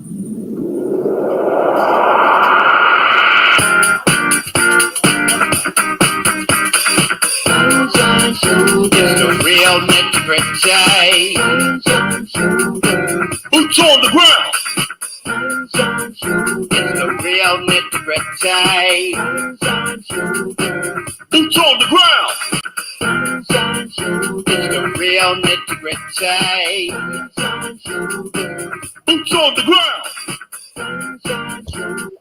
The real nitty-gritty. Boots on the ground. It's the real nitty-gritty. Boots on the ground. It's the real nitty-gritty. Boots on the ground.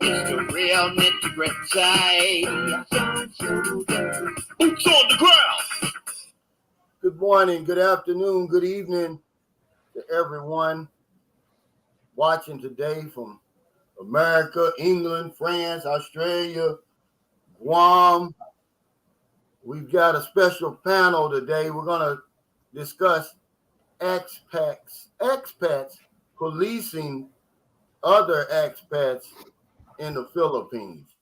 It's the real nitty-gritty. Boots on the ground. Good morning, good afternoon, good evening to everyone watching today from America, England, France, Australia, Guam. We've got a special panel today. We're going to discuss expats policing other expats in the Philippines.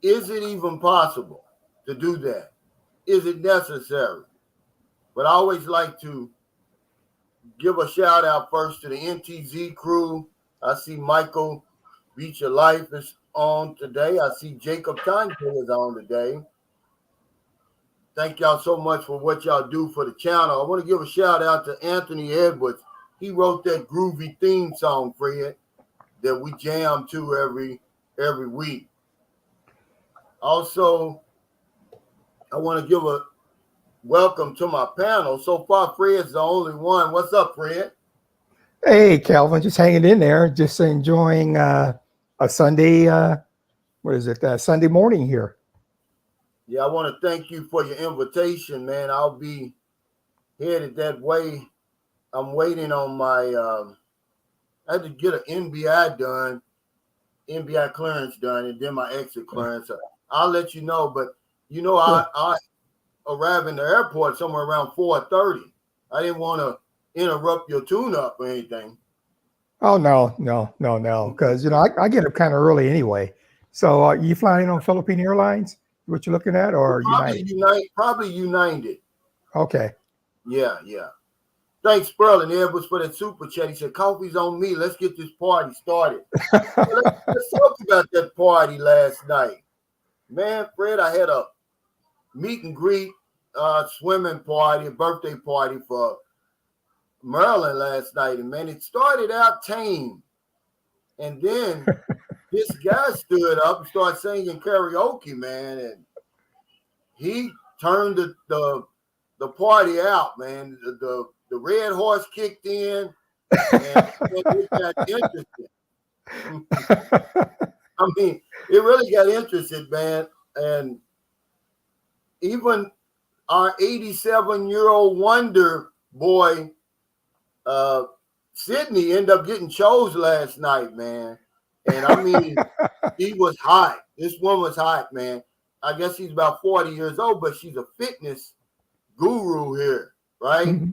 Is it even possible to do that? Is it necessary? But I always like to give a shout out first to the NTZ crew. I see Michael Beach of Life is on today. I see Jacob Timetail is on today. Thank y'all so much for what y'all do for the channel. I want to give a shout out to Anthony Edwards. He wrote that groovy theme song, Fred, that we jam to every week. Also, I want to give a welcome to my panel. So far, Fred's the only one. What's up, Fred? Hey, Calvin, just hanging in there, just enjoying a Sunday, Sunday morning here. Yeah, I want to thank you for your invitation, man. I'll be headed that way. I'm waiting on my, I had to get an NBI clearance done, and then my exit clearance. I'll let you know, but you know, I arrive in the airport somewhere around 4:30. I didn't want to interrupt your tune-up or anything. Oh, no. Because, I get up kind of early anyway. So you flying on Philippine Airlines, what you're looking at, or United? Probably United. Okay. Yeah. Thanks, Sperling Edwards, for that super chat. He said, coffee's on me. Let's get this party started. Let's talk about that party last night. Man, Fred, I had a meet and greet swimming party, a birthday party for Maryland last night. And man, it started out tame. And then this guy stood up and started singing karaoke, man. And he turned the party out, man. The red horse kicked in and it got interesting. I mean, it really got interested, man. And even our 87-year-old wonder boy, Sydney, ended up getting chose last night, man. And I mean, he was hot. This woman was hot, man. I guess she's about 40 years old, but she's a fitness guru here, right? Mm-hmm.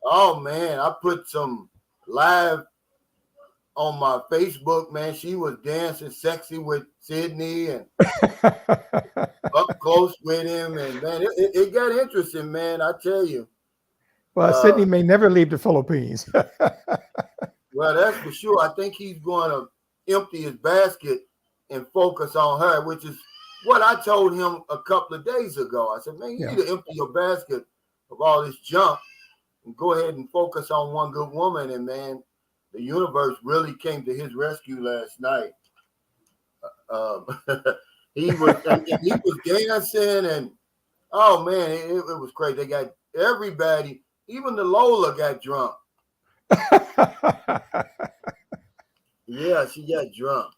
Oh, man, I put some live on my Facebook, man. She was dancing sexy with Sydney and up close with him. And, man, it got interesting, man, I tell you. Well, Sydney may never leave the Philippines. Well, that's for sure. I think he's going to empty his basket and focus on her, which is what I told him a couple of days ago. I said, man, you need to empty your basket of all this junk and go ahead and focus on one good woman. And, man, the universe really came to his rescue last night. He was dancing, and oh man, it was great. They got everybody, even the Lola got drunk. Yeah, she got drunk.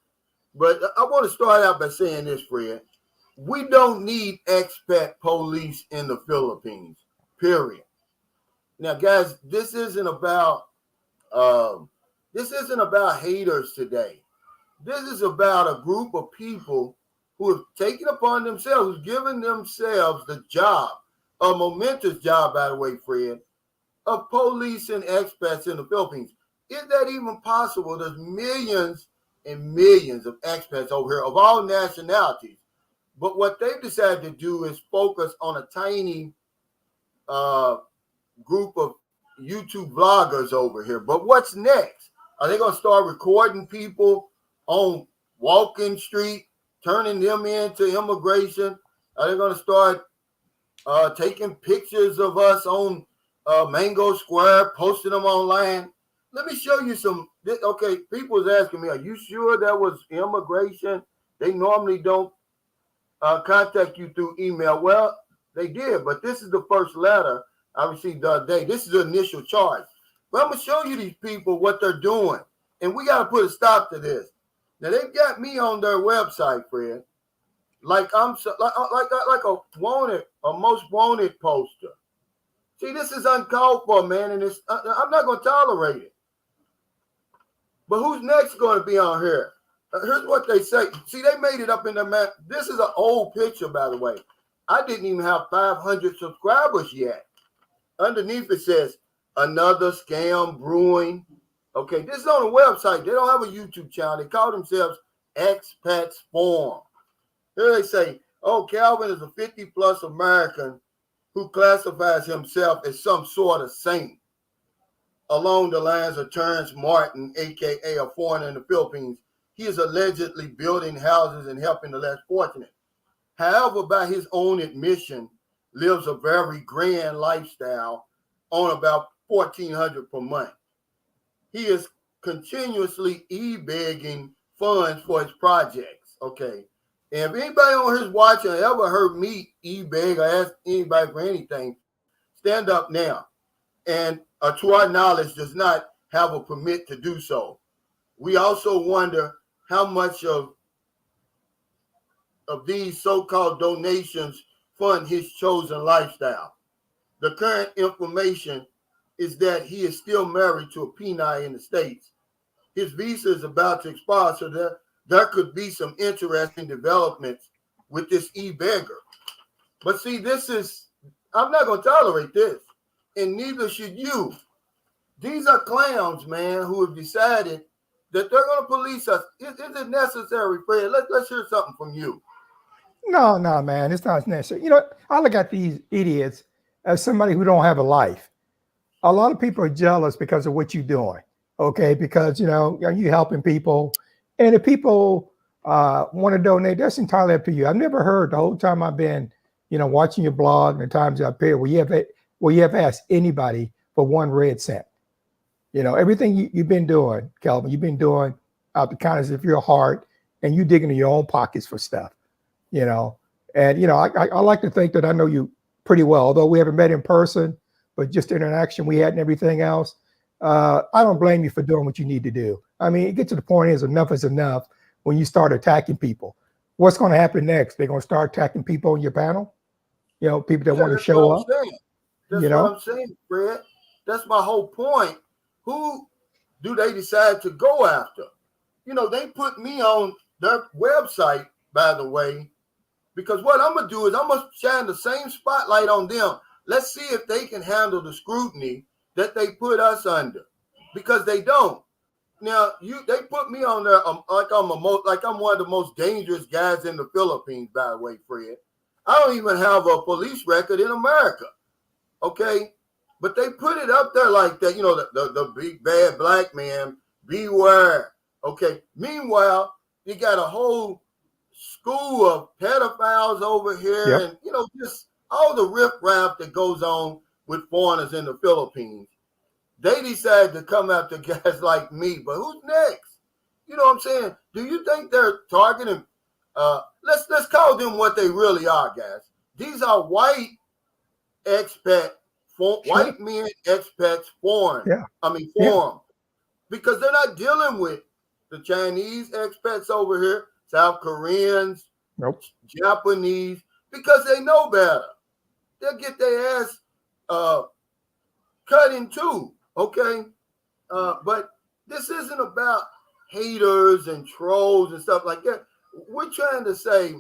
But I want to start out by saying this, Fred. We don't need expat police in the Philippines, period. Now, guys, this isn't about haters today. This is about a group of people who have taken upon themselves, given themselves the job, a momentous job, by the way, Fred, of policing expats in the Philippines. Is that even possible? There's millions and millions of expats over here of all nationalities. But what they've decided to do is focus on a tiny group of YouTube vloggers over here. But what's next? Are they going to start recording people on Walking Street, turning them into immigration? Are they going to start taking pictures of us on Mango Square, posting them online? Let me show you some. Okay, people was asking me, are you sure that was immigration? They normally don't contact you through email. Well, they did, but this is the first letter I received the other day. This is the initial charge. But I'm going to show you these people what they're doing. And we got to put a stop to this. Now, they've got me on their website, Fred, like I'm like a most wanted poster. See, this is uncalled for, man, and it's I'm not going to tolerate it. But who's next going to be on here? Here's what they say. See, they made it up in the map. This is an old picture, by the way. I didn't even have 500 subscribers yet. Underneath it says, another scam brewing. Okay, this is on a website. They don't have a YouTube channel. They call themselves Expats Forum. Here they say, oh, Calvin is a 50-plus American who classifies himself as some sort of saint along the lines of Terrence Martin, a.k.a. a foreigner in the Philippines. He is allegedly building houses and helping the less fortunate. However, by his own admission, lives a very grand lifestyle on about $1,400 per month. He is continuously e-begging funds for his projects. Okay. And if anybody on his watching ever heard me e-beg or ask anybody for anything, stand up now. And to our knowledge, does not have a permit to do so. We also wonder how much of these so-called donations fund his chosen lifestyle. The current information is that he is still married to a Peni in the States. His visa is about to expire, so there could be some interesting developments with this e-beggar. But see, I'm not going to tolerate this, and neither should you. These are clowns, man, who have decided that they're going to police us. Is it necessary, Fred? Let's hear something from you. No, man, it's not necessary. You know, I look at these idiots as somebody who don't have a life. A lot of people are jealous because of what you're doing, okay? Because, you know, you're helping people. And if people want to donate, that's entirely up to you. I've never heard the whole time I've been, you know, watching your blog and the times I've appeared where you have asked anybody for 1 red cent. You know, everything you've been doing, Calvin, you've been doing out the kindness of your heart, and you digging in your own pockets for stuff, you know. And, you know, I like to think that I know you pretty well, although we haven't met in person, but just the interaction we had and everything else. I don't blame you for doing what you need to do. I mean, it gets to the point is enough when you start attacking people. What's going to happen next? They're going to start attacking people on your panel? You know, people that want to show up? That's what I'm saying, Fred. That's my whole point. Who do they decide to go after? You know, they put me on their website, by the way, because what I'm going to do is I'm going to shine the same spotlight on them. Let's see if they can handle the scrutiny that they put us under, because they don't. Now, they put me on there like I'm one of the most dangerous guys in the Philippines, by the way, Fred. I don't even have a police record in America, okay? But they put it up there like that, you know, the big bad black man, beware, okay? Meanwhile, you got a whole school of pedophiles over here, and, you know, just all the riff-raff that goes on with foreigners in the Philippines. They decide to come after guys like me, but who's next? You know what I'm saying? Do you think they're targeting? Let's call them what they really are, guys. These are white white men expats foreign. Foreign, because they're not dealing with the Chinese expats over here, South Koreans, Japanese, because they know better. They'll get their ass cut in two, okay? But this isn't about haters and trolls and stuff like that. We're trying to say,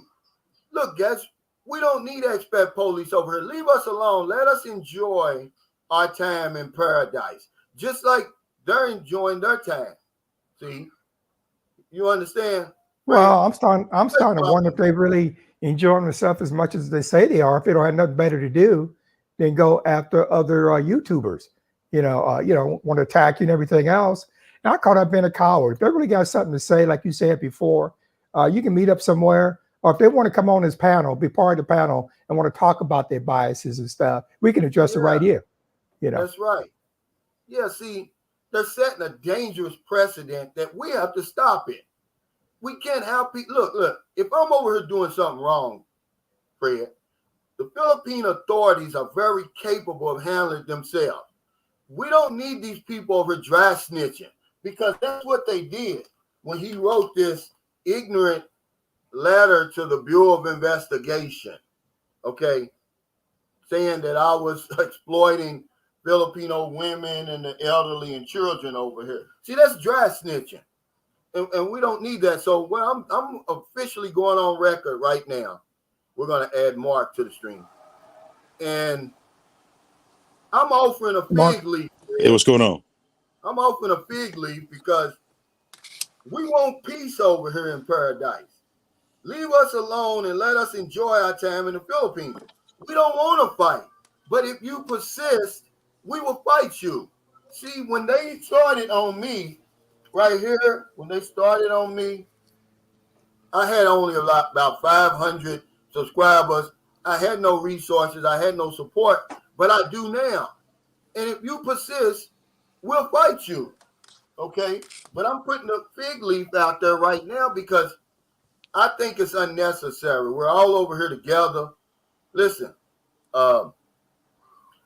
look, guys, we don't need expat police over here. Leave us alone. Let us enjoy our time in paradise, just like they're enjoying their time. See? You understand? Well, I'm starting to wonder if they really enjoying themselves as much as they say they are. If they don't have nothing better to do than go after other YouTubers, you know, want to attack you and everything else. And I caught up being a coward. If they really got something to say, like you said before, you can meet up somewhere. Or if they want to come on this panel, be part of the panel, and want to talk about their biases and stuff, we can address it right here. You know, that's right. Yeah, see, they're setting a dangerous precedent that we have to stop it. We can't have people. Look, if I'm over here doing something wrong, Fred, the Philippine authorities are very capable of handling themselves. We don't need these people over dry snitching, because that's what they did when he wrote this ignorant letter to the Bureau of Investigation, okay, saying that I was exploiting Filipino women and the elderly and children over here. See, that's dry snitching, and we don't need that. So I'm officially going on record right now. We're going to add Mark to the stream, and I'm offering a fig leaf. Hey, what's going on? I'm offering a fig leaf because we want peace over here in paradise. Leave us alone and let us enjoy our time in the Philippines. We don't want to fight, but if you persist, we will fight you. See, when they started on me, right here, when they started on me, I had only about 500 subscribers. I had no resources. I had no support, but I do now. And if you persist, we'll fight you, okay? But I'm putting a fig leaf out there right now because I think it's unnecessary. We're all over here together. Listen,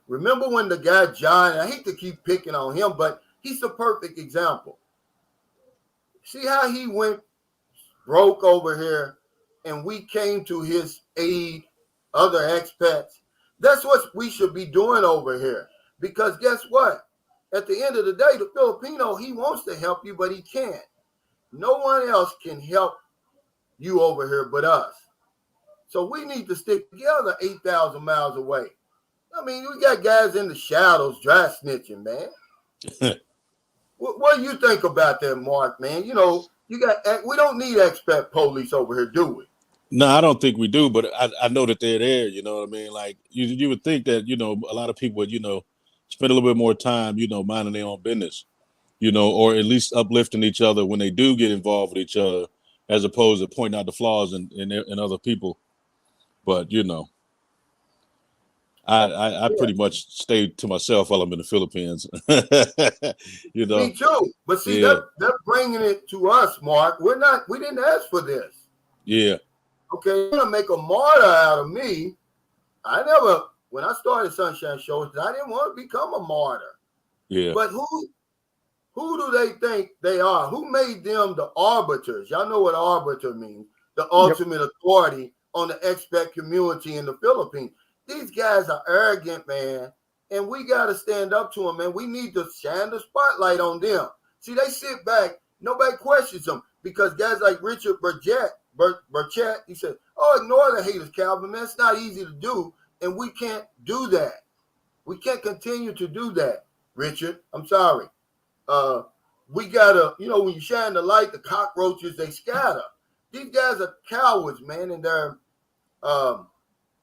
remember when the guy John, I hate to keep picking on him, but he's the perfect example. See how he went broke over here and we came to his aid, other expats? That's what we should be doing over here. Because guess what? At the end of the day, the Filipino, he wants to help you, but he can't. No one else can help you over here but us. So we need to stick together 8,000 miles away. I mean, we got guys in the shadows dry snitching, man. What do you think about that, Mark, man? You know, we don't need expat police over here, do we? No, I don't think we do, but I know that they're there. You know what I mean? Like you would think that, you know, a lot of people would, you know, spend a little bit more time, you know, minding their own business, you know, or at least uplifting each other when they do get involved with each other, as opposed to pointing out the flaws in other people. But, you know, I pretty much stayed to myself while I'm in the Philippines. You know. Me too. But see, Yeah. they're bringing it to us, Mark. We didn't ask for this. Yeah. Okay, you're gonna make a martyr out of me. When I started Sunshine Shows, I didn't want to become a martyr. Yeah. But who do they think they are? Who made them the arbiters? Y'all know what arbiter means. The ultimate authority on the expat community in the Philippines. These guys are arrogant, man. And we got to stand up to them, man. We need to shine the spotlight on them. See, they sit back. Nobody questions them because guys like Richard Burchett, he said, oh, ignore the haters, Calvin, man. It's not easy to do. And we can't do that. We can't continue to do that, Richard. I'm sorry. We got to, you know, when you shine the light, the cockroaches, they scatter. These guys are cowards, man. And they're,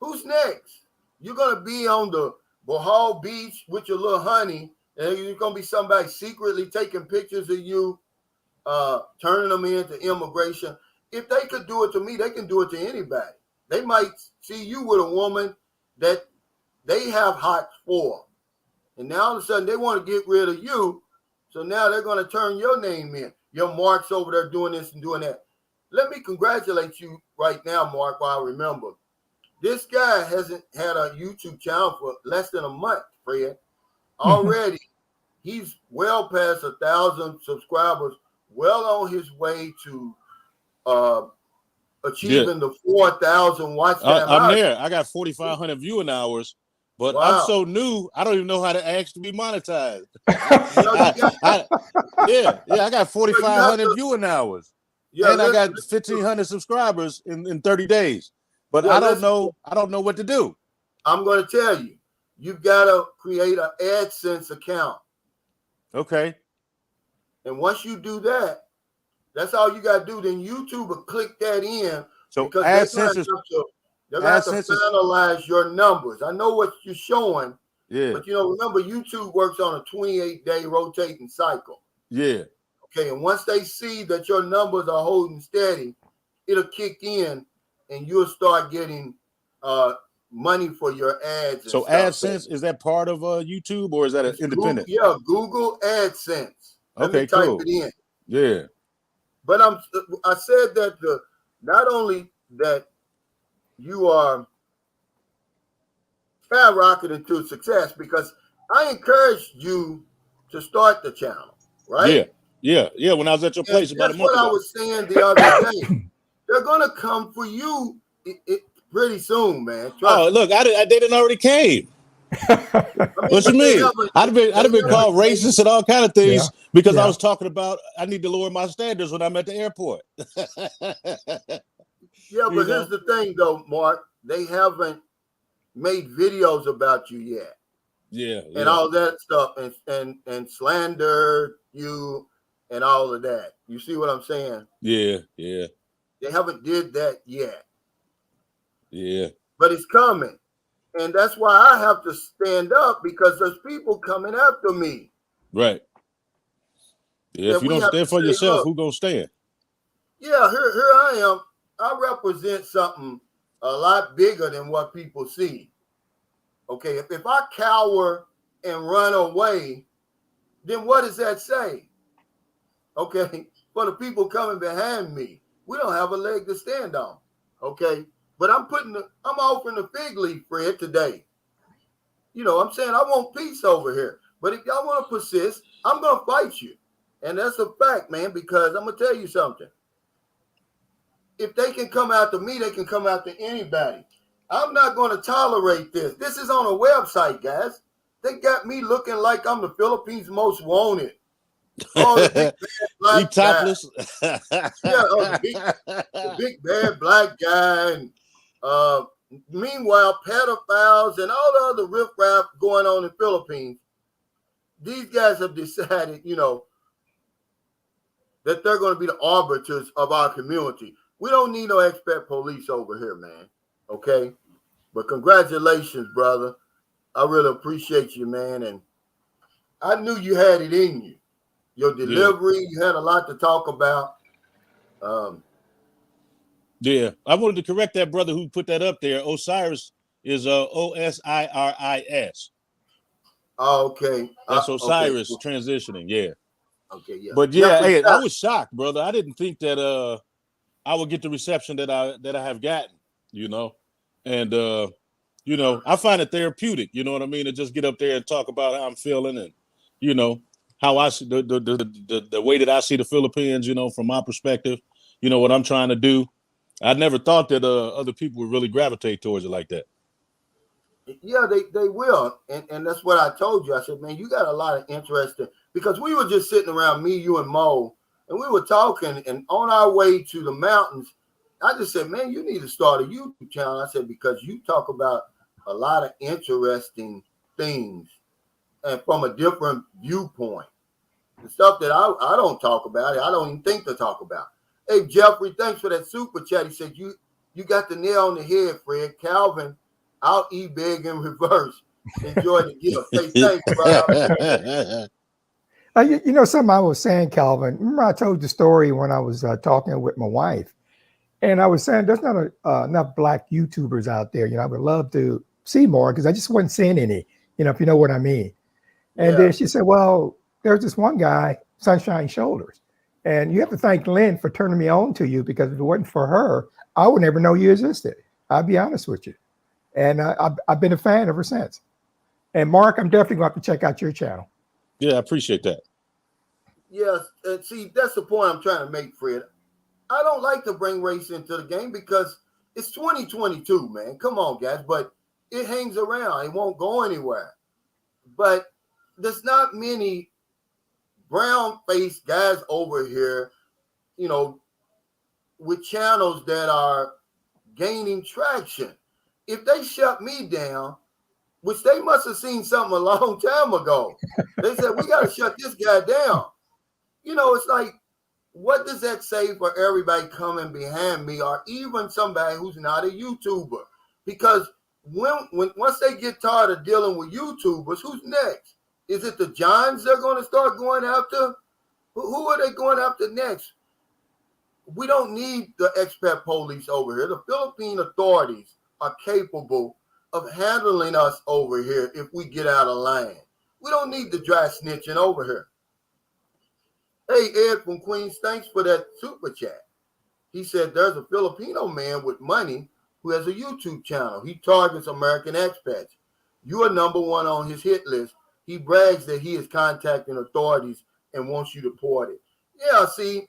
who's next? You're going to be on the Bohol Beach with your little honey, and you're going to be somebody secretly taking pictures of you, turning them into immigration. If they could do it to me, they can do it to anybody. They might see you with a woman that they have hots for. And now all of a sudden they want to get rid of you. So now they're going to turn your name in. Your Mark's over there doing this and doing that. Let me congratulate you right now, Mark, while I remember. This guy hasn't had a YouTube channel for less than a month, Fred. Already, he's well past 1,000 subscribers, well on his way to achieving the 4,000 watch time. I'm there. I got 4,500 viewing hours, but I'm so new, I don't even know how to ask to be monetized. I got 4,500 viewing hours, and I got 1,500 subscribers in 30 days. But I don't know what to do. I'm going to tell you. You've got to create an AdSense account. Okay. And once you do that, that's all you got to do. Then YouTube will click that in. So because AdSense they're going to have to finalize your numbers. I know what you're showing. Yeah. But, you know, remember, YouTube works on a 28-day rotating cycle. Yeah. Okay, and once they see that your numbers are holding steady, it'll kick in, and you'll start getting money for your ads. And So stuff. AdSense, is that part of YouTube, or is that an independent? Google AdSense. Let me Okay, type cool. it in. Yeah. But I said that not only that you are skyrocketing to success, because I encouraged you to start the channel, right? Yeah. When I was at your place about a That's month what I ago. was saying the other day. They're gonna come for you pretty soon, man. Trust me. Look, they didn't already came. I mean, What you but they mean? haven't. I'd have been called racist and all kind of Yeah. things because I Yeah. was talking about I need to lower my standards when I'm at the airport. Yeah, but here's the thing, though, Mark. They haven't made videos about you yet. Yeah. And all that stuff, and slander you and all of that. You see what I'm saying? Yeah. They haven't did that yet. Yeah. But it's coming. And that's why I have to stand up, because there's people coming after me. Right. Yeah, if you don't stand for yourself, who gonna stand? Yeah, here I am. I represent something a lot bigger than what people see. Okay, if I cower and run away, then what does that say? Okay, for the people coming behind me, we don't have a leg to stand on. Okay, but I'm offering the fig leaf, Fred, today. You know, I'm saying I want peace over here. But if y'all want to persist, I'm gonna fight you, and that's a fact, man. Because I'm gonna tell you something. If they can come after me, they can come after anybody. I'm not going to tolerate this. This is on a website, guys. They got me looking like I'm the Philippines' most wanted. Oh, the big bad black topless. guy. Yeah, the big bad black guy. And meanwhile, pedophiles and all the other riffraff going on in the Philippines. These guys have decided, you know, that they're going to be the arbiters of our community. We don't need no expat police over here, man. Okay? But congratulations, brother. I really appreciate you, man. And I knew you had it in you. Your delivery, you had a lot to talk about. Yeah. I wanted to correct that brother who put that up there. Osiris is Osiris. Oh, okay. That's Osiris okay. transitioning. Yeah. Okay, yeah. But yeah, hey, I was shocked, brother. I didn't think that I would get the reception that I have gotten, you know. And you know, I find it therapeutic, you know what I mean, to just get up there and talk about how I'm feeling and, you know, how I see the way that I see the Philippines, you know, from my perspective, you know, what I'm trying to do. I never thought that other people would really gravitate towards it like that. Yeah, they will. And that's what I told you. I said, man, you got a lot of interesting, because we were just sitting around, me, you, and Mo, and we were talking, and on our way to the mountains, I just said, man, you need to start a YouTube channel. I said, because you talk about a lot of interesting things and from a different viewpoint. The stuff that I don't talk about, I don't even think to talk about. Hey, Jeffrey, thanks for that super chat. He said, you got the nail on the head, Fred. Calvin, I'll e-beg in reverse. Enjoy the gift. Hey, thanks, brother. You know, something I was saying, Calvin, remember I told the story when I was talking with my wife, and I was saying there's not enough black YouTubers out there. You know, I would love to see more, because I just wasn't seeing any, you know, if you know what I mean. And then she said, well, there's this one guy, Sunshine Shoulders, and you have to thank Lynn for turning me on to you, because if it wasn't for her, I would never know you existed. I'll be honest with you. And I've been a fan ever since. And Mark, I'm definitely going to have to check out your channel. Yeah, I appreciate that. Yes, and see, that's the point I'm trying to make, Fred. I don't like to bring race into the game because it's 2022, man. Come on, guys. But it hangs around. It won't go anywhere. But there's not many brown-faced guys over here, you know, with channels that are gaining traction. If they shut me down, which they must have seen something a long time ago, they said, we got to shut this guy down. You know, it's like, what does that say for everybody coming behind me, or even somebody who's not a YouTuber? Because when once they get tired of dealing with YouTubers, who's next? Is it the Johns they're going to start going after? Who are they going after next? We don't need the expat police over here. The Philippine authorities are capable of handling us over here if we get out of line. We don't need the dry snitching over here. Hey, Ed from Queens, thanks for that super chat. He said there's a Filipino man with money who has a YouTube channel. He targets American expats. You are number one on his hit list. He brags that he is contacting authorities and wants you deported. Yeah, see,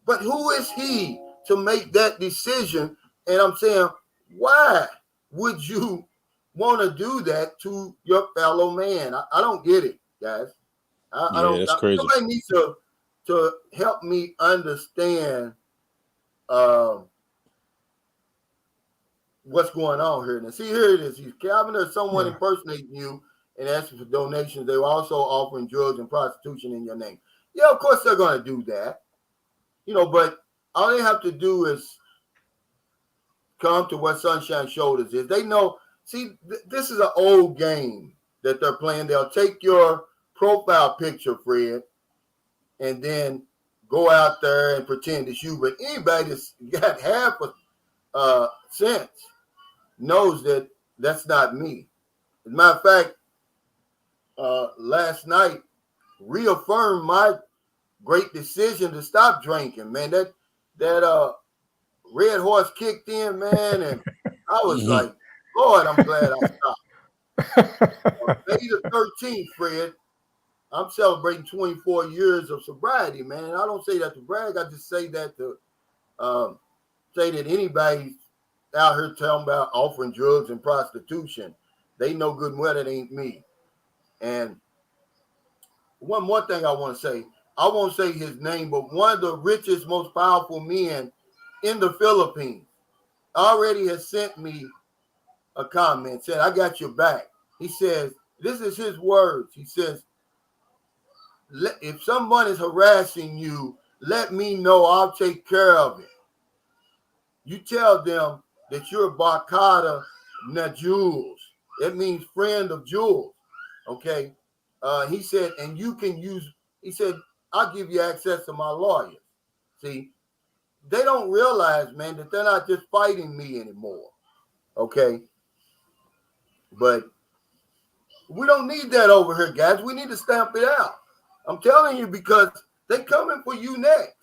but who is he to make that decision? And I'm saying, why would you want to do that to your fellow man? I don't get it, guys. I don't. That's crazy. Somebody needs to help me understand what's going on here. Now, see, here it is. Calvin, there's someone impersonating you and asking for donations. They were also offering drugs and prostitution in your name. Yeah, of course they're going to do that. You know, but all they have to do is come to what Sunshine Shoulders is. They know, see, this is an old game that they're playing. They'll take your profile picture, Fred, and then go out there and pretend it's you. But anybody that's got half a sense knows that that's not me. As a matter of fact, last night reaffirmed my great decision to stop drinking, man. That red horse kicked in, man, and I was like, Lord, I'm glad I stopped. May the 13th, Fred, I'm celebrating 24 years of sobriety, man. And I don't say that to brag. I just say that to say that anybody out here talking about offering drugs and prostitution, they know good and well that ain't me. And one more thing I want to say, I won't say his name, but one of the richest, most powerful men in the Philippines already has sent me a comment, said, I got your back. He says, this is his words. He says, if someone is harassing you, let me know. I'll take care of it. You tell them that you're Bakata na Jules. That means friend of Jules. Okay. He said, and you can use, he said, I'll give you access to my lawyers. See, they don't realize, man, that they're not just fighting me anymore. Okay. But we don't need that over here, guys. We need to stamp it out. I'm telling you, because they're coming for you next.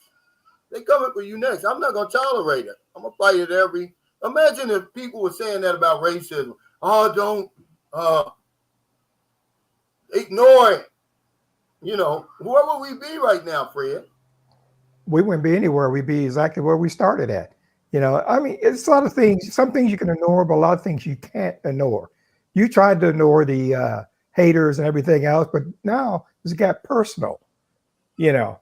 They're coming for you next. I'm not going to tolerate it. I'm going to fight it every. Imagine if people were saying that about racism. Oh, don't ignore it. You know, where would we be right now, Fred? We wouldn't be anywhere. We'd be exactly where we started at. You know, I mean, it's a lot of things. Some things you can ignore, but a lot of things you can't ignore. You tried to ignore the haters and everything else, but now it's got personal, you know.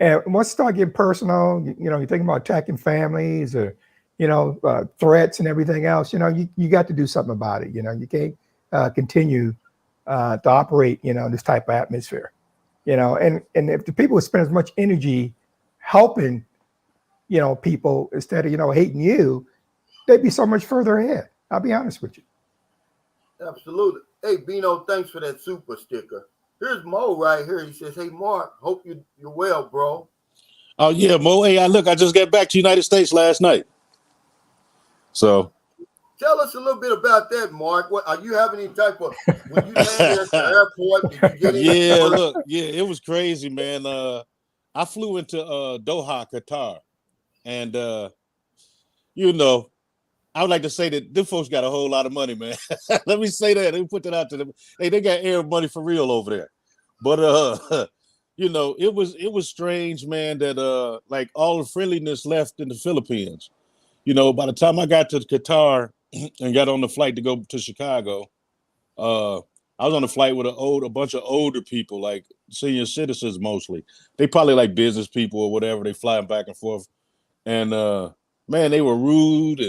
And once it starts getting personal, you know, you're thinking about attacking families or, you know, threats and everything else, you know, you got to do something about it. You know, you can't continue to operate, you know, in this type of atmosphere, you know, and if the people would spend as much energy helping, you know, people instead of, you know, hating you, they'd be so much further ahead. I'll be honest with you. Absolutely. Hey, Bino, thanks for that super sticker. Here's Mo right here. He says, hey, Mark, hope you're well, bro. Oh, yeah, Mo. Hey, I just got back to the United States last night. So. Tell us a little bit about that, Mark. What are you having any type of, when you landed at the airport, did you get any? Yeah, look, yeah, it was crazy, man. I flew into Doha, Qatar. And, you know, I would like to say that them folks got a whole lot of money, man. Let me say that. Let me put that out to them. Hey, they got air money for real over there. But you know, it was strange, man, that like all the friendliness left in the Philippines. You know, by the time I got to Qatar and got on the flight to go to Chicago, I was on the flight with a bunch of older people, like senior citizens mostly. They probably like business people or whatever. They flying back and forth. And man, they were rude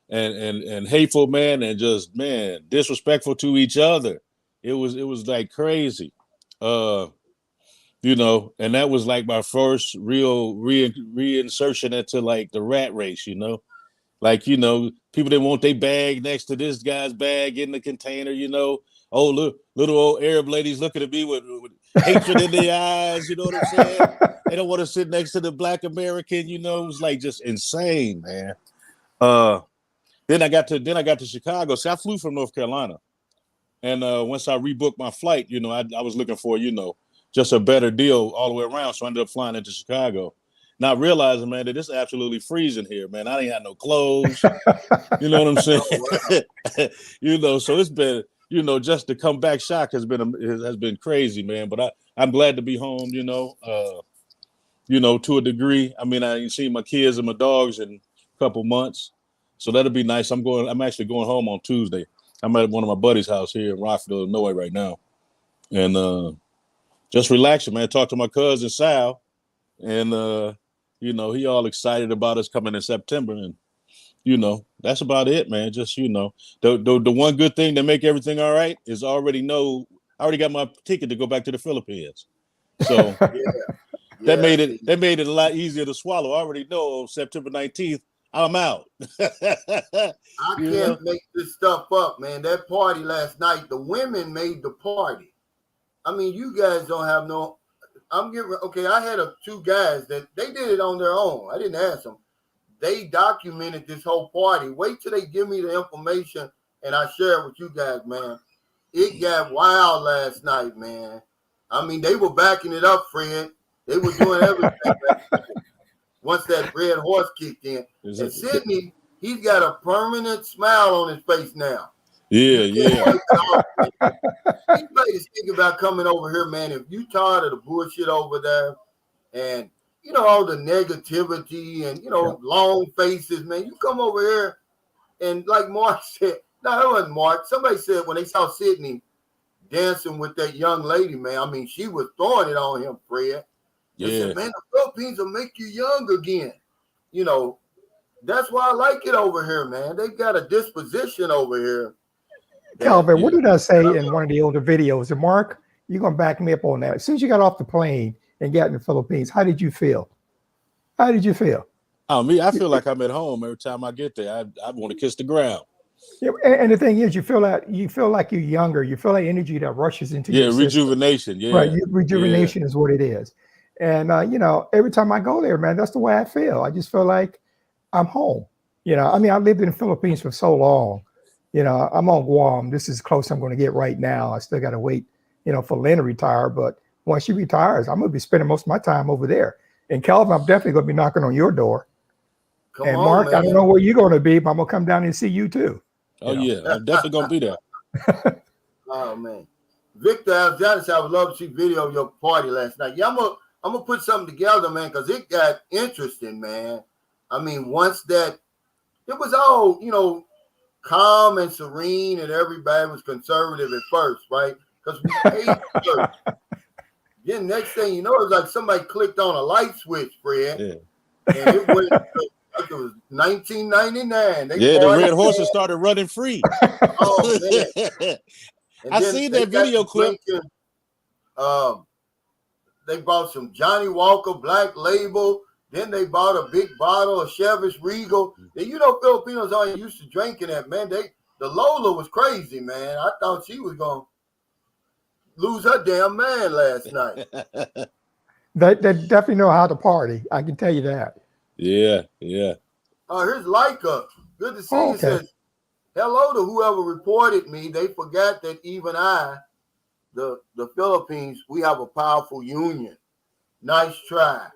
and hateful, man, and just, man, disrespectful to each other. It was like crazy. You know, and that was like my first real reinsertion into like the rat race, you know. Like, you know, people that want their bag next to this guy's bag in the container, you know. Oh, little old Arab ladies looking at me with hatred in their eyes. You know what I'm saying? They don't want to sit next to the Black American. You know, it was like just insane, man. Then I got to Chicago. See, I flew from North Carolina, and once I rebooked my flight, you know, I was looking for, you know, just a better deal all the way around. So I ended up flying into Chicago, not realizing, man, that it's absolutely freezing here, man. I ain't had no clothes. You know what I'm saying? You know, so it's been, you know, just to come back shock has been crazy, man. But I'm glad to be home, you know, to a degree. I mean, I ain't seen my kids and my dogs in a couple months. So that'll be nice. I'm actually going home on Tuesday. I'm at one of my buddy's house here in Rockford, Illinois right now. And just relaxing, man. Talk to my cousin Sal. And you know, he all excited about us coming in September. And, you know, that's about it, man. Just, you know, the one good thing that make everything all right is I already got my ticket to go back to the Philippines. So that made it a lot easier to swallow. I already know September 19th, I'm out. I can't make this stuff up, man. That party last night, the women made the party. I mean, you guys don't have no. I had two guys that they did it on their own. I didn't ask them. They documented this whole party. Wait till they give me the information and I share it with you guys, man. It got wild last night, man. I mean, they were backing it up, Fred. They were doing everything. Once that red horse kicked in. And Sydney, he's got a permanent smile on his face now. Yeah. Anybody's thinking about coming over here, man, if you tired of the bullshit over there and, you know, all the negativity and, you know, long faces, man, you come over here and like Mark said, no, that wasn't Mark. Somebody said when they saw Sydney dancing with that young lady, man, I mean, she was throwing it on him, Fred. They said, man, the Philippines will make you young again. You know, that's why I like it over here, man. They got a disposition over here. Calvin, what did I say in one of the older videos? And Mark, you're going to back me up on that. As soon as you got off the plane and got in the Philippines, how did you feel? Oh, me, I feel like I'm at home every time I get there. I want to kiss the ground. Yeah, and the thing is, you feel like you're younger. You feel like energy that rushes into your rejuvenation. System. Right, rejuvenation is what it is. And you know, every time I go there, man, that's the way I feel. I just feel like I'm home. You know, I mean, I lived in the Philippines for so long. You know, I'm on Guam. This is close I'm going to get right now. I still got to wait, you know, for Lynn to retire. But once she retires, I'm going to be spending most of my time over there. And Calvin, I'm definitely going to be knocking on your door. And Mark, man. I don't know where you're going to be, but I'm going to come down and see you too. Oh, yeah, I'm definitely going to be there. Oh, man. Victor Alexander said, I would love to see video of your party last night. Yeah, I'm gonna put something together, man, because it got interesting, man. I mean, once that, it was all, you know, calm and serene, and everybody was conservative at first, right? Because we paid first. Then next thing you know, it's like somebody clicked on a light switch, Fred, and it went. It was 1999. The red horses started running free. Oh man! I seen that video clip. They bought some Johnny Walker Black Label. Then they bought a big bottle of Chivas Regal. And you know, Filipinos aren't used to drinking that, man. The Lola was crazy, man. I thought she was gonna lose her damn man last night. They definitely know how to party. I can tell you that. Yeah. Here's Leica. Good to see you. Says, hello to whoever reported me. They forgot that even the Philippines, we have a powerful union. Nice try.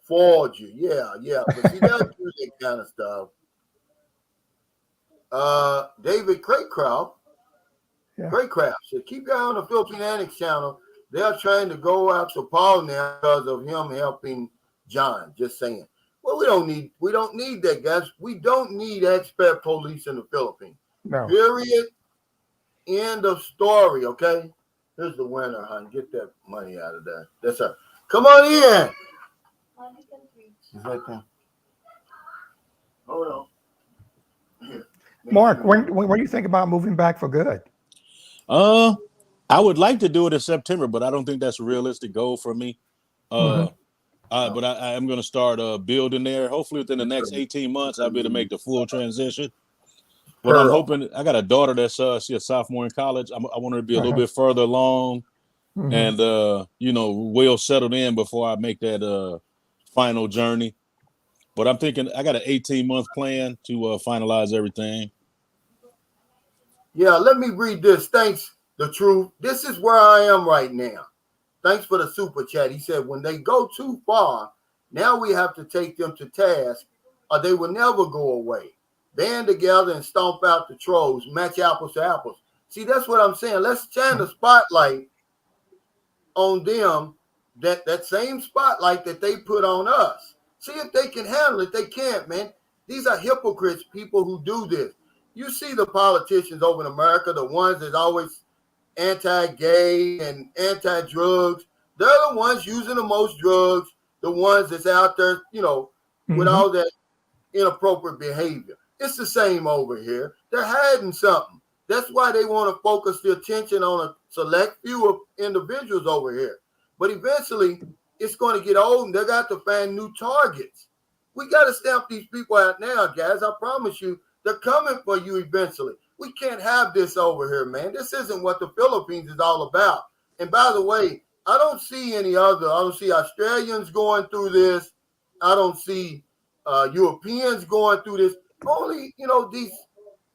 Forge you. Yeah. But see, they'll do that kind of stuff. David Craycraft. Craycraft said, keep your eye on the Philippine Annex channel. They're trying to go after Paul now because of him helping John. Just saying. Well, we don't need that, guys. We don't need expat police in the Philippines. No. Period. End of story, okay? Here's the winner, hon. Get that money out of there. That's her. Come on in. Is that thing? Hold on. Here. Mark, when do you think about moving back for good? I would like to do it in September, but I don't think that's a realistic goal for me. But I am going to start building there. Hopefully within the next 18 months, I'll be able to make the full transition. But I'm Pearl. hoping. I got a daughter that's she's a sophomore in college. I want her to be a little bit further along and well settled in before I make that final journey. But I'm thinking I got an 18-month plan to finalize everything. Yeah, let me read this. Thanks, the truth. This is where I am right now. Thanks for the super chat. He said, when they go too far, now we have to take them to task or they will never go away. Band together and stomp out the trolls, match apples to apples. See, that's what I'm saying. Let's shine the spotlight on them, that same spotlight that they put on us. See if they can handle it. They can't, man. These are hypocrites, people who do this. You see the politicians over in America, the ones that's always anti-gay and anti-drugs. They're the ones using the most drugs, the ones that's out there, with all that inappropriate behavior. It's the same over here. They're hiding something. That's why they want to focus the attention on a select few of individuals over here. But eventually, it's going to get old and they got to find new targets. We got to stamp these people out now, guys. I promise you, they're coming for you eventually. We can't have this over here, man. This isn't what the Philippines is all about. And by the way, I don't see I don't see Australians going through this. I don't see Europeans going through this. Only, these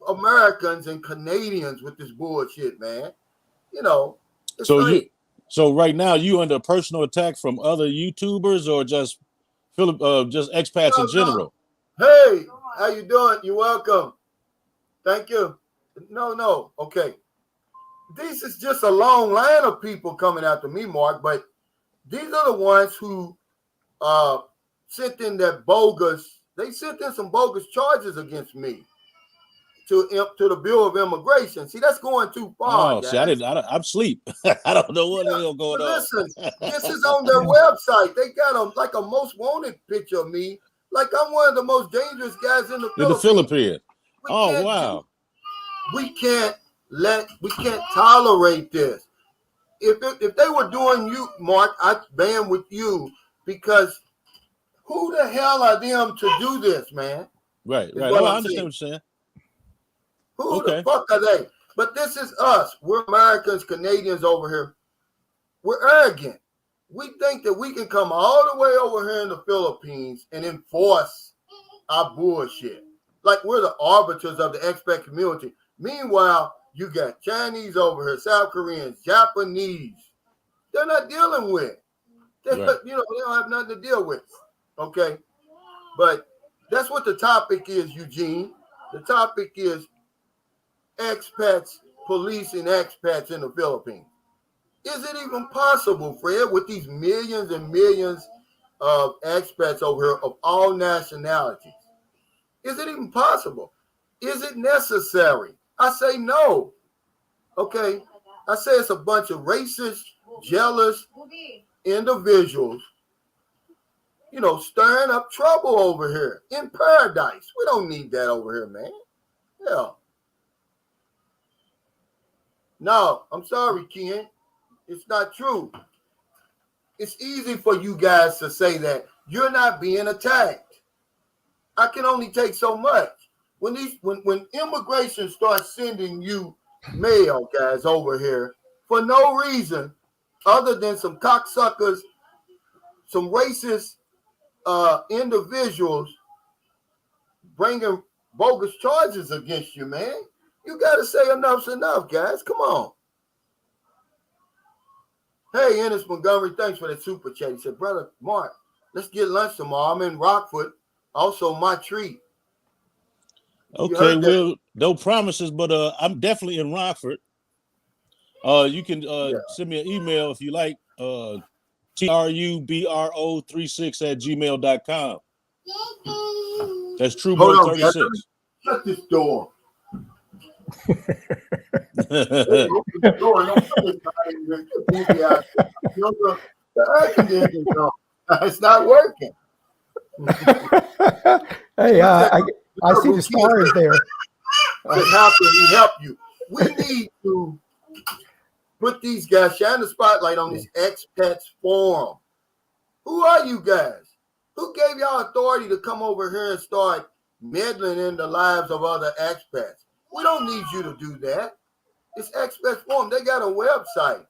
Americans and Canadians with this bullshit, man. So right now you under personal attack from other YouTubers or just expats in general? Hey, how you doing? You're welcome. Thank you. No. Okay. This is just a long line of people coming after me, Mark, but these are the ones who sent in some bogus charges against me to the Bureau of Immigration. See, that's going too far. Oh, guys. see, I'm asleep. I don't know what the hell going on. Listen, this is on their website. They got a most wanted picture of me, like I'm one of the most dangerous guys in the Philippines. Oh, wow. We can't tolerate this. If they were doing you, Mark, I'd ban with you, because who the hell are them to do this, man? Right. Oh, I understand what you're saying. Who the fuck are they? But this is us. We're Americans, Canadians over here. We're arrogant. We think that we can come all the way over here in the Philippines and enforce our bullshit. Like we're the arbiters of the expat community. Meanwhile, you got Chinese over here, South Koreans, Japanese. They're not dealing with. They don't have nothing to deal with. Okay? But that's what the topic is, Eugene. The topic is expats, policing expats in the Philippines. Is it even possible, Fred, with these millions and millions of expats over here of all nationalities? Is it even possible? Is it necessary? I say no. Okay? I say it's a bunch of racist, jealous individuals, stirring up trouble over here in paradise. We don't need that over here, man. Yeah. No, I'm sorry, Ken. It's not true. It's easy for you guys to say that you're not being attacked. I can only take so much. When immigration starts sending you mail, guys, over here for no reason other than some cocksuckers, some racist individuals bringing bogus charges against you, man. You got to say enough's enough, guys. Come on. Hey, Ennis Montgomery, thanks for that super chat. He said, Brother Mark, let's get lunch tomorrow. I'm in Rockford. Also, my treat. Okay, well, no promises, but I'm definitely in Rockford. You can send me an email if you like, trubro36@gmail.com. That's Trubro36. Shut this door. It's not working. Hey, I see the stars there. How can we help you? We need to put these guys, shine the spotlight on this expats forum. Who are you guys? Who gave y'all authority to come over here and start meddling in the lives of other expats? We don't need you to do that. It's Expats Forum. They got a website.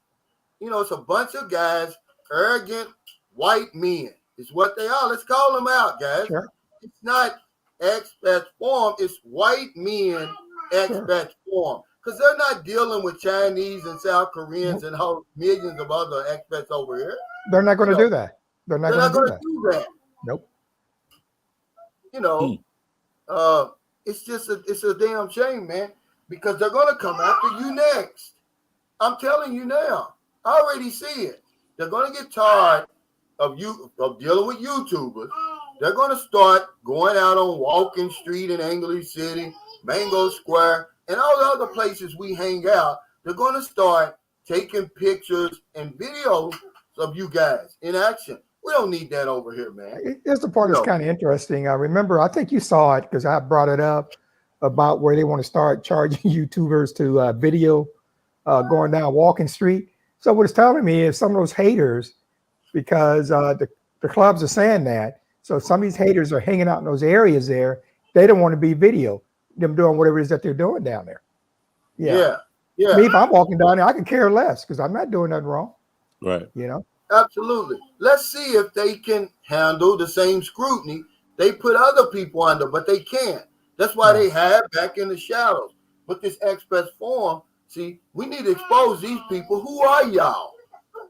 You know, it's a bunch of guys, arrogant white men. It's what they are. Let's call them out, guys. Sure. It's not Expats Forum. It's white men Expats Forum. Because they're not dealing with Chinese and South Koreans and whole millions of other expats over here. They're not going to do that. They're not going to do that. Nope. You know, it's a damn shame, man, because they're going to come after you next. I'm telling you now. I already see it. They're going to get tired of dealing with YouTubers. They're going to start going out on Walking Street in English City, Mango Square, and all the other places we hang out. They're going to start taking pictures and videos of you guys in action. We don't need that over here, man. Here's the part that's kind of interesting. I remember, I think you saw it because I brought it up about where they want to start charging YouTubers to video going down Walking Street. So what it's telling me is some of those haters, because the clubs are saying that, so some of these haters are hanging out in those areas there. They don't want to be video, them doing whatever it is that they're doing down there. Yeah. Me, if I'm walking down there, I can care less because I'm not doing nothing wrong. Right. You know? Absolutely. Let's see if they can handle the same scrutiny they put other people under, but they can't. That's why they hide back in the shadows. But this Expats Forum, see, we need to expose these people. Who are y'all?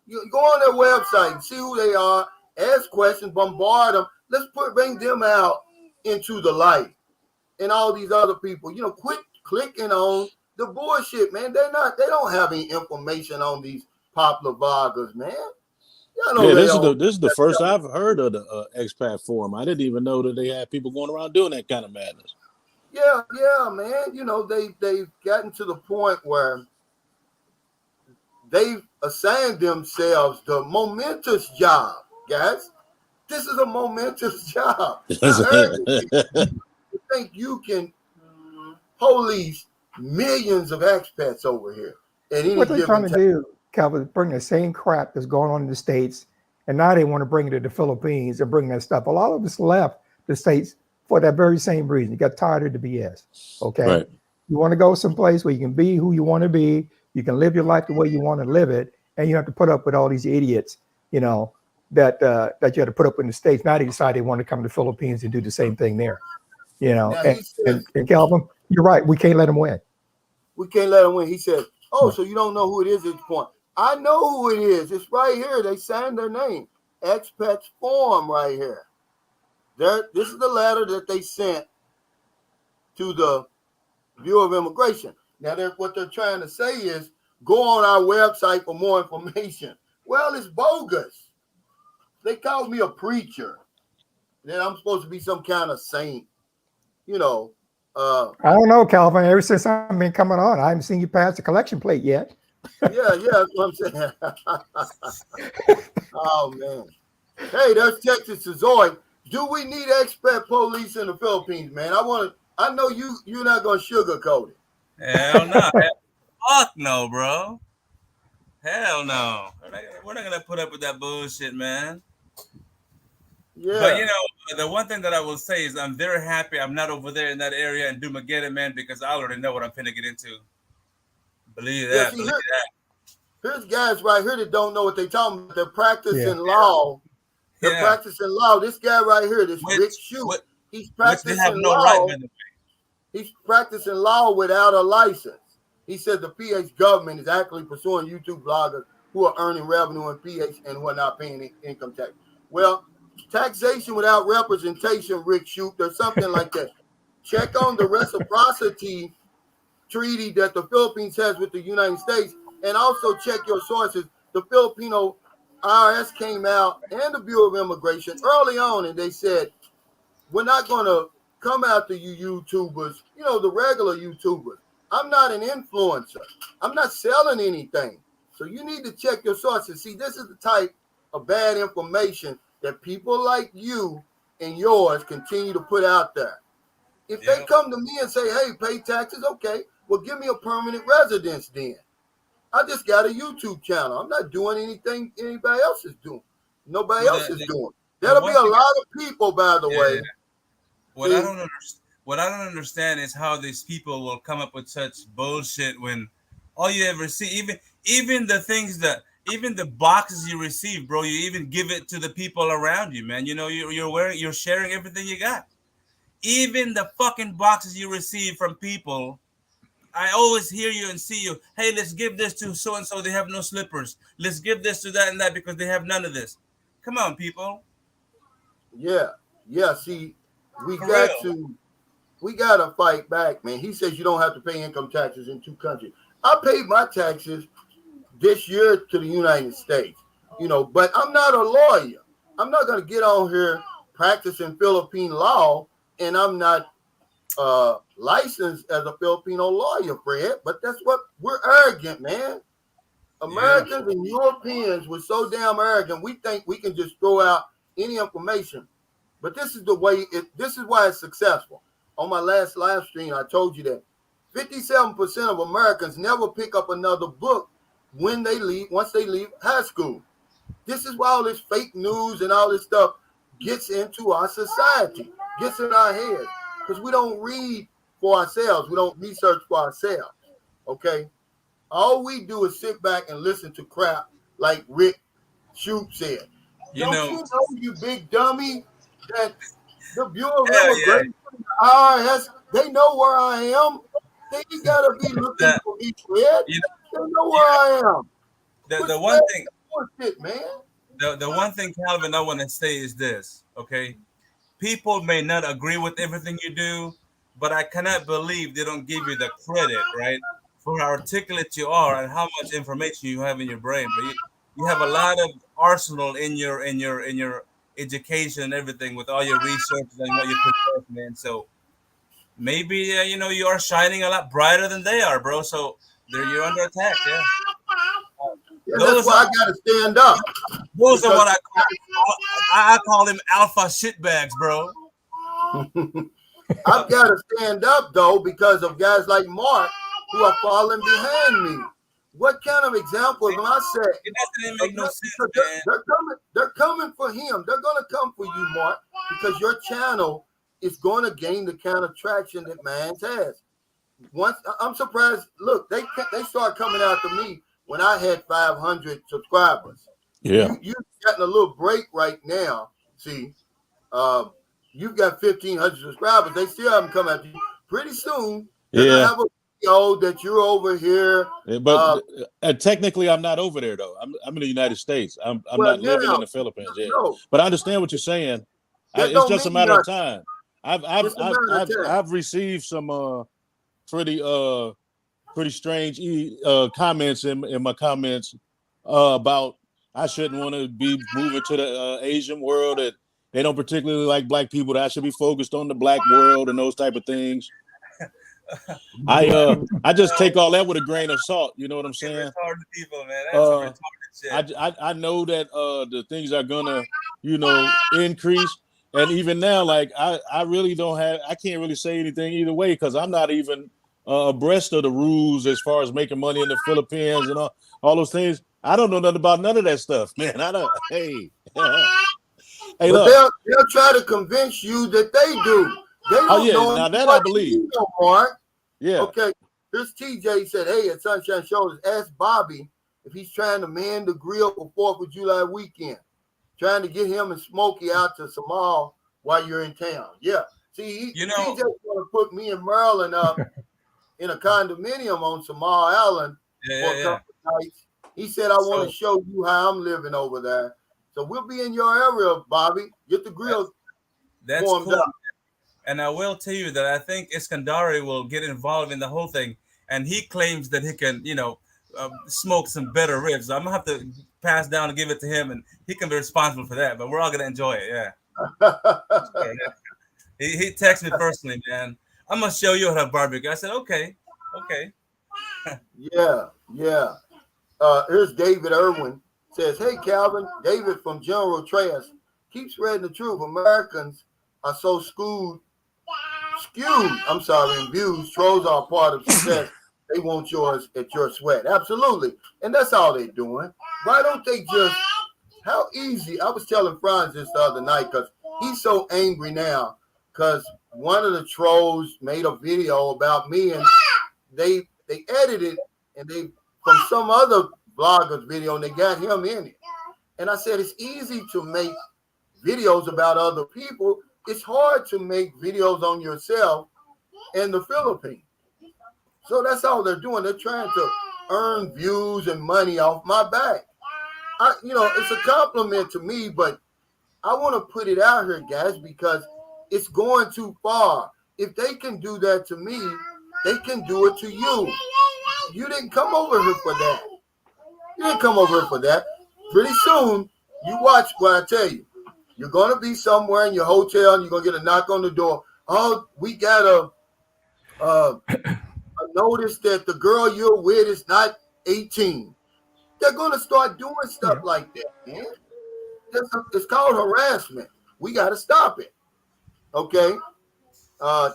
You go on their website and see who they are, ask questions, bombard them. Let's bring them out into the light. And all these other people, you know, quit clicking on the bullshit, man. They don't have any information on these popular vloggers, man. Yeah, this is the first I've heard of the Expat Forum. I didn't even know that they had people going around doing that kind of madness. Yeah, man. You know, they've gotten to the point where they've assigned themselves the momentous job, guys. This is a momentous job. You think you can police millions of expats over here at any what they're trying to time. do, Calvin, is bring the same crap that's going on in the States, and now they want to bring it to the Philippines and bring that stuff. A lot of us left the States for that very same reason. You got tired of the BS. Okay. Right. You want to go someplace where you can be who you want to be, you can live your life the way you want to live it, and you have to put up with all these idiots, you know, that you have to put up in the States. Now they decide they want to come to the Philippines and do the same thing there. You know, and Calvin, you're right. We can't let him win. We can't let him win. He said, so you don't know who it is at this point. I know who it is. It's right here. They signed their name. Expats Forum right here. This is the letter that they sent to the Bureau of Immigration. Now, what they're trying to say is, go on our website for more information. Well, it's bogus. They called me a preacher. That I'm supposed to be some kind of saint. You know. I don't know, Calvin. Ever since I've been coming on, I haven't seen you pass the collection plate yet. Yeah, that's what I'm saying. Oh, man. Hey, that's Texas Zoe. Do we need expat police in the Philippines, man? I know you're not gonna sugarcoat it. Hell no. Fuck no, bro. Hell no. We're not gonna put up with that bullshit, man. Yeah. But you know, the one thing that I will say is I'm very happy I'm not over there in that area in Dumaguete, man, because I already know what I'm finna get into. Believe that. Believe that. Here's guys right here that don't know what they're talking about. They're practicing law. They're practicing law. This guy right here, this Rick Shoot, he's practicing law. He's practicing law without a license. He said the PH government is actually pursuing YouTube bloggers who are earning revenue in PH and who are not paying income tax. Well, taxation without representation, Rick Shoot, there's something like that. Check on the reciprocity treaty that the Philippines has with the United States, and also check your sources. The Filipino IRS came out and the Bureau of Immigration early on, and they said, we're not going to come after you YouTubers, you know, the regular YouTubers. I'm not an influencer. I'm not selling anything. So you need to check your sources. See, this is the type of bad information that people like you and yours continue to put out there. If they come to me and say, hey, pay taxes, okay, well, give me a permanent residence then. I just got a YouTube channel. I'm not doing anything anybody else is doing. Nobody else is doing. There'll be a lot of people, by the way. What what I don't understand is how these people will come up with such bullshit when all you ever see, even the things that, even the boxes you receive, bro, you even give it to the people around you, man. You know, you're sharing everything you got. Even the fucking boxes you receive from people, I always hear you and see you. Hey, let's give this to so and so. They have no slippers. Let's give this to that and that because they have none of this. Come on, people. Yeah, yeah. See, For real. we gotta fight back, man. He says you don't have to pay income taxes in 2 countries. I paid my taxes this year to the United States, but I'm not a lawyer. I'm not gonna get on here practicing Philippine law, and I'm not licensed as a Filipino lawyer, Fred. But that's what we're arrogant, man. Americans and Europeans were so damn arrogant. We think we can just throw out any information. But this is the way this is why it's successful. On my last live stream, I told you that 57% of Americans never pick up another book once they leave high school. This is why all this fake news and all this stuff gets into our society, gets in our heads, because we don't read for ourselves. We don't research for ourselves. Okay? All we do is sit back and listen to crap like Rick Shoup said. Don't you know, you big dummy, that the Bureau of Immigration, the IRS, they know where I am. They gotta be looking for me, Fred. They know where I am. The one thing, bullshit, man. The one thing, Calvin, I want to say is this, okay? People may not agree with everything you do, but I cannot believe they don't give you the credit, right, for how articulate you are and how much information you have in your brain. But you have a lot of arsenal in your education and everything with all your research and what you put forth, man. So maybe you are shining a lot brighter than they are, bro. So you're under attack, yeah. That's why I gotta stand up. Those are what I call them alpha shitbags, bro. I've got to stand up though because of guys like Mark who are falling behind me. What kind of example am I set? It doesn't make no sense, man. They're coming for him. They're gonna come for you, Mark, because your channel is going to gain the kind of traction that Mans has. Once I'm surprised. Look, they start coming after me when I had 500 subscribers. Yeah, you've gotten a little break right now. See, you've got 1,500 subscribers. They still haven't come after you. Pretty soon, they're gonna have a video that you're over here. But technically, I'm not over there though. I'm in the United States. I'm not living in the Philippines yet. No. But I understand what you're saying. It's just a matter of time. I've received some pretty strange comments in my comments about I shouldn't want to be moving to the Asian world, that they don't particularly like black people, that I should be focused on the black world and those type of things. I just take all that with a grain of salt. You know what I'm saying? Retarded people, man. That's retarded shit. I know that the things are gonna increase, and even now, like I really don't have. I can't really say anything either way because I'm not even abreast of the rules as far as making money in the Philippines and all those things. I don't know nothing about none of that stuff, man. I don't. Hey, hey, look. They'll try to convince you that they do. They don't know now that I believe. Mark. Yeah. Okay. This TJ said, "Hey, at Sunshine Shoulders, ask Bobby if he's trying to man the grill for 4th of July weekend, trying to get him and Smokey out to Samal while you're in town." Yeah. See, he just want to put me and Merlin up in a condominium on Samal Island for a couple of nights. He said, "I want to show you how I'm living over there." So we'll be in your area, Bobby. Get the grill. That's cool. Up. And I will tell you that I think Iskandari will get involved in the whole thing, and he claims that he can, smoke some better ribs. I'm gonna have to pass down and give it to him, and he can be responsible for that. But we're all gonna enjoy it, yeah. He texted me personally, man. I'm gonna show you how to barbecue. I said, okay. Yeah. Here's David Irwin says, "Hey Calvin, David from General Trash, keep spreading the truth. Americans are so skewed. In views. Trolls are part of success. They want yours at your sweat. Absolutely, and that's all they're doing. Why don't they just? How easy? I was telling Franz this the other night because he's so angry now because one of the trolls made a video about me, and they edited and they from some other blogger's video, and they got him in it. And I said, it's easy to make videos about other people. It's hard to make videos on yourself in the Philippines. So that's all they're doing. They're trying to earn views and money off my back. It's a compliment to me, but I want to put it out here, guys, because it's going too far. If they can do that to me, they can do it to you. You didn't come over here for that. You didn't come over here for that. Pretty soon, you watch what I tell you. You're going to be somewhere in your hotel, and you're going to get a knock on the door. Oh, we got a notice that the girl you're with is not 18. They're going to start doing stuff like that, man. It's called harassment. We got to stop it. Okay?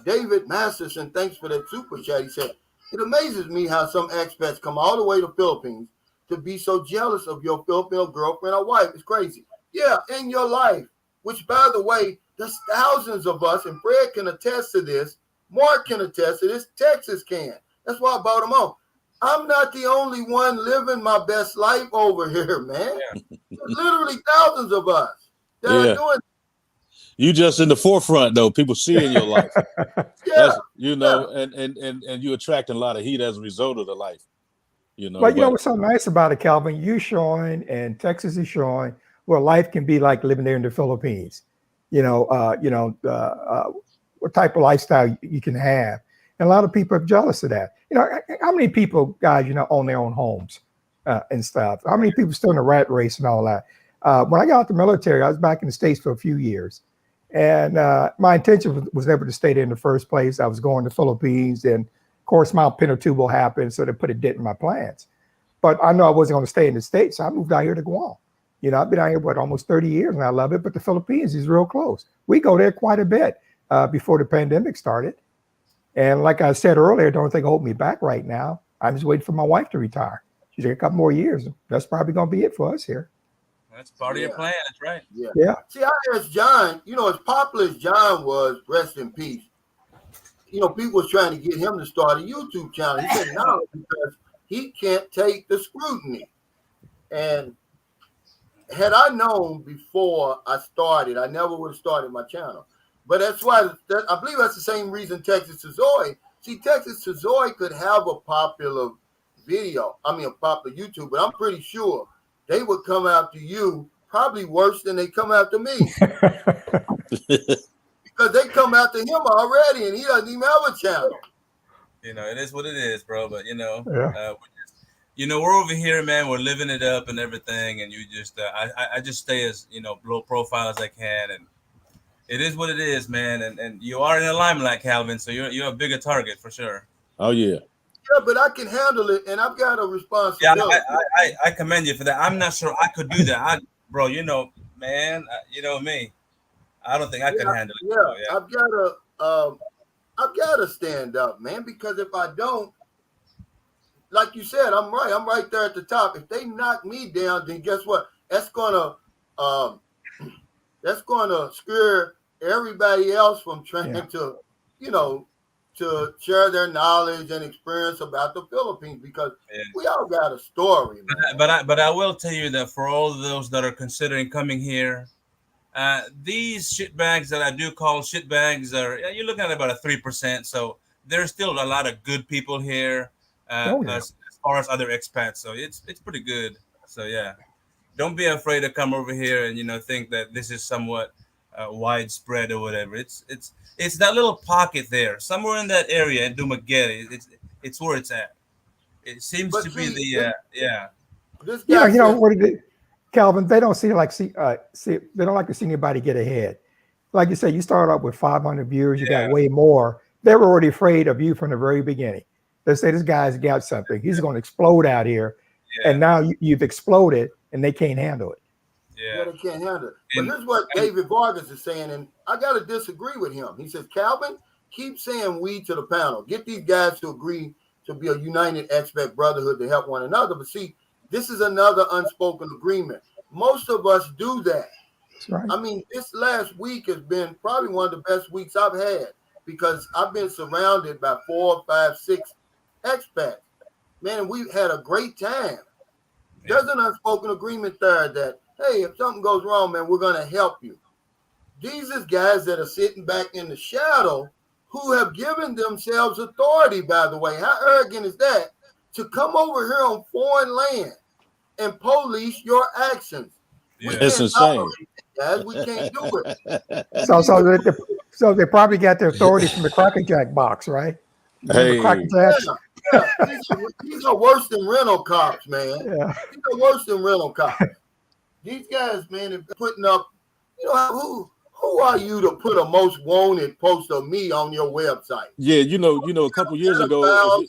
David Masterson, thanks for that super chat. He said, it amazes me how some expats come all the way to Philippines to be so jealous of your Filipino girlfriend or wife. It's crazy. Yeah, in your life, which, by the way, there's thousands of us, and Fred can attest to this. Mark can attest to this. Texas can. That's why I brought them on. I'm not the only one living my best life over here, man. There's literally thousands of us that are doing. You just in the forefront, though. People see in your life. And you attracting a lot of heat as a result of the life. But what's so nice about it, Calvin? You showing, and Texas is showing what life can be like living there in the Philippines. What type of lifestyle you can have. And a lot of people are jealous of that. How many people, guys, own their own homes and stuff? How many people still in the rat race and all that? When I got out the military, I was back in the States for a few years. And my intention was never to stay there in the first place. I was going to the Philippines, and of course, Mount Pinatubo happened, so they put a dent in my plans. But I know I wasn't going to stay in the States, so I moved out here to Guam. I've been out here, almost 30 years, and I love it, but the Philippines is real close. We go there quite a bit before the pandemic started. And like I said earlier, don't think hold me back right now. I'm just waiting for my wife to retire. She's got a couple more years. That's probably going to be it for us here. That's part of your plan. That's right. Yeah. See, I asked John, as popular as John was, rest in peace, people was trying to get him to start a YouTube channel. He said no, because he can't take the scrutiny. And had I known before I started, I never would have started my channel. But that's why I believe that's the same reason Texas Tazoi. See, Texas Tazoi could have a popular a popular YouTube, but I'm pretty sure they would come after you probably worse than they come after me. Because they come after him already, and he doesn't even have a channel. It is what it is, bro. But we're over here, man. We're living it up and everything, and you just, I just stay as low profile as I can, and it is what it is, man. And you are in the limelight, Calvin, so you're a bigger target for sure. Oh yeah. Yeah, but I can handle it, and I've got a responsibility. Yeah, I commend you for that. I'm not sure I could do that, bro. Man, me. I don't think I could handle it. Yeah, I've got to stand up, man, because if I don't, like you said, I'm right there at the top. If they knock me down, then guess what? That's gonna scare everybody else from trying to share their knowledge and experience about the Philippines, because we all got a story, man. But I will tell you that for all of those that are considering coming here, these shitbags that I do call shitbags you're looking at about a 3%. So there's still a lot of good people here as far as other expats. So it's pretty good. So yeah, don't be afraid to come over here and think that this is somewhat widespread or whatever. It's that little pocket there, somewhere in that area in Dumaguete. It's where it's at. It seems to be This guy what it is, Calvin. They don't they don't like to see anybody get ahead. Like you said, you started out with 500 viewers. You got way more. They were already afraid of you from the very beginning. They say this guy's got something. He's going to explode out here, and now you've exploded, and they can't handle it. Yeah, they can't handle it. But here's what David Vargas is saying, and I got to disagree with him. He says, Calvin, keep saying we to the panel. Get these guys to agree to be a united expat brotherhood to help one another. But see, this is another unspoken agreement. Most of us do that. right. I mean, this last week has been probably one of the best weeks I've had because I've been surrounded by 4, 5, 6 expats. Man, we've had a great time. Yeah. There's an unspoken agreement there that, hey, if something goes wrong, man, we're going to help you. These is guys that are sitting back in the shadow who have given themselves authority, by the way. How arrogant is that? To come over here on foreign land and police your actions. We Yeah. It's can't insane. tolerate it, guys. We can't do it. So they probably got their authority from the Cracker Jack box, right? You remember Hey. Cracker Jacks? Yeah. These are worse than rental cops, man. Yeah. These are worse than rental cops. These guys, man, are putting up, you know, who are you to put a most wanted post of me on your website? Yeah, you know, a couple years ago,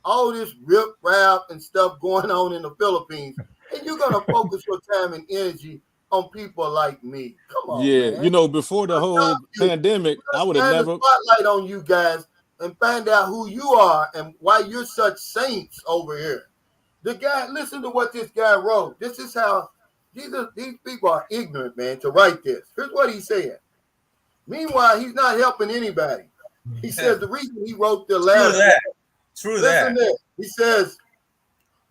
all this riff raff and stuff going on in the Philippines, and you're gonna focus your time and energy on people like me. Come on, yeah, man. you know, before the whole pandemic, I would have Shine never the spotlight on you guys and find out who you are and why you're such saints over here. The guy, listen to what this guy wrote. This is how these people are ignorant, man, to write this. Here's what he said. Meanwhile, he's not helping anybody. He says the reason he wrote the letter. True Listen that. to this. He says,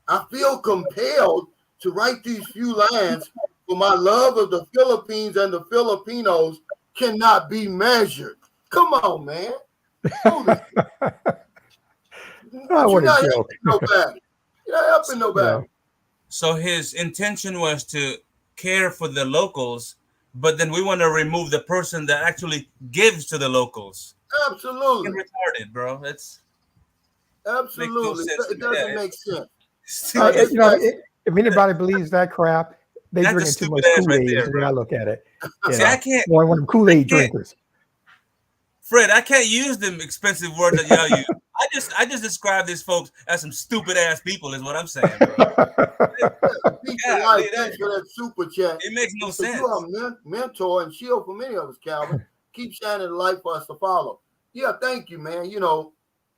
I feel compelled to write these few lines for my love of the Philippines and the Filipinos cannot be measured. Come on, man. Oh, You're what not a joke. helping nobody. You're not helping nobody. Yeah. So his intention was to care for the locals, but then we want to remove the person that actually gives to the locals. Absolutely. It's retarded, bro. It's absolutely. It doesn't make sense. If anybody believes that crap, they That's drinking the too much stupid ass right Kool-Aid. there, Is the way I look at it. See, I can't. One of them Kool-Aid drinkers. Fred, I can't use them expensive words that y'all use. I just describe these folks as some stupid ass people, is what I'm saying, bro. Thanks for that super chat. It makes no sense. You are a mentor and shield for many of us, Calvin. Keep shining the light for us to follow. Yeah, thank you, man. You know,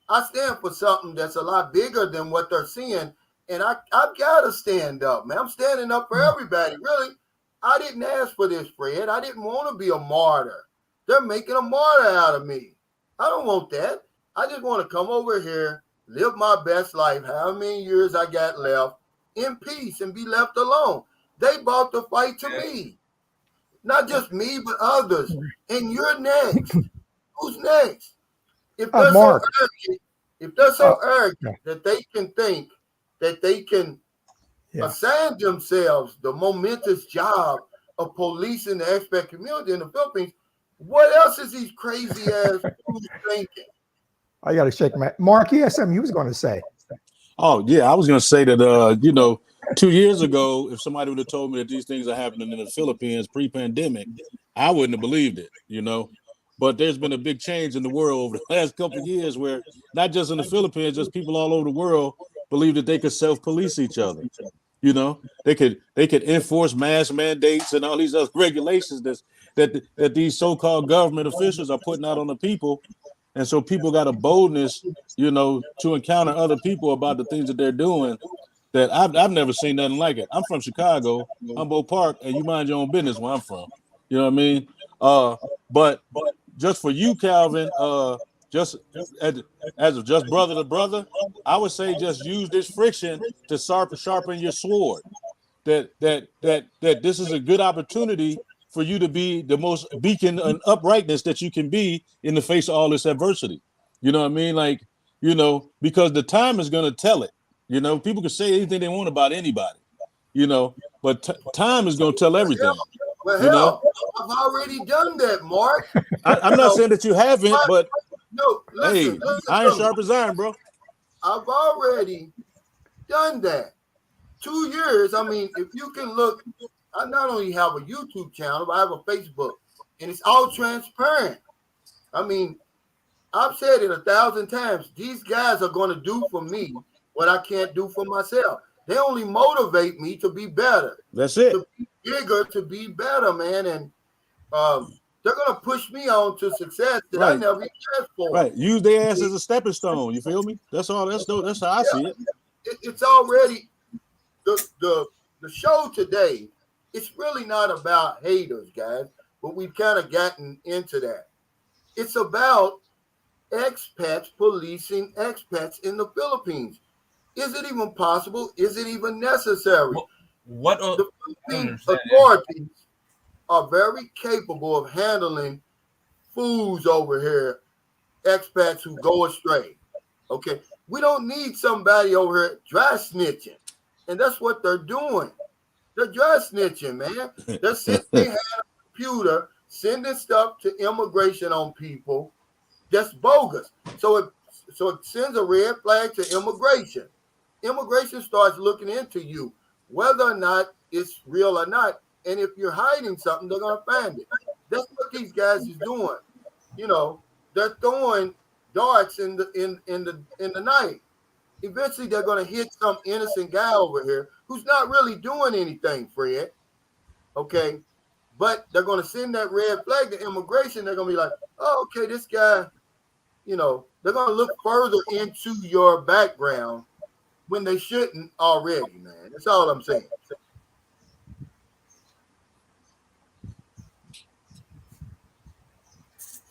I stand for something that's a lot bigger than what they're seeing, and I've got to stand up, man. I'm standing up for everybody, really. I didn't ask for this, Fred. I didn't want to be a martyr. They're making a martyr out of me. I don't want that. I just want to come over here, live my best life, however many years I got left, in peace and be left alone. They brought the fight to me. Not just me, but others. And you're next. Who's next? If they're so arrogant that they can think that they can assign themselves the momentous job of policing the expat community in the Philippines, what else is these crazy ass fools thinking? I got to shake my Mark. You had something you was going to say. Oh yeah, I was going to say that 2 years ago, if somebody would have told me that these things are happening in the Philippines pre-pandemic, I wouldn't have believed it. But there's been a big change in the world over the last couple of years, where not just in the Philippines, just people all over the world believe that they could self-police each other. They could enforce mask mandates and all these other regulations that these so-called government officials are putting out on the people. And so people got a boldness, to encounter other people about the things that they're doing that I've never seen nothing like it. I'm from Chicago, Humboldt Park, and you mind your own business where I'm from. You know what I mean? But just for you, Calvin, just as just brother to brother, I would say just use this friction to sharpen your sword. That this is a good opportunity for you to be the most beacon and uprightness that you can be in the face of all this adversity. You know what I mean? Because the time is going to tell it. People can say anything they want about anybody, but time is going to tell everything. Well, I've already done that, Mark. I'm not saying that you haven't, but listen, iron sharp as iron, bro. I've already done that. 2 years. I mean, if you can look, I not only have a YouTube channel, but I have a Facebook, and it's all transparent. I mean, I've said it 1,000 times. These guys are going to do for me what I can't do for myself. They only motivate me to be better. That's it. To be bigger, to be better, man. And they're going to push me on to success that I never even asked for. Right. Use their ass as a stepping stone. You feel me? That's all. That's how I see it. It's already the show today It's really not about haters, guys, but we've kind of gotten into that. It's about expats policing expats in the Philippines. Is it even possible? Is it even necessary? What? The Philippine authorities are very capable of handling fools over here, expats who go astray. Okay, we don't need somebody over here dry snitching, and that's what they're doing. They're dry snitching, man. They're sitting behind a computer sending stuff to immigration on people that's bogus. So it sends a red flag to immigration. Immigration starts looking into you, whether or not it's real or not. And if you're hiding something, they're gonna find it. That's what these guys is doing. You know, they're throwing darts in the night. Eventually, they're gonna hit some innocent guy over here who's not really doing anything, Fred. Okay, but they're gonna send that red flag to immigration. They're gonna be like, oh, okay, this guy. You know, they're gonna look further into your background when they shouldn't already, man. That's all I'm saying.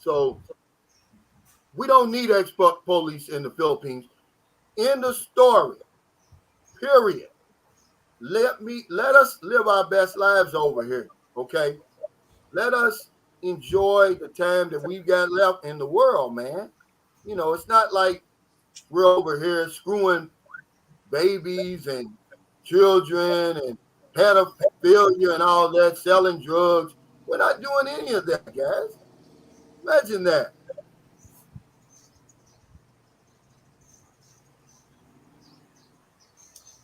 So we don't need expert police in the Philippines. End of story. Period. Let us live our best lives over here. Okay. Let us enjoy the time that we've got left in the world, man. You know, it's not like we're over here screwing babies and children and pedophilia and all that, selling drugs. We're not doing any of that, guys. Imagine that.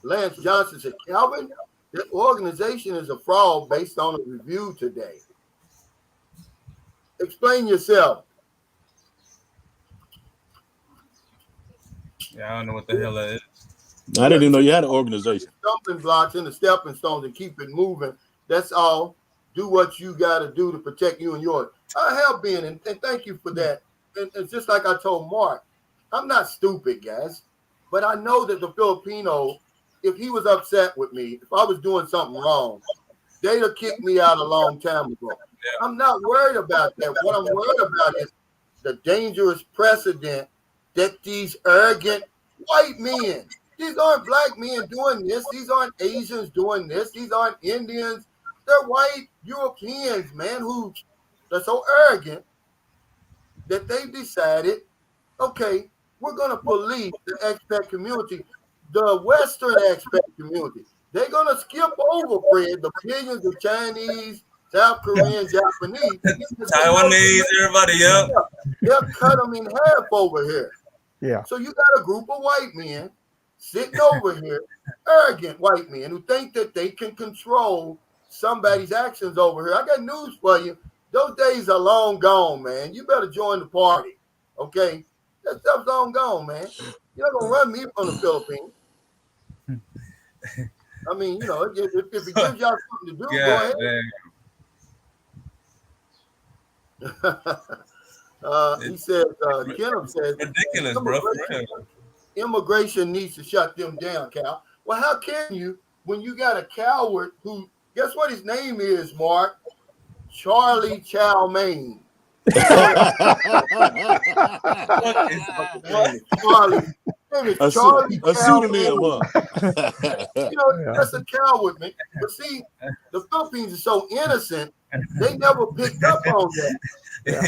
Lance Johnson said, Calvin, the organization is a fraud based on a review today. Explain yourself. Yeah, I don't know what the hell that is. I didn't even know you had an organization. Stumbling blocks and the stepping stones and keep it moving. That's all. Do what you got to do to protect you and yours. I have been, and thank you for that. And it's just like I told Mark, I'm not stupid, guys, but I know that the Filipino, if he was upset with me, if I was doing something wrong, they'd have kicked me out a long time ago. Yeah. I'm not worried about that. What I'm worried about is the dangerous precedent that these arrogant white men, these aren't black men doing this. These aren't Asians doing this. These aren't Indians. They're white Europeans, man, who are so arrogant that they've decided, okay, we're going to police the expat community, the Western expat community. They're going to skip over, Fred, the millions of Chinese, South Korean, Japanese. Taiwanese, everybody, yeah. They'll cut them in half over here. Yeah. So you got a group of white men sitting over here, arrogant white men who think that they can control somebody's actions over here. I got news for you. Those days are long gone, man. You better join the party, okay? That stuff's long gone, man. You're not going to run me from the Philippines. I mean, you know, if it gives y'all something to do, go ahead. He said, Kenneth says, ridiculous, bro. Immigration needs to shut them down, Cal. Well, how can you when you got a coward who, guess what his name is, Mark? Charlie Chow Mein. Charlie. A pseudonym, You know, that's a coward, man. But see, the Philippines are so innocent, they never picked up on that. Yeah.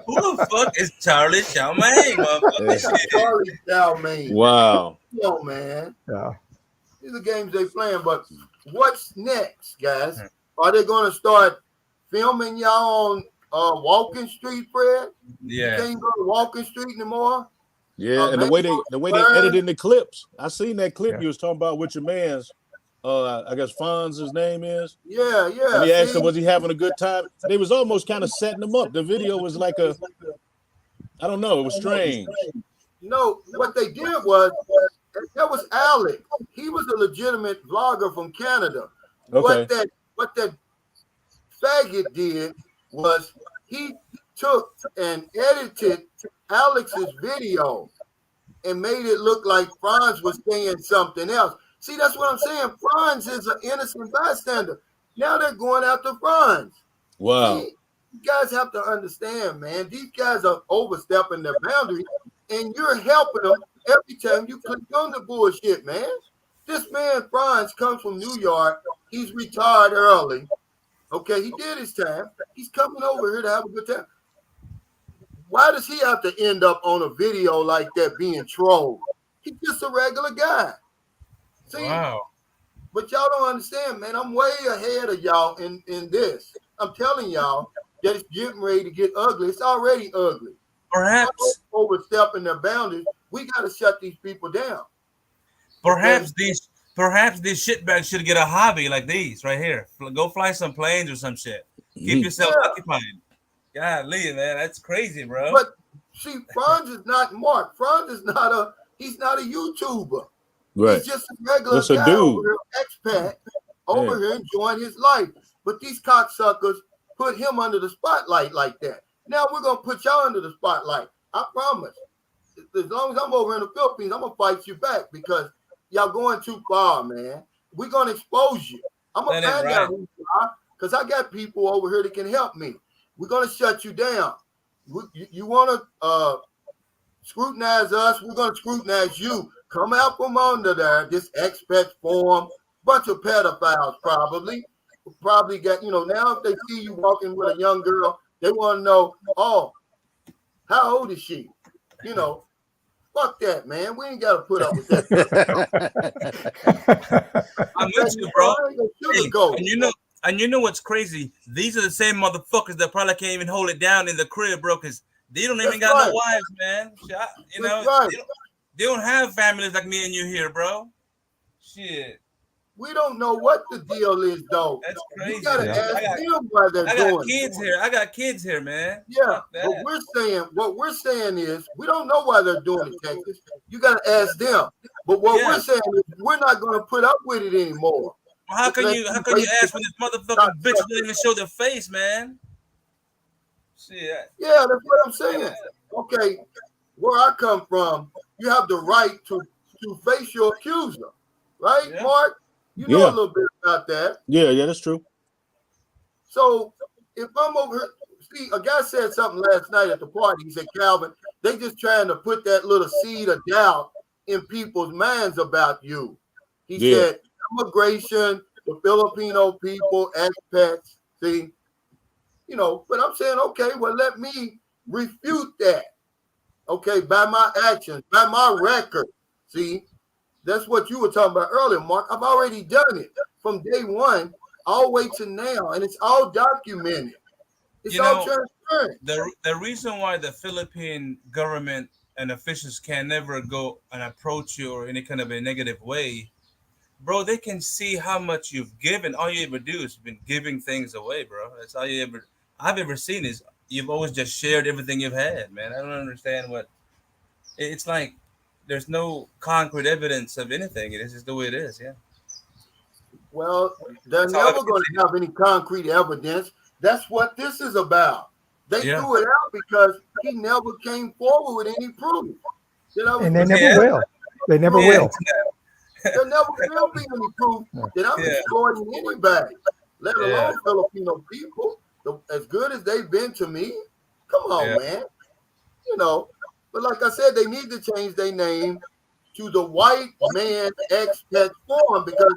Who the fuck is Charlie Chow Mein, motherfucker? Charlie Chow Mein. Wow. Yo, man. Yeah. These are games they playing, but what's next, guys? Are they going to start filming y'all on Walking Street, Fred? Yeah. You can't go to Walking Street anymore. Yeah, and the way they edited the clips, I seen that clip you was talking about with your man's. I guess Fonz, his name is. Yeah. And he asked him, was he having a good time? They was almost kind of setting him up. The video was like I don't know, it was strange. No, what they did was, that was Alex. He was a legitimate vlogger from Canada. Okay. What that faggot did was he took and edited Alex's video and made it look like Franz was saying something else. See, that's what I'm saying. Franz is an innocent bystander. Now they're going after Franz. Wow. See, you guys have to understand, man. These guys are overstepping their boundaries, and you're helping them every time you click on the bullshit, man. This man, Franz, comes from New York. He's retired early. Okay, he did his time. He's coming over here to have a good time. Why does he have to end up on a video like that being trolled? He's just a regular guy. See, wow. But y'all don't understand, man. I'm way ahead of y'all in this. I'm telling y'all that it's getting ready to get ugly. It's already ugly. Perhaps overstepping their boundaries. We got to shut these people down. Perhaps these shitbags should get a hobby like these right here. Go fly some planes or some shit. Keep yourself occupied. Golly, man, that's crazy, bro. But see, Franz is not Mark. Franz is he's not a YouTuber. Right. He's just a regular Just a guy dude. over here, expat, over here enjoying his life. But these cocksuckers put him under the spotlight like that. Now we're gonna put y'all under the spotlight. I promise. As long as I'm over in the Philippines, I'm gonna fight you back because y'all going too far, man. We're gonna expose you. I'm gonna find out who you are because I got people over here that can help me. We're gonna shut you down. You want to scrutinize us? We're gonna scrutinize you. Come out from under there. This expat form, bunch of pedophiles probably got. Now if they see you walking with a young girl, they want to know. Oh, how old is she? Fuck that, man. We ain't got to put up with that. I'm with you, bro. Hey, and you know what's crazy? These are the same motherfuckers that probably can't even hold it down in the crib, bro, because they don't even got no wives, man. They don't have families like me and you here, bro. Shit. We don't know what the deal is, though. That's crazy. You gotta ask them why they're doing it. I got kids here, man. Yeah, but what we're saying is we don't know why they're doing it, Texas. You gotta ask them. But what we're saying is we're not gonna put up with it anymore. Well, how can you ask when this motherfucking bitch doesn't even show their face, man? Shit. Yeah, that's what I'm saying. Okay, where I come from, you have the right to face your accuser, right, Mark? You know a little bit about that. Yeah, that's true. So if I'm over here, see, a guy said something last night at the party. He said, Calvin, they just trying to put that little seed of doubt in people's minds about you. He said, immigration, the Filipino people, expats, see, but I'm saying, okay, well, let me refute that. Okay, by my actions, by my record. See, that's what you were talking about earlier, Mark. I've already done it from day one all the way to now, and it's all documented. It's all transparent. The reason why the Philippine government and officials can never go and approach you or any kind of a negative way, bro, they can see how much you've given. All you ever do is been giving things away, bro. That's all I've ever seen is you've always just shared everything you've had, man. I don't understand it's like. There's no concrete evidence of anything. It is just the way it is, yeah. Well, they're never going to have any concrete evidence. That's what this is about. They threw it out because he never came forward with any proof. And they never will. They never will. There never will be any proof that I'm exploiting anybody, let alone Filipino people. As good as they've been to me, come on, man. But like I said, they need to change their name to the White Man Expat Forum because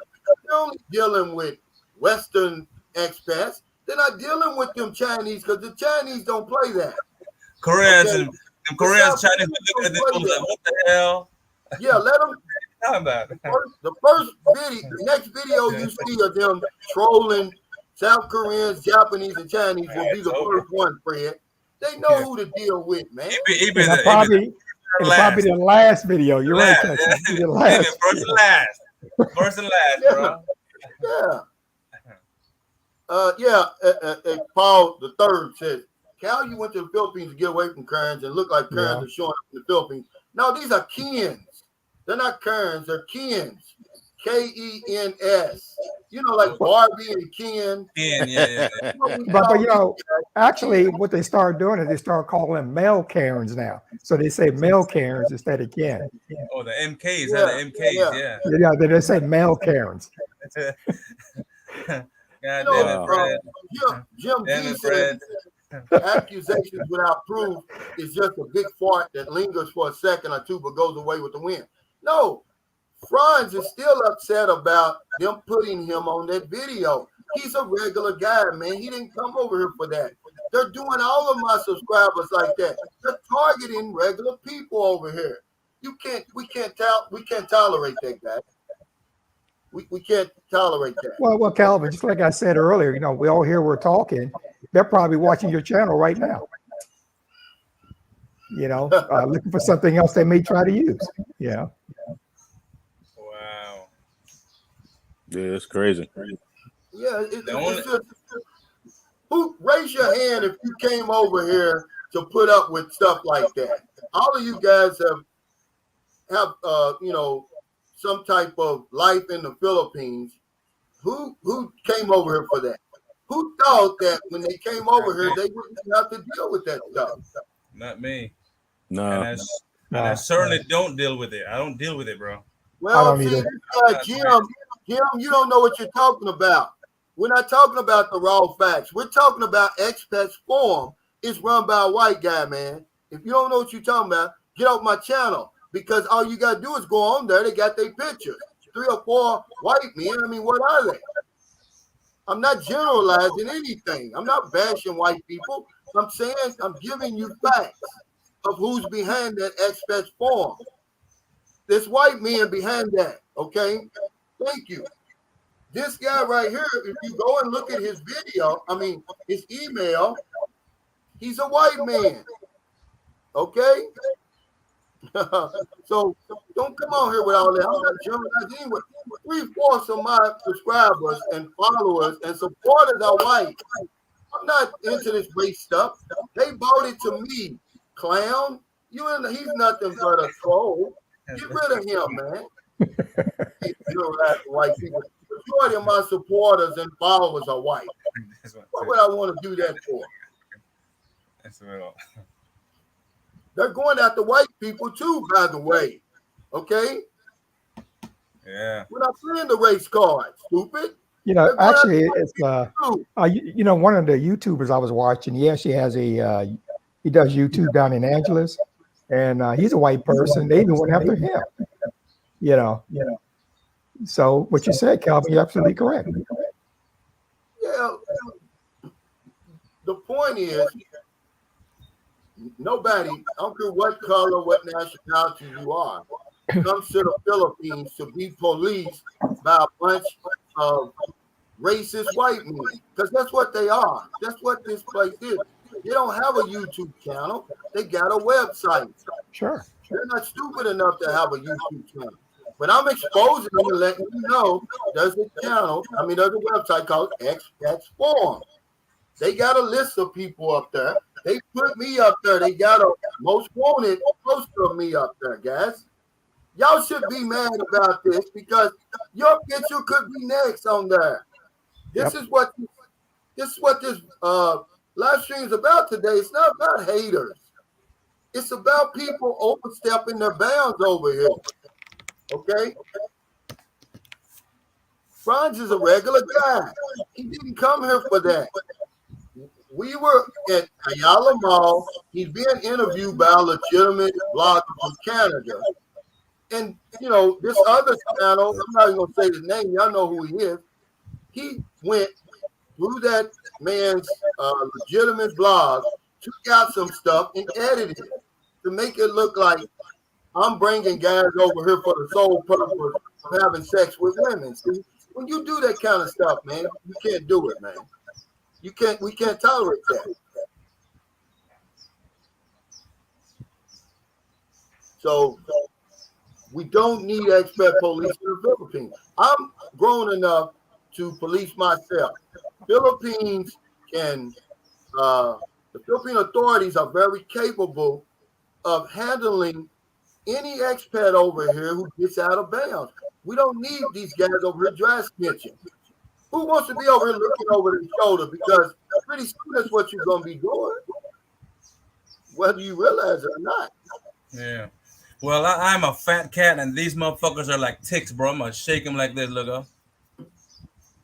they're only dealing with Western expats. They're not dealing with them Chinese because the Chinese don't play that. Koreans and Chinese look at them like, what the hell? Yeah, let them. About the first video, the next video you see of them trolling South Koreans, Japanese, and Chinese will be the first one, Fred. They know who to deal with, man. Probably the last video. You're right, Texas. First and last, bro. Paul the third says, Cal, you went to the Philippines to get away from Karens and look like Karens are showing up in the Philippines. No, these are Kens. They're not Karens, they're Kens. Kens. You know, like Barbie and Ken. Yeah. But you know, actually, what they started doing is they started calling them male Karens now. So they say male Karens instead of Ken. Oh, the MKs, the MKs, yeah. Yeah, they just say male Karens. God You damn know, it, Fred. Jim Damn G it, said Fred. accusations without proof is just a big fart that lingers for a second or two but goes away with the wind. No, Franz is still upset about them putting him on that video. He's a regular guy, man. He didn't come over here for that. They're doing all of my subscribers like that. They're targeting regular people over here. We can't tolerate that, guy. We can't tolerate that. Well, Calvin, just like I said earlier, you know, we all here we're talking. They're probably watching your channel right now. You know, looking for something else they may try to use. Yeah. Wow. Yeah, it's crazy. Yeah, it's just, who raise your hand if you came over here to put up with stuff like that? All of you guys have you know, some type of life in the Philippines. Who came over here for that? Who thought that when they came over here they wouldn't have to deal with that stuff? Not me. No. And I certainly don't deal with it. I don't deal with it, bro. Well, see, Jim, you don't know what you're talking about. We're not talking about the raw facts. We're talking about Expats Forum. It's run by a white guy, man. If you don't know what you're talking about, get off my channel, because all you got to do is go on there. They got their pictures. 3 or 4 white men. I mean, what are they? I'm not generalizing anything. I'm not bashing white people. I'm saying I'm giving you facts of who's behind that Expats Forum. There's white men behind that, okay? Thank you. This guy right here, if you go and look at his video, his email, he's a white man, okay? So don't come on here with all that. I'm not generalizing anyway. 3/4 of my subscribers and followers and supporters are white. I'm not into this race stuff. They bought it to me, clown. He's nothing but a troll. Get rid of him, man. White people. The majority of my supporters and followers are white. What would I want to do that for? That's real. They're going after white people too, by the way. Okay? Yeah. We're not playing the race card, stupid. You know, actually, it's you know, one of the YouTubers I was watching. He actually has he does YouTube down in Angeles, and he's a white person. They even went after him. You know. So what you said, Calvin, you're absolutely correct. Yeah. The point is, nobody, I don't care what color, what nationality you are, comes to the Philippines to be policed by a bunch of racist white men, because that's what they are. That's what this place is. They don't have a YouTube channel. They got a website. Sure. They're not stupid enough to have a YouTube channel. But I'm exposing them and letting you know there's a channel, there's a website called Expats Forum. They got a list of people up there. They put me up there. They got a most wanted poster of me up there, guys. Y'all should be mad about this because your picture could be next on there. This is what this live stream is about today. It's not about haters. It's about people overstepping their bounds over here. Okay? Franz is a regular guy. He didn't come here for that. We were at Ayala Mall. He's being interviewed by a legitimate blogger from Canada. And, this other channel, I'm not even going to say his name. Y'all know who he is. He went through that man's legitimate blog, took out some stuff, and edited it to make it look like I'm bringing guys over here for the sole purpose of having sex with women. See, when you do that kind of stuff, man, you can't do it, man. We can't tolerate that. So we don't need expat police in the Philippines. I'm grown enough to police myself. Philippines can, the Philippine authorities are very capable of handling any expat over here who gets out of bounds. We don't need these guys over here dry snitching. Who wants to be over here looking over their shoulder? Because pretty soon that's what you're going to be doing, whether you realize it or not. Yeah. Well, I'm a fat cat, and these motherfuckers are like ticks, bro. I'm gonna shake them like this. Look up.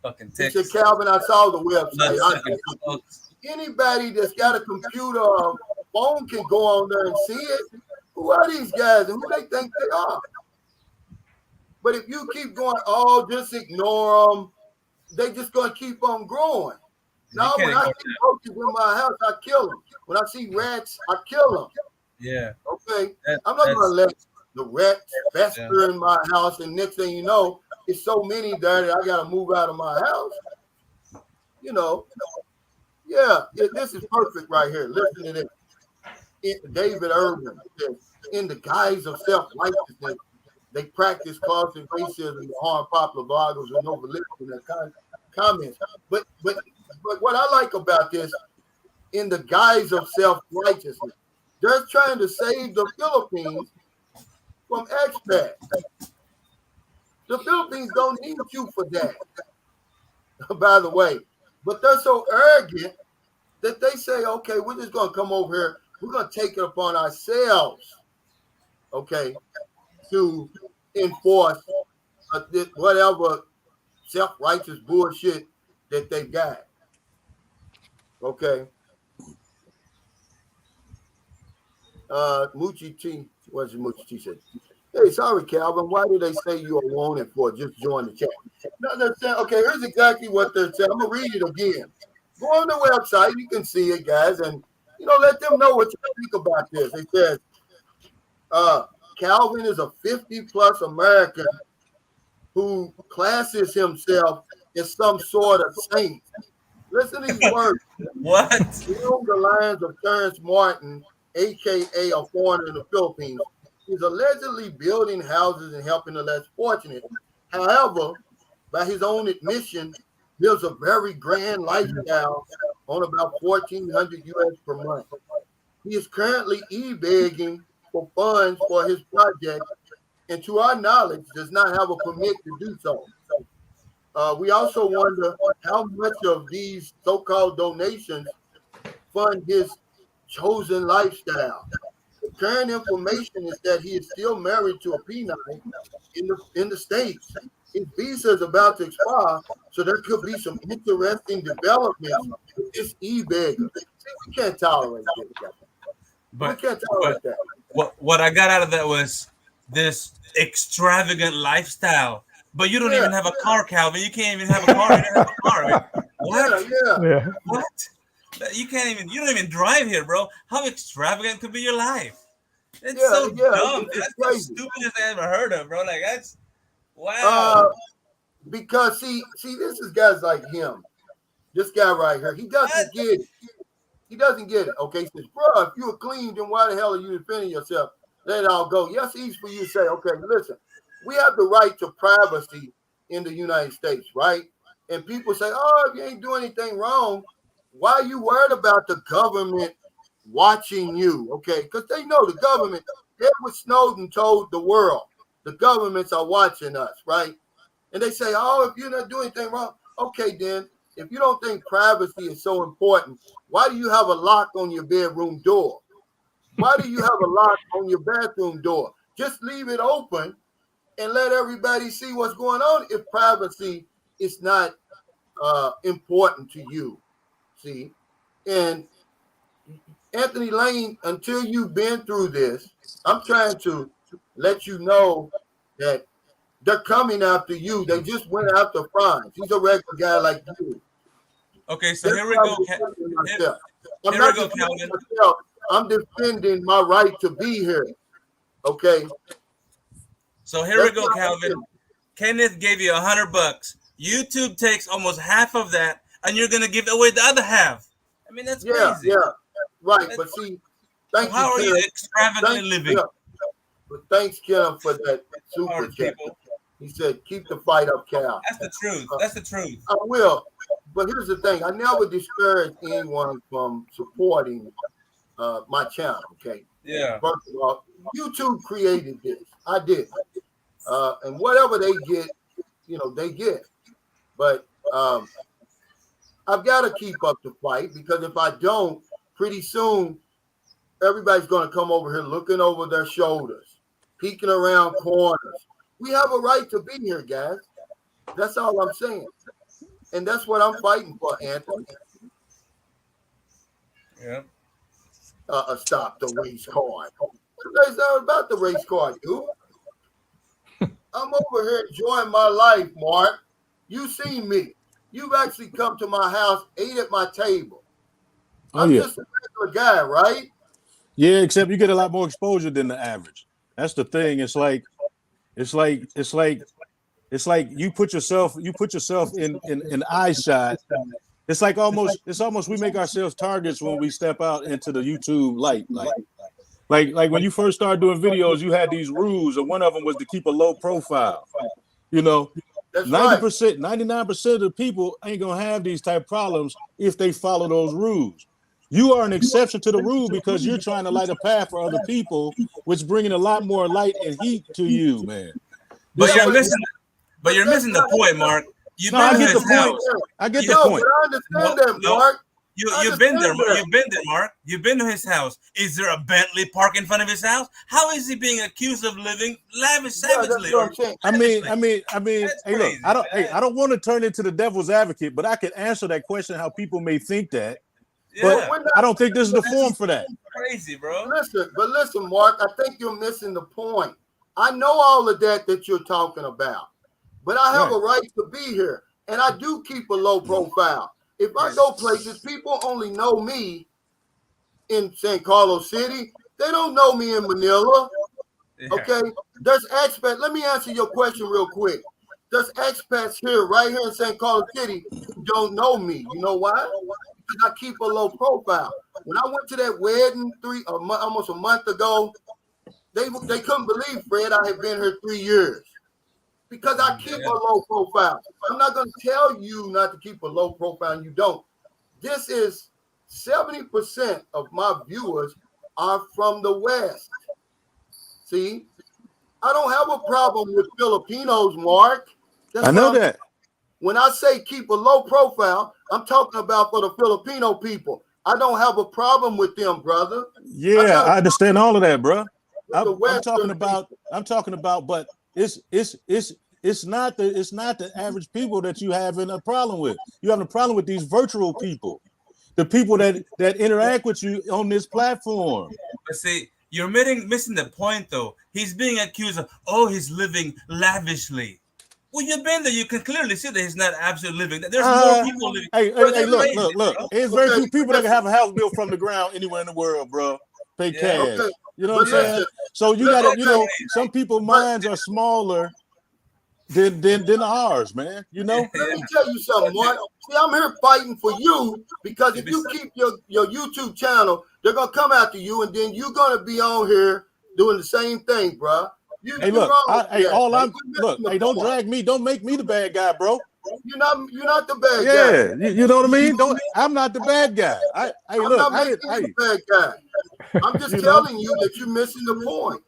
Fucking He ticks. said, Calvin, I saw the website. Blood-sucking fucks. Anybody that's got a computer or phone can go on there and see it. Who are these guys and who they think they are? But if you keep going, oh, just ignore them, they just going to keep on growing. Now, when I see roaches in my house, I kill them. When I see rats, I kill them. Yeah. Okay. I'm not going to let the rats fester in my house. And next thing you know, it's so many there that I got to move out of my house. You know. Yeah, this is perfect right here. Listen to this. David Irvin says, in the guise of self-righteousness, they practice causing racism to harm popular bloggers and overlooking their comments. But what I like about this, in the guise of self-righteousness, they're trying to save the Philippines from expats. The Philippines don't need you for that, by the way. But they're so arrogant that they say, okay, we're just going to come over here. We're going to take it upon ourselves, okay, to enforce whatever self-righteous bullshit that they got. Okay. Moochie T, what's Moochie T said? Hey, sorry, Calvin. Why do they say you are wanted for? Just join the chat. No, they're saying, okay, here's exactly what they're saying. I'm going to read it again. Go on the website. You can see it, guys. And, let them know what you think about this. It says, Calvin is a 50-plus American who classes himself as some sort of saint. Listen to these words. What? Along the lines of Terrence Martin, a.k.a. a foreigner in the Philippines, is allegedly building houses and helping the less fortunate. However, by his own admission, lives a very grand lifestyle on about $1,400 US per month. He is currently e-begging for funds for his project, and to our knowledge, does not have a permit to do so. We also wonder how much of these so-called donations fund his chosen lifestyle. The current information is that he is still married to a P9 in the States. His visa is about to expire, so there could be some interesting developments with this e-beggar. We can't tolerate this. We can't tolerate that. What I got out of that was this extravagant lifestyle. But you don't even have a car, Calvin. You can't even have a car. You don't have a car. I mean, what? Yeah. What? You don't even drive here, bro. How extravagant could be your life? It's so dumb. That's the stupidest I ever heard of, bro. Like, that's wow. Because see, this is guys like him. This guy right here, he doesn't get it. He doesn't get it. Okay, he says, bro, if you were clean, then why the hell are you defending yourself? Let it all go. Yes, it's easy for you to say, okay, listen, we have the right to privacy in the United States, right? And people say, oh, if you ain't doing anything wrong, why are you worried about the government watching you? Okay, because they know the government, Edward Snowden told the world, the governments are watching us, right? And they say, oh, if you're not doing anything wrong, okay, then, if you don't think privacy is so important, why do you have a lock on your bedroom door? Why do you have a lock on your bathroom door? Just leave it open and let everybody see what's going on if privacy is not important to you. See? And Anthony Lane, until you've been through this, I'm trying to let you know that they're coming after you. They just went after Franz. He's a regular guy like you. Okay, so here we go. I'm not defending myself. I'm defending my right to be here. Okay. So here we go, Calvin. Kenneth gave you $100. YouTube takes almost half of that, and you're gonna give away the other half. I mean, that's crazy. Yeah, right. But see, how are you extravagantly living? But thanks, Kim, for that super chat. He said, keep the fight up, Cal. That's the truth. That's the truth. I will. But here's the thing. I never discourage anyone from supporting my channel, okay? Yeah. First of all, YouTube created this. I did. And whatever they get, they get. But I've got to keep up the fight, because if I don't, pretty soon everybody's going to come over here looking over their shoulders, peeking around corners. We have a right to be here, guys. That's all I'm saying. And that's what I'm fighting for, Anthony. Yeah. Stop the race card. It's not about the race card, dude. I'm over here enjoying my life, Mark. You seen me. You've actually come to my house, ate at my table. I'm just a regular guy, right? Yeah, except you get a lot more exposure than the average. That's the thing. It's like you put yourself in eyeshot. It's almost we make ourselves targets when we step out into the YouTube light. Like when you first started doing videos, you had these rules, and one of them was to keep a low profile. 90%, 99% of the people ain't gonna have these type problems if they follow those rules. You are an exception to the rule because you're trying to light a path for other people, which bringing a lot more light and heat to you, man. But you're missing the point, Mark. I get the point. I get the point. I understand that, Mark. You've been there, Mark. You've been there, Mark. You've been to his house. Is there a Bentley parked in front of his house? How is he being accused of living savagely? I mean, hey, look, I don't want to turn into the devil's advocate, but I can answer that question how people may think that. Yeah. But I don't think this is the form for that. Crazy, bro. Listen, Mark, I think you're missing the point. I know all of that you're talking about, but I have a right to be here, and I do keep a low profile. If I go places, people only know me in San Carlos City. They don't know me in Manila. Okay? There's expats. Let me answer your question real quick. There's expats right here in San Carlos City who don't know me. You know why? Because I keep a low profile. When I went to that wedding almost a month ago, they couldn't believe, Fred, I had been here 3 years. Because I keep a low profile. I'm not going to tell you not to keep a low profile and you don't. This is 70% of my viewers are from the West. See, I don't have a problem with Filipinos, Mark. I know that. When I say keep a low profile, I'm talking about for the Filipino people. I don't have a problem with them, brother. Yeah, I understand all of that, bro. I'm talking about, but it's not the average people that you having a problem with. You having a problem with these virtual people, the people that interact with you on this platform. But see, you're missing the point, though. He's being accused of, he's living lavishly. Well, you've been there. You can clearly see that he's not absolutely living. There's more people living. Hey, look. There's very few people that can have a house built from the ground anywhere in the world, bro. Pay cash. Okay. You know what I'm saying? So you gotta, some people's minds are smaller than ours, man. Let me tell you something, Mark. See, I'm here fighting for you because if you keep your YouTube channel, they're gonna come after you, and then you're gonna be on here doing the same thing, bro. Don't drag me. Don't make me the bad guy, bro. You're not the bad guy. Yeah, you know what I mean? I'm not the bad guy. I'm not the bad guy. I'm just telling you that you're missing the point.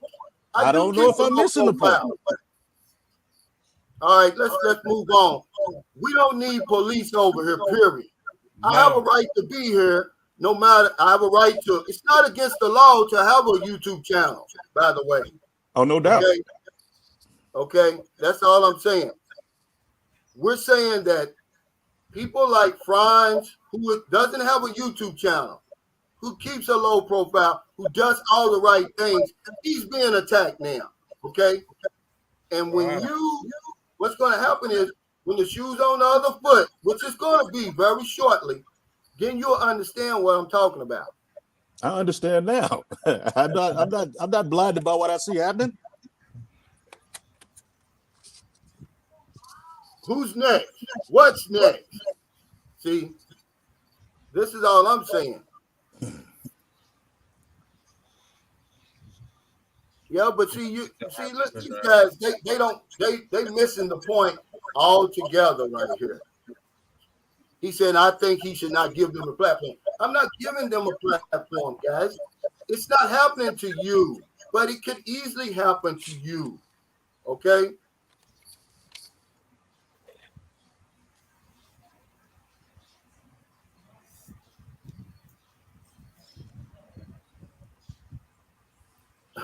I don't know if I'm missing the point. All right, let's move on. We don't need police over here, period. I have a right to be here, no matter. I have a right to. It's not against the law to have a YouTube channel, by the way. Oh, no doubt. Okay, that's all I'm saying. We're saying that people like Franz, who doesn't have a YouTube channel, who keeps a low profile, who does all the right things, he's being attacked now. Okay, and what's going to happen is when the shoe's on the other foot, which is going to be very shortly, then you'll understand what I'm talking about. I understand now. I'm not blinded by what I see happening. Who's next? What's next? See, this is all I'm saying. Yeah, but look, these guys, they missing the point altogether right here. He said, I think he should not give them a platform. I'm not giving them a platform, guys. It's not happening to you, but it could easily happen to you. Okay?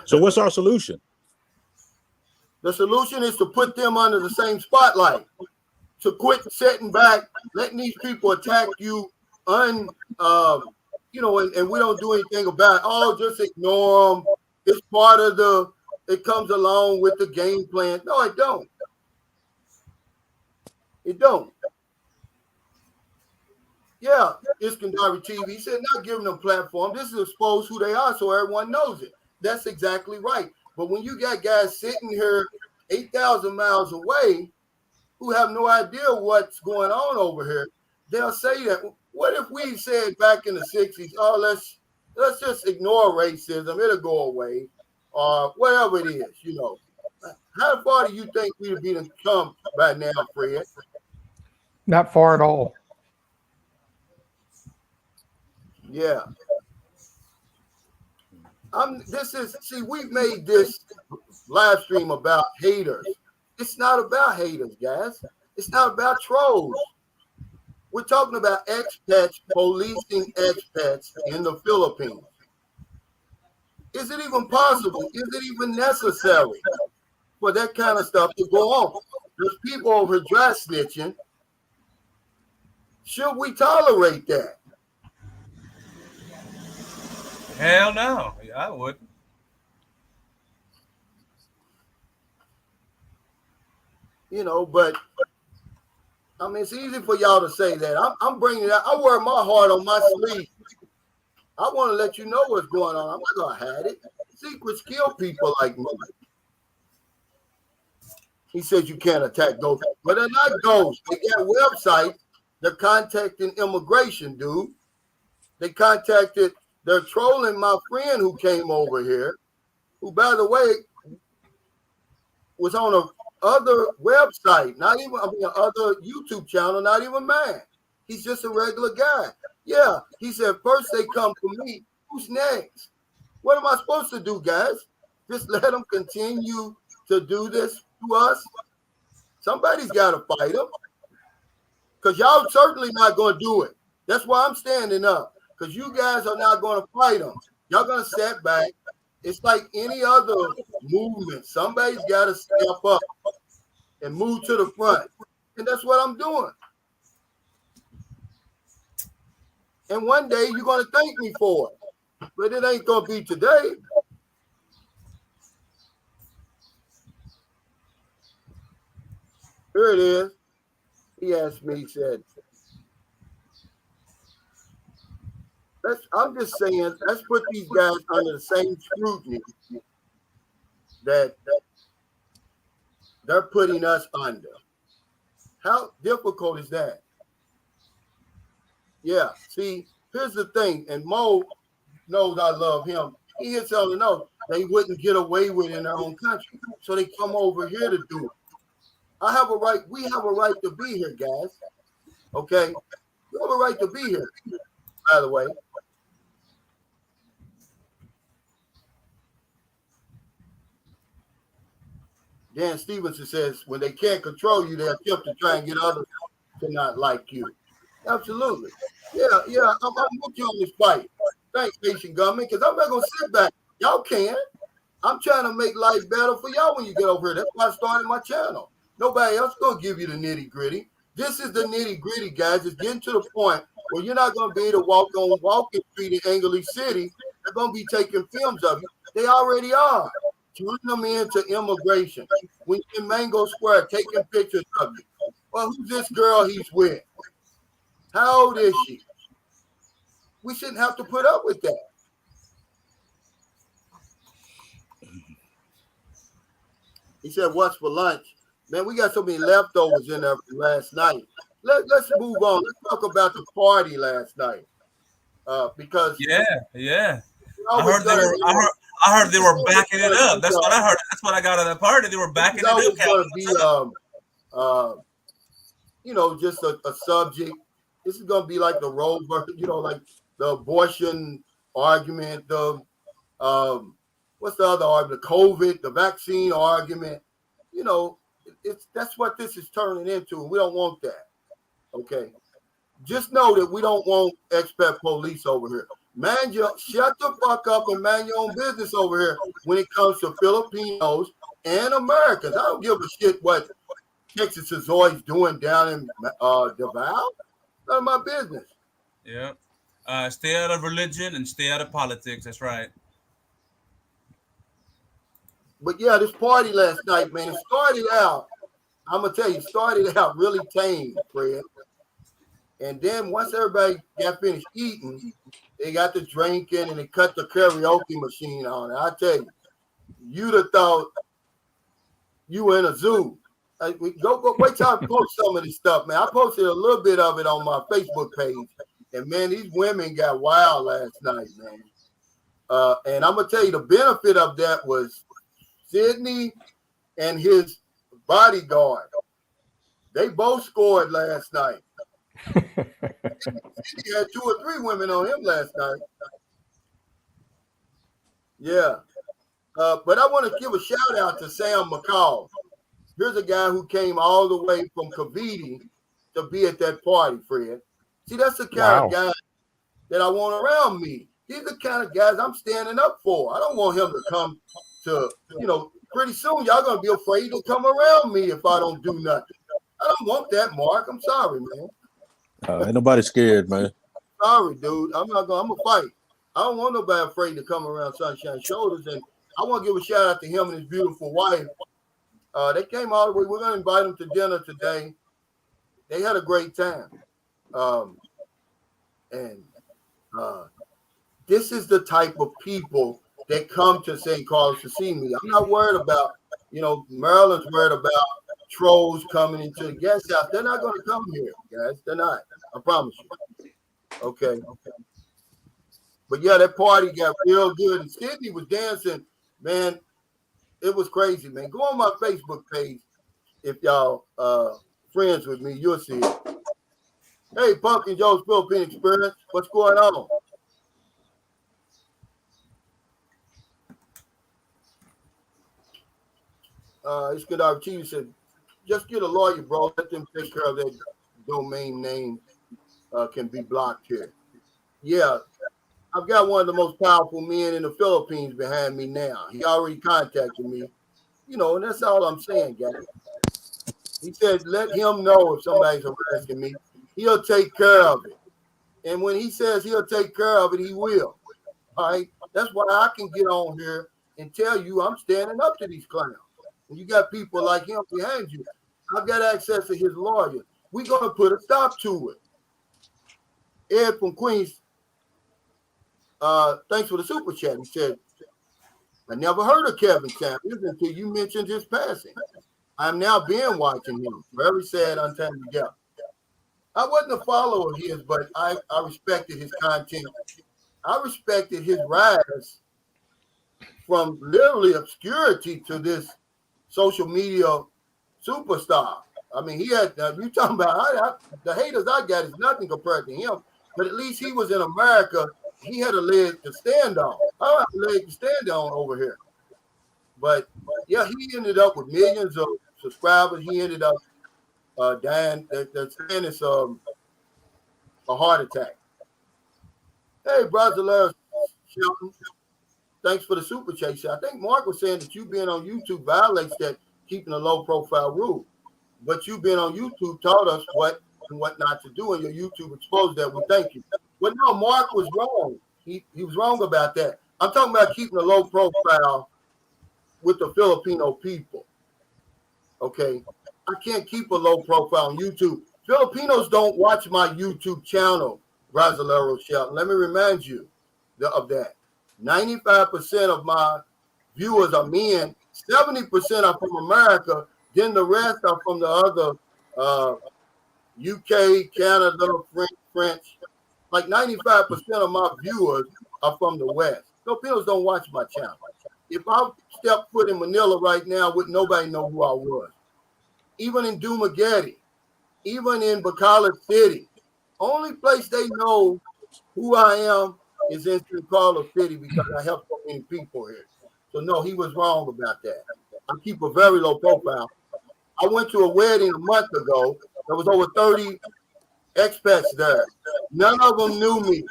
So what's our solution? The solution is to put them under the same spotlight, to quit sitting back, letting these people attack you, and we don't do anything about it. Oh, just ignore them. It's part of it comes along with the game plan. No, it don't. It don't. Yeah, Iskandari TV said not giving them platform. This is expose who they are so everyone knows it. That's exactly right. But when you got guys sitting here 8,000 miles away who have no idea what's going on over here, they'll say that. What if we said back in the 60s, oh, let's just ignore racism, it'll go away, or whatever it is, you know. How far do you think we'd be come by now, Fred? Not far at all. Yeah. We've made this live stream about haters. It's not about haters, guys. It's not about trolls. We're talking about expats policing expats in the Philippines. Is it even possible? Is it even necessary for that kind of stuff to go on? There's people over here dry snitching. Should we tolerate that? Hell no. I wouldn't. You know, but I mean, it's easy for y'all to say that. I'm bringing it out. I wear my heart on my sleeve. I want to let you know what's going on. I'm not going to hide it. Secrets kill people like me. He says you can't attack ghosts. But they're not ghosts. They got websites. They're contacting immigration, dude. They're trolling my friend who came over here, who, by the way, was on a other website, other YouTube channel, not even mine. He's just a regular guy. Yeah, he said, first they come for me. Who's next? What am I supposed to do, guys? Just let them continue to do this to us? Somebody's got to fight them. Because y'all certainly not going to do it. That's why I'm standing up. Because you guys are not going to fight them. Y'all going to step back. It's like any other movement. Somebody's got to step up and move to the front. And that's what I'm doing. And one day you're going to thank me for it. But it ain't going to be today. Here it is. He asked me, he said, I'm just saying, let's put these guys under the same scrutiny that they're putting us under. How difficult is that? Yeah, see, here's the thing, and Mo knows I love him. He hits on the note they wouldn't get away with it in their own country, so they come over here to do it. We have a right to be here, guys. Okay? We have a right to be here, by the way. Dan Stevenson says, when they can't control you, they attempt to try and get others to not like you. Absolutely. Yeah, I'm with you on this fight. Thanks, Haitian government, because I'm not going to sit back. Y'all can. I'm trying to make life better for y'all when you get over here. That's why I started my channel. Nobody else going to give you the nitty-gritty. This is the nitty-gritty, guys. It's getting to the point where you're not going to be able to walk on Walking Street in English City. They're going to be taking films of you. They already are. Turn them into immigration. When you're in Mango Square, taking pictures of you. Well, who's this girl he's with? How old is she? We shouldn't have to put up with that. He said, what's for lunch? Man, we got so many leftovers in there from last night. Let's move on. Let's talk about the party last night. Because yeah. I heard they were backing it up. That's what I heard. That's what I got at the party. They were backing it up. It's going to be, just a subject. This is going to be like the Roe versus, like the abortion argument, the what's the other argument? The COVID, the vaccine argument. you know, that's what this is turning into, and we don't want that. Okay, just know that we don't want expat police over here. Man, shut the fuck up and mind your own business over here when it comes to Filipinos and Americans. I don't give a shit what Texas is always doing down in Davao. None of my business. Yeah. Stay out of religion and stay out of politics. That's right. But yeah, this party last night, man, it started out, I'm going to tell you, started out really tame, Fred. And then once everybody got finished eating, they got the drinking and they cut the karaoke machine on. I tell you, you'd have thought you were in a zoo. Go wait till I post some of this stuff, man. I posted a little bit of it on my Facebook page. And man, these women got wild last night, man. And I'm gonna tell you the benefit of that was Sydney and his bodyguard. They both scored last night. He had 2 or 3 women on him last night. Yeah. But I want to give a shout out to Sam McCall. Here's a guy who came all the way from Cavite to be at that party, Fred. See, that's the kind of guy that I want around me. These are the kind of guys I'm standing up for. I don't want him to come to, pretty soon y'all going to be afraid to come around me if I don't do nothing. I don't want that, Mark. I'm sorry, man. Ain't nobody scared, man. Sorry, dude. I'm going to fight. I don't want nobody afraid to come around Sunshine's shoulders. And I want to give a shout out to him and his beautiful wife. They came all the way. We're going to invite them to dinner today. They had a great time. This is the type of people that come to St. Carlos to see me. I'm not worried about, Maryland's worried about trolls coming into the guest house. They're not going to come here, guys. They're not. I promise you. Okay. But yeah, that party got real good. And Sydney was dancing, man. It was crazy, man. Go on my Facebook page if y'all friends with me. You'll see it. Hey, Pumpkin Joe's Philippine Experience. What's going on? It's good opportunity. Said, just get a lawyer, bro. Let them take care of that domain name. Can be blocked here. Yeah, I've got one of the most powerful men in the Philippines behind me now. He already contacted me, and that's all I'm saying, guys. He said, let him know if somebody's harassing me. He'll take care of it. And when he says he'll take care of it, he will. All right? That's why I can get on here and tell you I'm standing up to these clowns. When you got people like him behind you, I've got access to his lawyer. We're going to put a stop to it. Ed from Queens, thanks for the super chat. He said, I never heard of Kevin Samuels until you mentioned his passing. I'm now being watching him. Very sad, untimely death. I wasn't a follower of his, but I respected his content. I respected his rise from literally obscurity to this social media superstar. I mean, he had, you talking about, the haters I got is nothing compared to him, but at least he was in America. He had a leg to stand on. I don't have a leg to stand on over here. But yeah, he ended up with millions of subscribers. He ended up dying. They're saying it's a heart attack. Hey, Brasileiro Shelton, thanks for the super chase. I think Mark was saying that you being on YouTube violates that keeping a low profile rule. But you being on YouTube taught us what and what not to do, and your YouTube exposed that. We thank you. But no, Mark was wrong. He was wrong about that. I'm talking about keeping a low profile with the Filipino people. Okay, I can't keep a low profile on YouTube. Filipinos don't watch my YouTube channel, Brasileiro Shelton. Let me remind you of that. 95% of my viewers are men. 70% are from America. Then the rest are from the other UK, Canada, French. Like 95% of my viewers are from the West. Filipinos don't watch my channel. If I step foot in Manila right now, would nobody know who I was? Even in Dumaguete, even in Bacolod City, only place they know who I am is in St. Carlos City because I help so many people here. So no, he was wrong about that. I keep a very low profile. I went to a wedding a month ago. There was over 30 expats there. None of them knew me.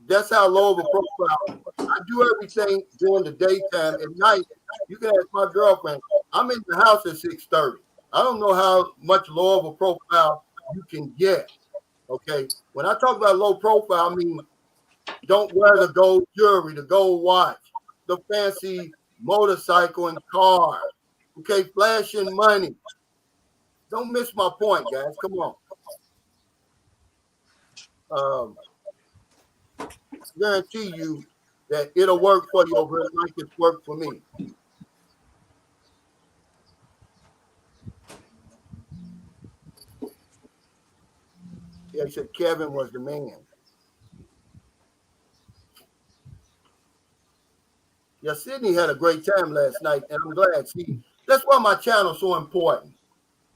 That's how low of a profile. I do everything during the daytime. At night, you can ask my girlfriend. I'm in the house at 6:30. I don't know how much low of a profile you can get. Okay. When I talk about low profile, I mean don't wear the gold jewelry, the gold watch, the fancy motorcycle and car. Okay, flashing money. Don't miss my point, guys. Come on. Guarantee you that it'll work for you over here like it's worked for me. Yeah, he said Kevin was the man. Yeah, Sydney had a great time last night, and I'm glad. See, that's why my channel's so important.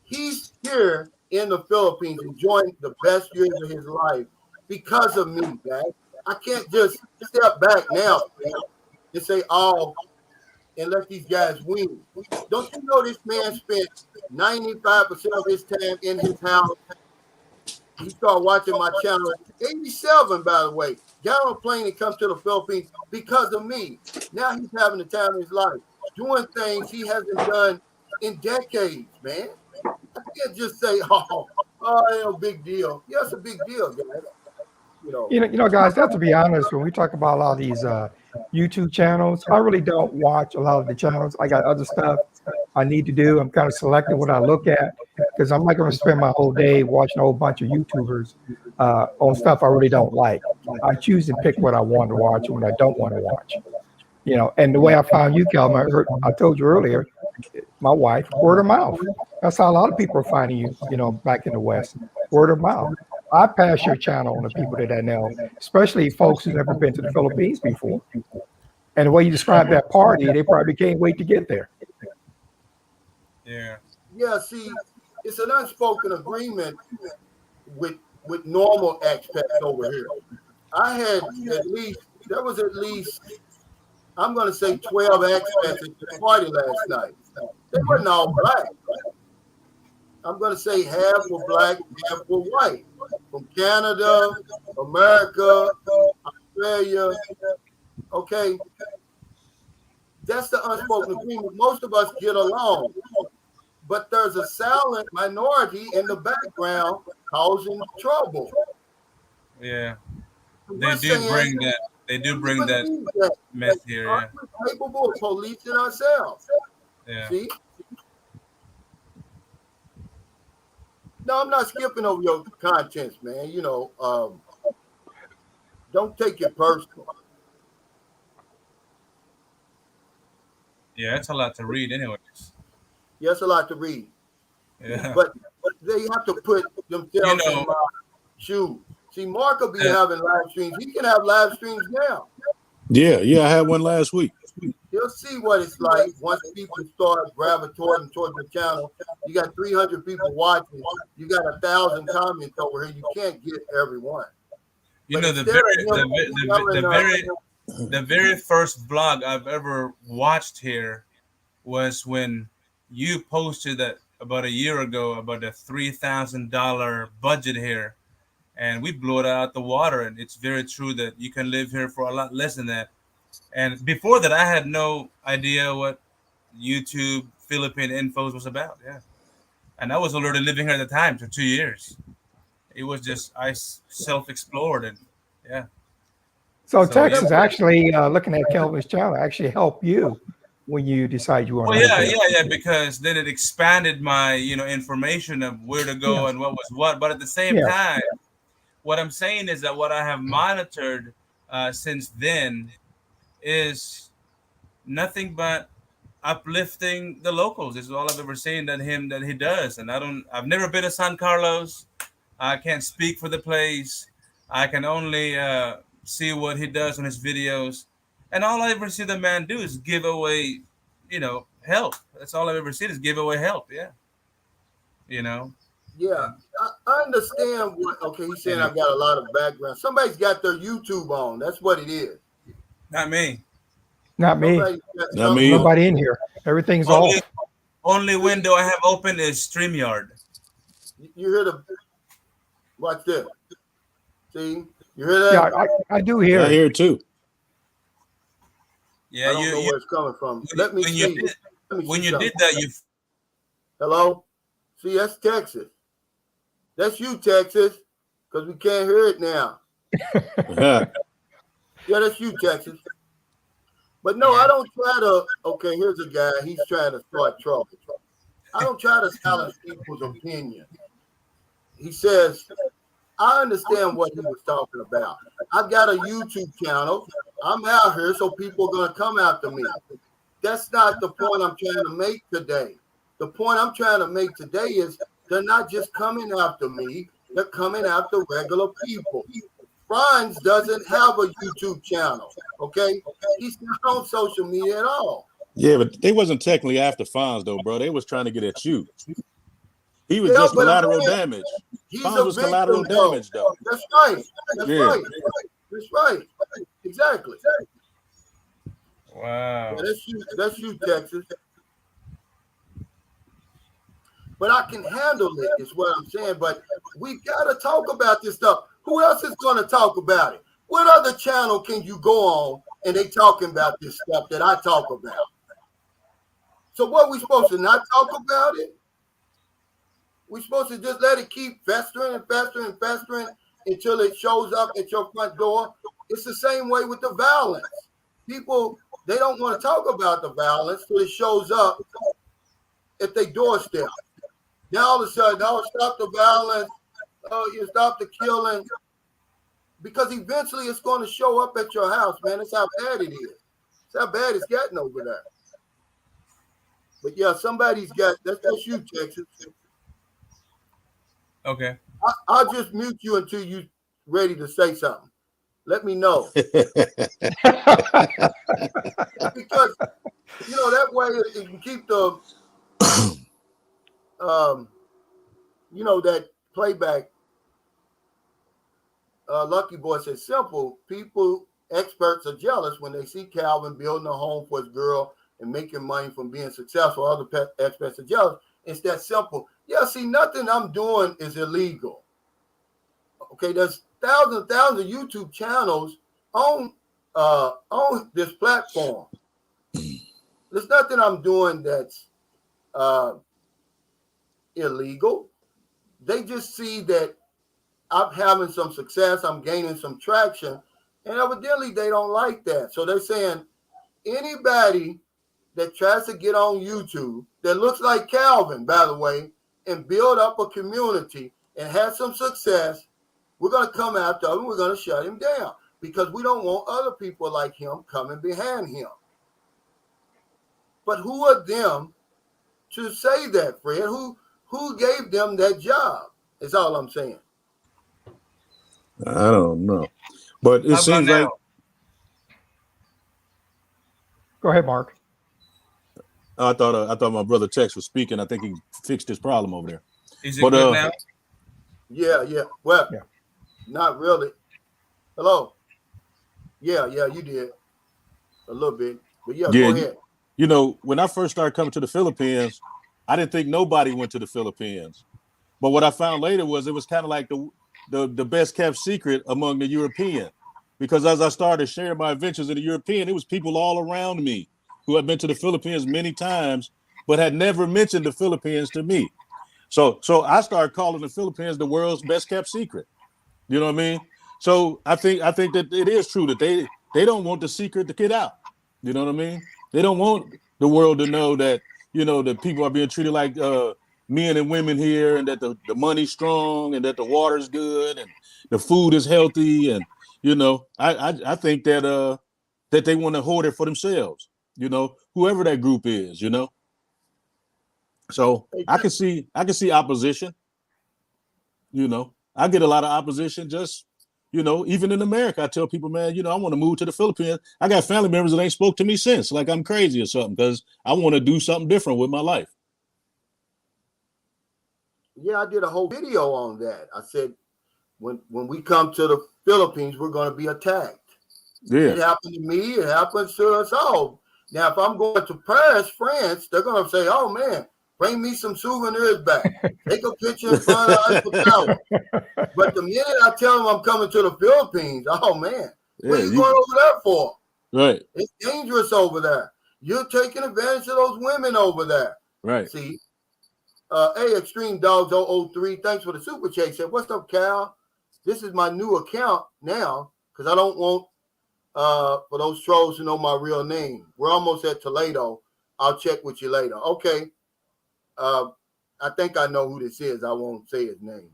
He's here in the Philippines enjoying the best years of his life because of me, guys. I can't just step back now and say, oh, and let these guys win. Don't you know this man spent 95% of his time in his house? He started watching my channel at 87, by the way. Got on a plane and come to the Philippines because of me. Now he's having the time of his life, doing things he hasn't done in decades, man. I can't just say, oh, ain't no big deal. Yeah, it's a big deal, guys. You know, guys, have to be honest, when we talk about a lot of these YouTube channels, I really don't watch a lot of the channels. I got other stuff I need to do. I'm kind of selecting what I look at because I'm not going to spend my whole day watching a whole bunch of YouTubers on stuff I really don't like. I choose to pick what I want to watch and what I don't want to watch. You know, and the way I found you, Calvin, I told you earlier, my wife, word of mouth. That's how a lot of people are finding you, you know, back in the West. Word of mouth. I pass your channel on to people that I know, especially folks who've never been to the Philippines before. And the way you describe that party, they probably can't wait to get there. Yeah. Yeah, see, it's an unspoken agreement with normal expats over here. I had there was at least, I'm going to say 12 expats at the party last night. They weren't all black. I'm going to say half were black, half were white. From Canada, America, Australia. Okay. That's the unspoken agreement. Most of us get along. But there's a silent minority in the background causing trouble. Yeah. They do bring that mess here. Yeah. We're capable of policing ourselves. Yeah. See? No, I'm not skipping over your contents, man. You know, don't take it personal. Yeah, it's a lot to read, anyways. Yeah, it's a lot to read. Yeah. But they have to put themselves in my shoes. See, Mark will be having live streams. He can have live streams now. Yeah, I had one last week. You'll see what it's like once people start gravitating towards the channel. You got 300 people watching. You got 1,000 comments over here. You can't get everyone. You but know, the very first vlog I've ever watched here was when you posted that about a year ago about the $3,000 budget here, and we blew it out the water. And it's very true that you can live here for a lot less than that. And before that, I had no idea what YouTube Philippine Infos was about. Yeah, and I was already living here at the time for 2 years. It was just I self-explored and yeah. So Texas actually looking at Kelvin's channel actually help you when you decide you want to. Yeah, because then it expanded my information of where to go and what was what. But at the same time, what I'm saying is that what I have monitored since then is nothing but uplifting the locals. This is all I've ever seen that he does. And I've never been to San Carlos. I can't speak for the place. I can only see what he does on his videos. And all I ever see the man do is give away, help. That's all I've ever seen is give away help. Yeah. Yeah, I understand he's saying I got a lot of background. Somebody's got their YouTube on. That's what it is. Not me. Not me. Not me. Nobody in here. Everything's only window I have open is StreamYard. You hear the watch this. See, you hear that? Yeah, I do hear. I hear it too. Yeah, I don't know where it's coming from. Let me see. When you did that, you. Hello? See, that's Texas. That's you, Texas, because we can't hear it now. Yeah, that's you, Texas. But no, I don't try to. Okay, here's a guy. He's trying to start trouble. I don't try to silence people's opinion. He says, I understand what he was talking about. I've got a YouTube channel. I'm out here, so people are going to come after me. That's not the point I'm trying to make today. The point I'm trying to make today is they're not just coming after me. They're coming after regular people. Franz doesn't have a YouTube channel, okay? He's not on social media at all. Yeah, but they wasn't technically after Fonz, though, bro. They was trying to get at you. He was just collateral damage. Fonz was collateral damage, though. That's right. That's right. That's right. Exactly. Wow. Yeah, that's you, Texas. But I can handle it, is what I'm saying. But we got to talk about this stuff. Who else is going to talk about it? What other channel can you go on and they talking about this stuff that I talk about? So what, we supposed to not talk about it? We're supposed to just let it keep festering and festering and festering until it shows up at your front door? It's the same way with the violence. People, they don't want to talk about the violence till it shows up at their doorstep. Now all of a sudden, oh, stop the violence. Oh, you stop the killing. Because eventually it's going to show up at your house, man. That's how bad it is. That's how bad it's gotten over there. But yeah, somebody's got, that's just you, Texas. Okay. I'll just mute you until you're ready to say something. Let me know. Because, you know, that way it can keep the, you know, that playback. Lucky Boy says, simple. People, experts are jealous when they see Calvin building a home for his girl and making money from being successful. Other experts are jealous. It's that simple. Yeah, see, nothing I'm doing is illegal. Okay, there's thousands of YouTube channels on this platform. There's nothing I'm doing that's illegal. They just see that I'm having some success, I'm gaining some traction, and evidently they don't like that. So they're saying anybody that tries to get on YouTube that looks like Calvin, by the way, and build up a community and have some success, we're going to come after him, we're going to shut him down because we don't want other people like him coming behind him. But who are them to say that, Fred? Who gave them that job? Is all I'm saying. I don't know. But it seems like. Go ahead, Mark. I thought my brother Tex was speaking. I think he fixed his problem over there. Is it good now? Yeah. Well, not really. Hello. Yeah, you did. A little bit. But yeah, go ahead. You know, when I first started coming to the Philippines, I didn't think nobody went to the Philippines. But what I found later was it was kind of like the best kept secret among the European. Because as I started sharing my adventures in the European, it was people all around me who had been to the Philippines many times, but had never mentioned the Philippines to me. So I started calling the Philippines the world's best kept secret. You know what I mean? So I think that it is true that they don't want the secret to get out. You know what I mean? They don't want the world to know that, you know, that people are being treated like men and women here, and that the money's strong, and that the water's good, and the food is healthy, and you know, I think that that they want to hoard it for themselves. You know, whoever that group is, you know. So I can see opposition. You know, I get a lot of opposition just, you know, even in America. I tell people, man, you know, I want to move to the Philippines. I got family members that ain't spoke to me since, like I'm crazy or something, because I want to do something different with my life. Yeah, I did a whole video on that. I said, when we come to the Philippines, we're going to be attacked. It happened to me. It happens to us all. Now, if I'm going to Paris, France, they're going to say, "Oh man, bring me some souvenirs back. Take a picture in front of Eiffel Tower." But the minute I tell them I'm coming to the Philippines, oh man, what are you going over there for? Right. It's dangerous over there. You're taking advantage of those women over there. Right. See, hey, Extreme Dogs 003, thanks for the super chat. Said, "What's up, Cal? This is my new account now because I don't want for those trolls to know my real name. We're almost at Toledo. I'll check with you later." Okay. I think I know who this is. I won't say his name,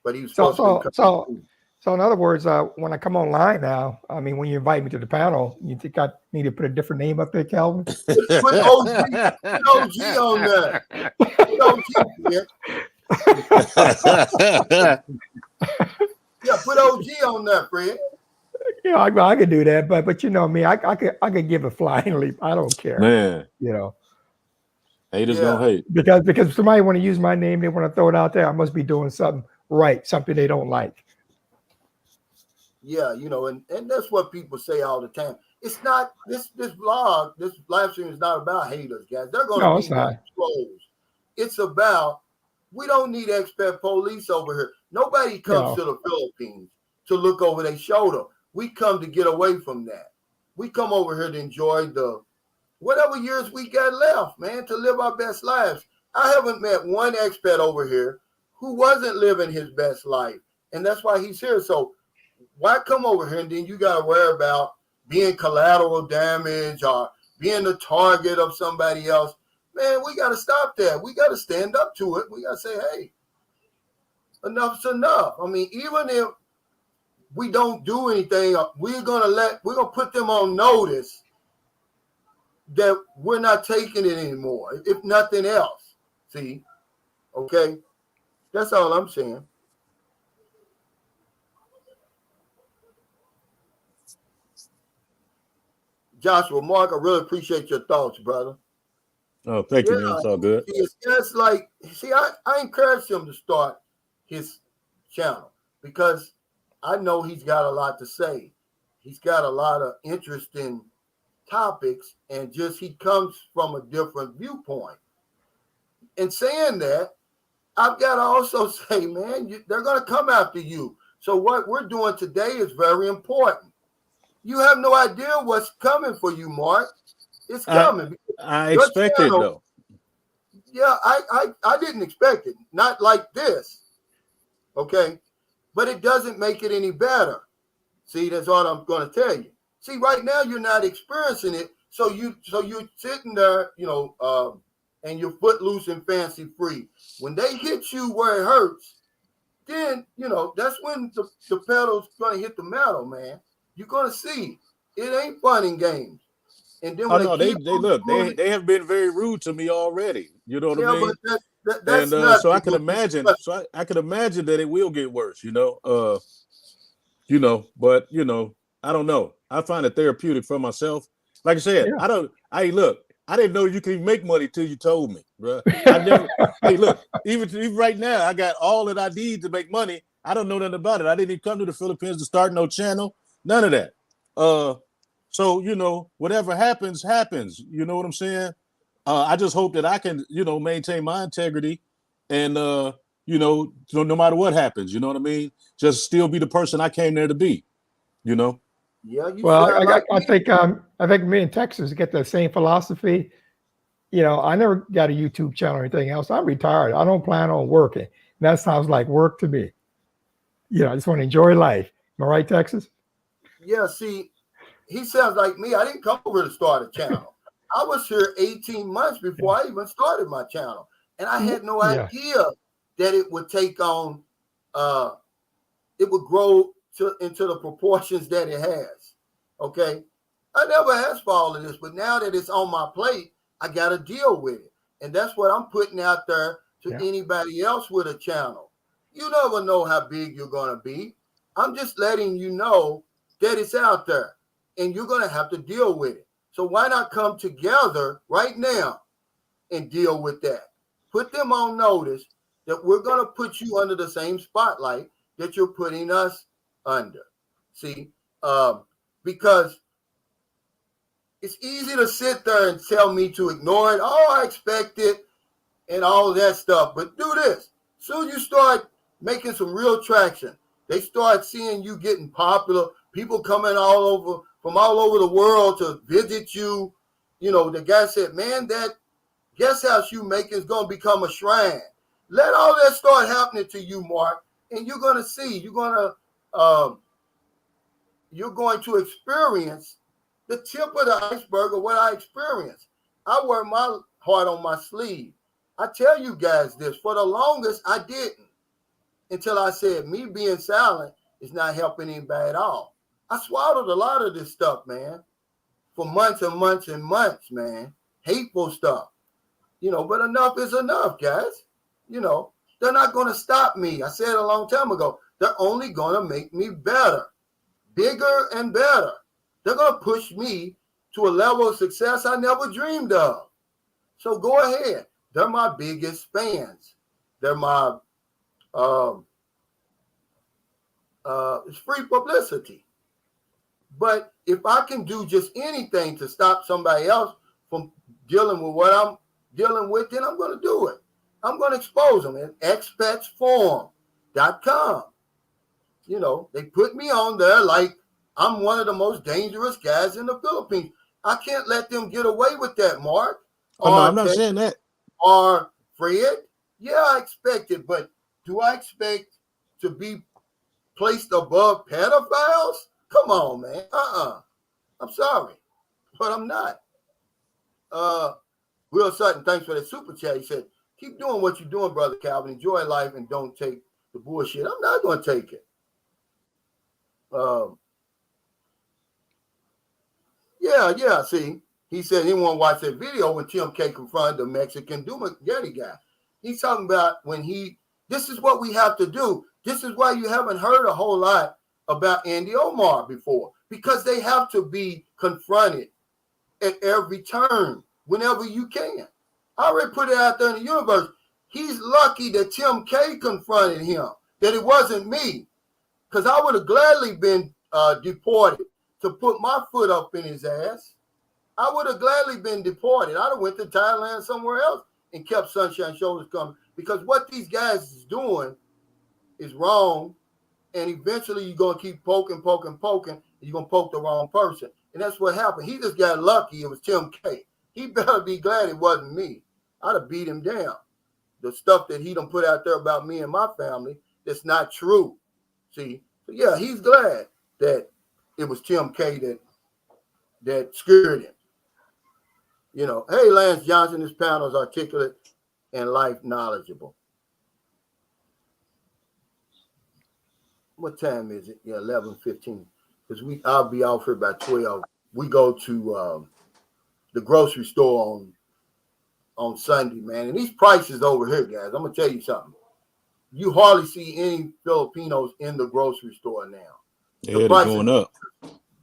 but he was supposed to be coming. So in other words, when I come online now, I mean, when you invite me to the panel, you think I need to put a different name up there, Calvin? Put OG on there. Put OG, man. Yeah, put OG on there, Fred. Yeah, I could do that, but you know me, I could give a flying leap. I don't care, man. You know, haters gonna hate because if somebody want to use my name, they want to throw it out there. I must be doing something right, something they don't like. Yeah, you know, and that's what people say all the time. It's not this vlog, this live stream is not about haters, guys. They're going to be trolls. It's about we don't need expat police over here. Nobody comes to the Philippines to look over their shoulder. We come to get away from that. We come over here to enjoy the whatever years we got left, man, to live our best lives. I haven't met one expat over here who wasn't living his best life, and that's why he's here. So why come over here and then you got to worry about being collateral damage or being the target of somebody else? Man, we got to stop that. We got to stand up to it. We got to say, hey, enough's enough. I mean, even if we don't do anything, we're gonna put them on notice that we're not taking it anymore, if nothing else. See? Okay? That's all I'm saying. Joshua, Mark, I really appreciate your thoughts, brother. Oh, thank you, man. It's all good. It's just like, I encourage him to start his channel because I know he's got a lot to say. He's got a lot of interesting topics, and just he comes from a different viewpoint. And saying that, I've got to also say, man, they're going to come after you. So what we're doing today is very important. You have no idea what's coming for you, Mark. It's coming. I expect it, though. Yeah, I didn't expect it. Not like this. Okay? But it doesn't make it any better. See, that's all I'm going to tell you. See, right now you're not experiencing it. So you're sitting there, you know, and you're footloose and fancy free. When they hit you where it hurts, then, you know, that's when the pedal's going to hit the metal, man. You're going to see it ain't fun in games. And then when they have been very rude to me already. You know what I mean? But that's not so I can imagine. So I can imagine that it will get worse. You know, but you know, I don't know. I find it therapeutic for myself. Like I said, I didn't know you could make money till you told me, bro. I never. Hey, look, even right now, I got all that I need to make money. I don't know nothing about it. I didn't even come to the Philippines to start no channel. None of that. So, you know, whatever happens, happens. You know what I'm saying? I just hope that I can, you know, maintain my integrity and, you know, no matter what happens, you know what I mean? Just still be the person I came there to be, you know? Yeah. I think me and Texas get the same philosophy. You know, I never got a YouTube channel or anything else. I'm retired. I don't plan on working. That sounds like work to me. You know, I just want to enjoy life. Am I right, Texas? Yeah, see, he sounds like me. I didn't come over to start a channel. I was here 18 months before I even started my channel. And I had no idea that it would take on, it would grow into the proportions that it has. Okay? I never asked for all of this, but now that it's on my plate, I got to deal with it. And that's what I'm putting out there to anybody else with a channel. You never know how big you're going to be. I'm just letting you know that it's out there and you're going to have to deal with it. So why not come together right now and deal with that? Put them on notice that we're going to put you under the same spotlight that you're putting us under. See, because it's easy to sit there and tell me to ignore it. Oh, I expect it and all that stuff. But do this. Soon you start making some real traction, they start seeing you getting popular. People coming from all over the world to visit you. You know, the guy said, man, that guest house you make is going to become a shrine. Let all that start happening to you, Mark, and you're going to see. You're going to experience the tip of the iceberg of what I experienced. I wear my heart on my sleeve. I tell you guys this, for the longest, I didn't, until I said me being silent is not helping anybody at all. I swallowed a lot of this stuff, man, for months and months and months, man. Hateful stuff. You know, but enough is enough, guys. You know, they're not going to stop me. I said a long time ago, they're only going to make me better, bigger and better. They're going to push me to a level of success I never dreamed of. So go ahead. They're my biggest fans. They're my, it's free publicity. But if I can do just anything to stop somebody else from dealing with what I'm dealing with, then I'm going to do it. I'm going to expose them at expatsforum.com. You know, they put me on there like I'm one of the most dangerous guys in the Philippines. I can't let them get away with that, Mark. Oh, no, I'm not saying that. Or Fred. Yeah, I expect it, but do I expect to be placed above pedophiles? Come on, man. I'm sorry, but I'm not. Will Sutton, thanks for that super chat. He said, keep doing what you're doing, Brother Calvin. Enjoy life and don't take the bullshit. I'm not going to take it. Yeah, see. He said he want to watch that video when Tim K confronted the Mexican Dumaguete guy. He's talking about this is what we have to do. This is why you haven't heard a whole lot about Andy Omar before, because they have to be confronted at every turn whenever you can. I already put it out there in the universe. He's lucky that Tim K confronted him, that it wasn't me, because I would have gladly been deported to put my foot up in his ass. I would have gladly been deported. I'd have went to Thailand somewhere else and kept Sunshine Shoulders coming, because what these guys is doing is wrong, and eventually you're going to keep poking, and you're going to poke the wrong person. And that's what happened. He just got lucky. It was Tim K. He better be glad it wasn't me. I'd have beat him down. The stuff that he done put out there about me and my family, that's not true. See? So yeah, he's glad that it was Tim K that scared him. You know, hey, Lance Johnson, this panel is articulate and life knowledgeable. What time is it? Yeah, 11:15. Because I'll be off here by 12. We go to the grocery store on Sunday, man. And these prices over here, guys, I'm gonna tell you something. You hardly see any Filipinos in the grocery store now. Yeah, they're going up.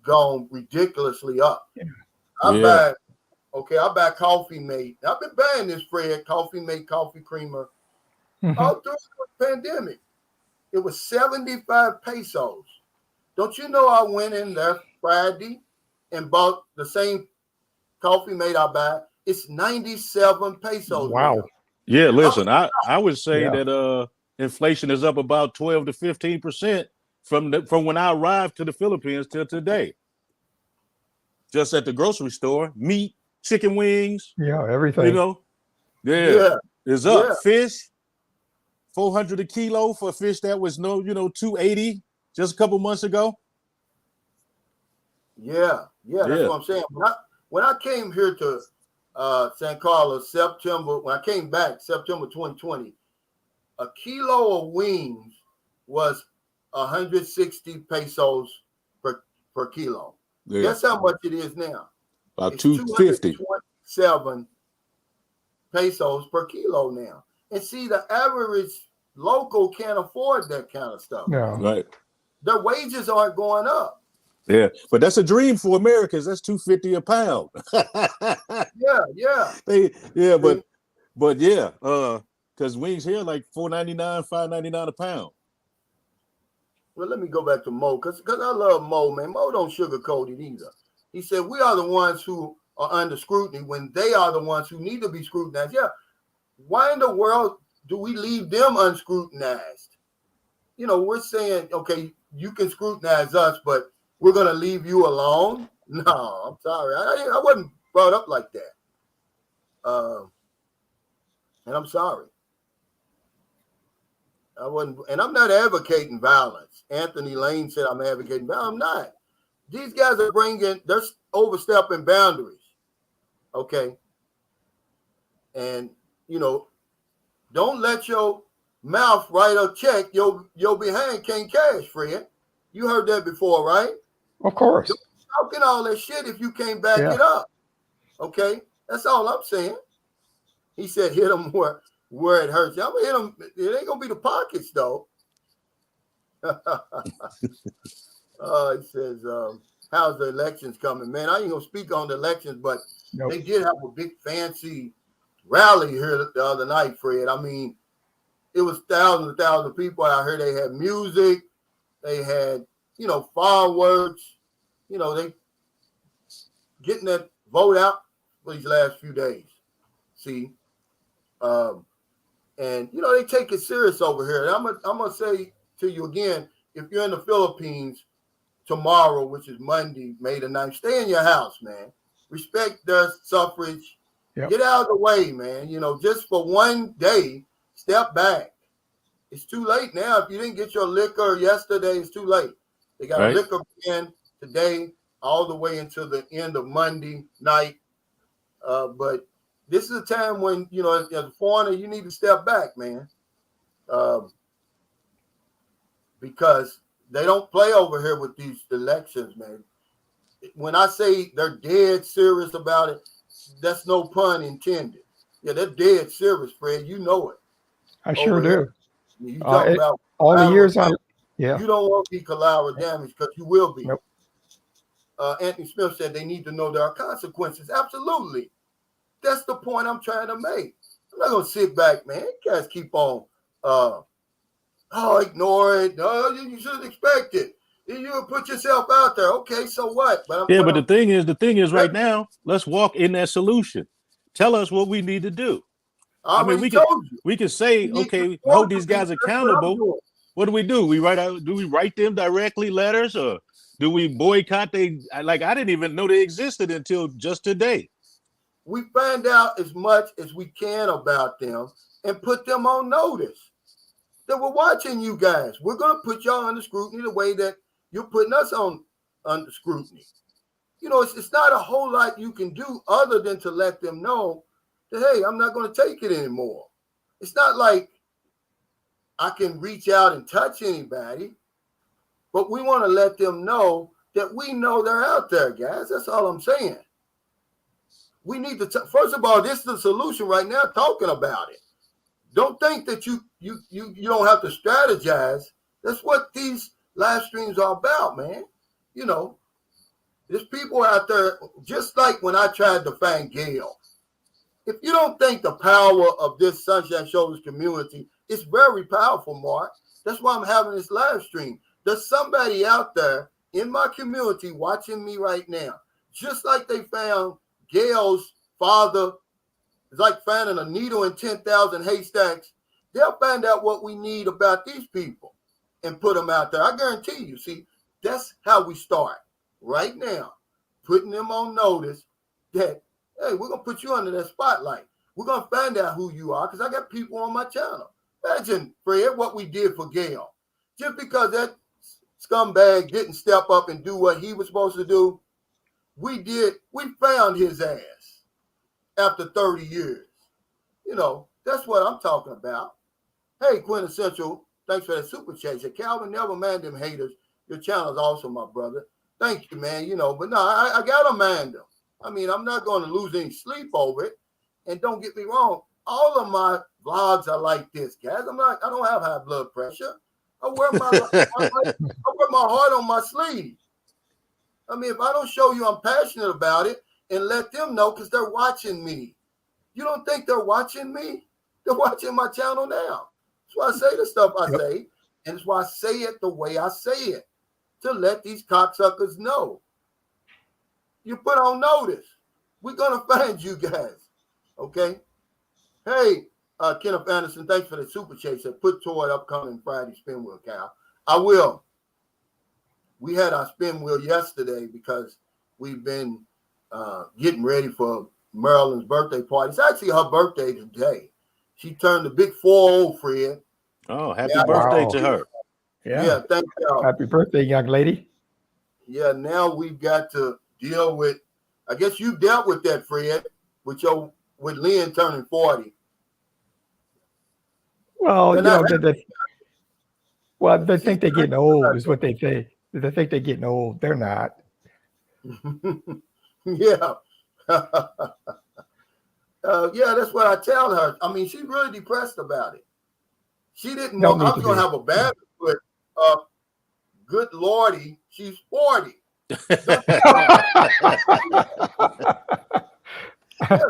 Gone ridiculously up. Yeah. I buy Coffee Mate. I've been buying this, Fred, Coffee Mate, coffee creamer, all through the pandemic. It was 75 pesos. Don't you know I went in there Friday and bought the same Coffee Mate I buy? It's 97 pesos. Wow. Now. Yeah, listen, I would say that inflation is up about 12 to 15% from when I arrived to the Philippines till today. Just at the grocery store, meat, chicken wings, everything. You know, is up. Yeah. Fish, 400 a kilo for fish that was 280 just a couple months ago. Yeah, that's what I'm saying. When I came here to San Carlos, when I came back, September 2020, a kilo of wings was 160 pesos per kilo. Yeah. Guess how much it is now? About 250. 227 pesos per kilo now. And see, the average local can't afford that kind of stuff. No. Right. Their wages aren't going up. Yeah, but that's a dream for Americans. That's $2.50 a pound. Because wings here like $4.99, $5.99 a pound. Well, let me go back to Mo, because I love Mo, man. Mo don't sugarcoat it either. He said, we are the ones who are under scrutiny when they are the ones who need to be scrutinized. Yeah. Why in the world do we leave them unscrutinized? You know, we're saying, okay, you can scrutinize us, but we're going to leave you alone? No, I'm sorry. I wasn't brought up like that. And I'm sorry. I wasn't, and I'm not advocating violence. Anthony Lane said I'm advocating violence. I'm not. These guys are they're overstepping boundaries. Okay. And, you know, don't let your mouth write a check your behind can't cash, Fred. You heard that before, right? Of course. Don't be talking all that shit if you can't back it up. Okay? That's all I'm saying. He said hit them where it hurts. I'm gonna hit them. It ain't gonna be the pockets though. He says, how's the elections coming? Man, I ain't gonna speak on the elections, but they did have a big fancy rally here the other night, Fred. I mean, it was thousands and thousands of people out here. They had music, they had, you know, fireworks, you know, they getting that vote out for these last few days. See? And you know, they take it serious over here. And I'm gonna say to you again, if you're in the Philippines tomorrow, which is Monday, May the 9th, stay in your house, man. Respect their suffrage. Yep. Get out of the way, man. You know, just for one day, step back. It's too late now. If you didn't get your liquor yesterday, it's too late. They got a liquor ban today all the way until the end of Monday night. But this is a time when, you know, as a foreigner, you need to step back, man. Because they don't play over here with these elections, man. When I say they're dead serious about it, that's no pun intended. Yeah, they're dead serious, Fred. You know it. I sure do. You talk about all the years you don't want to be collateral damage because you will be. Nope. Anthony Smith said they need to know there are consequences. Absolutely. That's the point I'm trying to make. I'm not gonna sit back, man. You guys keep on ignore it. No, you shouldn't expect it. You put yourself out there. Okay, so what? But the thing is right now, let's walk in that solution. Tell us what we need to do. I mean, we can say, okay, hold these guys accountable. What do? We write them directly letters, or do we boycott? I didn't even know they existed until just today. We find out as much as we can about them and put them on notice that we're watching you guys. We're going to put y'all under scrutiny the way that you're putting us under scrutiny. You know, it's not a whole lot you can do other than to let them know that, hey, I'm not going to take it anymore. It's not like I can reach out and touch anybody, but we want to let them know that we know they're out there, guys. That's all I'm saying. We need to, first of all, this is the solution right now, talking about it. Don't think that you don't have to strategize. That's what these live streams are about, man. You know, there's people out there, just like when I tried to find Gail. If you don't think the power of this Sunshine Shoulders community is very powerful, Mark, that's why I'm having this live stream. There's somebody out there in my community watching me right now, just like they found Gail's father. It's like finding a needle in 10,000 haystacks. They'll find out what we need about these people and put them out there. I guarantee you. See, that's how we start right now, putting them on notice that, hey, we're going to put you under that spotlight. We're going to find out who you are because I got people on my channel. Imagine, Fred, what we did for Gail. Just because that scumbag didn't step up and do what he was supposed to do, we found his ass after 30 years. You know, that's what I'm talking about. Hey, Quintessential, thanks for that super chat. Said, Calvin, never mind them haters. Your channel is awesome, my brother. Thank you, man. You know, but no, I got to mind them. I mean, I'm not going to lose any sleep over it. And don't get me wrong, all of my vlogs are like this, guys. I don't have high blood pressure. I wear my heart on my sleeve. I mean, if I don't show you I'm passionate about it and let them know because they're watching me. You don't think they're watching me? They're watching my channel now. That's why I say the stuff I say. And that's why I say it the way I say it, to let these cocksuckers know. You put on notice. We're going to find you guys. Okay? Hey, Kenneth Anderson, thanks for the super chat. Said put toward upcoming Friday spin wheel, Cal. I will. We had our spin wheel yesterday because we've been getting ready for Marilyn's birthday party. It's actually her birthday today. She turned the big 4-0, Fred. Oh, happy birthday to her. Yeah, thank y'all. Happy birthday, young lady. Yeah, now we've got to deal with, I guess you dealt with that, Fred, with Lynn turning 40. Well, you know, they think they're getting old is what they think. They think they're getting old. They're not. Yeah. Yeah, that's what I tell her. I mean, she's really depressed about it. She didn't want, I was going to have a bad, but good Lordy, she's 40. Yeah,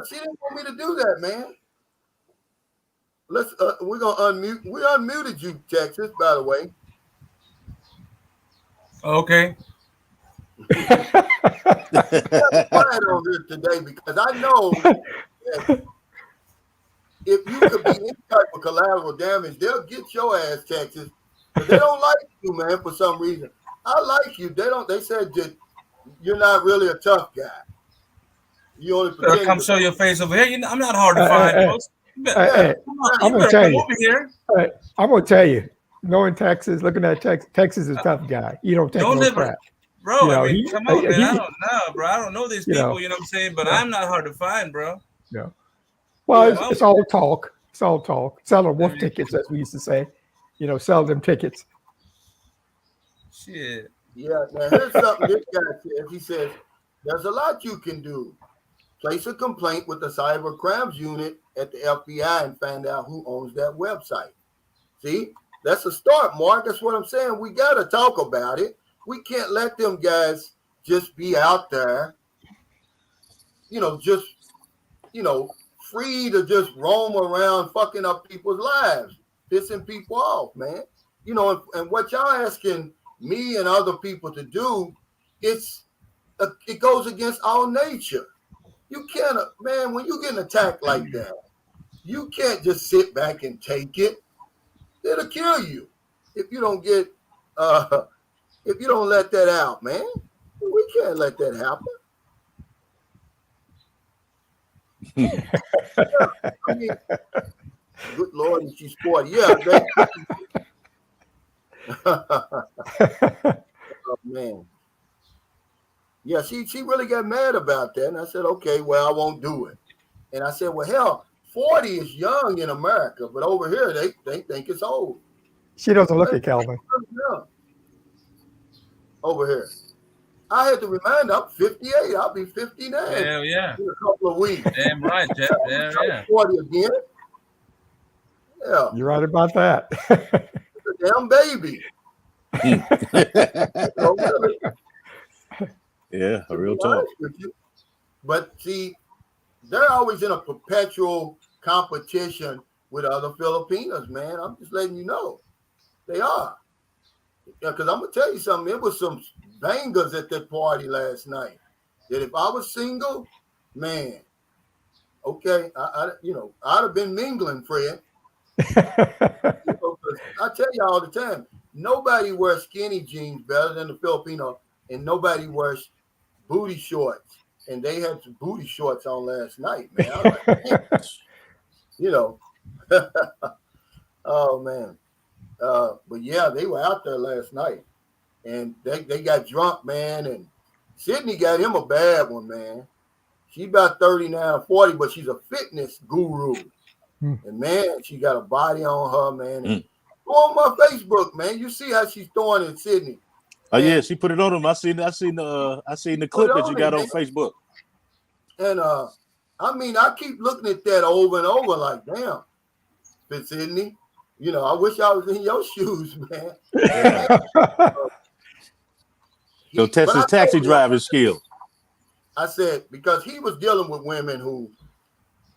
she didn't want me to do that, man. Let's we're gonna unmute. We unmuted you, Texas, by the way. Okay. Quiet on this today because I know that if you could be any type of collateral damage, they'll get your ass, Texas. But they don't like you, man, for some reason. I like you. They said that you're not really a tough guy. You only pretend. Come show your face over here. I'm not hard to find, folks. I'm gonna tell you. I'm gonna tell you. Knowing Texas, looking at Texas is a tough guy. You don't take no crap. Bro, you know, I mean, come on, man. I don't know, bro. I don't know these people, you know what I'm saying? But I'm not hard to find, bro. Yeah. Well, it's all talk. It's all talk. Sell them wolf tickets, as we used to say. You know, sell them tickets. Shit. Yeah, now here's something this guy says. He says, there's a lot you can do. Place a complaint with the cyber crimes unit at the FBI and find out who owns that website. See, that's a start, Mark. That's what I'm saying. We got to talk about it. We can't let them guys just be out there, just, free to just roam around fucking up people's lives, pissing people off, man. And what y'all asking me and other people to do, it goes against our nature. You can't, man, when you're getting attacked like that, you can't just sit back and take it. It'll kill you if you don't get, if you don't let that out, man. We can't let that happen. I mean, good Lord, and she's 40. Yeah, oh, man. Yeah, she really got mad about that. And I said, okay, well, I won't do it. And I said, well, hell, 40 is young in America, but over here, they think it's old. She doesn't look at Calvin. Over here. I had to remind her, I'm 58. I'll be 59. Hell yeah. In a couple of weeks. Damn right, Jeff. Yeah. 40 again. Yeah. You're right about that. It's a damn baby. Yeah, a real talk. But see, they're always in a perpetual competition with other Filipinos, man. I'm just letting you know. They are. Yeah, because I'm going to tell you something. There was some bangers at that party last night. That if I was single, man, okay, I'd have been mingling, Fred. I tell you all the time, nobody wears skinny jeans better than the Filipino, and nobody wears booty shorts. And they had some booty shorts on last night, man. I was like, oh, man. But yeah, they were out there last night, and they got drunk, man. And Sydney got him a bad one, man. She about 39 or 40, but she's a fitness guru. And man, she got a body on her, man. And go on my Facebook, man. You see how she's throwing it, Sydney. Oh yeah, she put it on him. I seen the clip that you got on Facebook. And I mean, I keep looking at that over and over, like, damn, Sydney. I wish I was in your shoes, man. So test his taxi driving skill. I said, because he was dealing with women who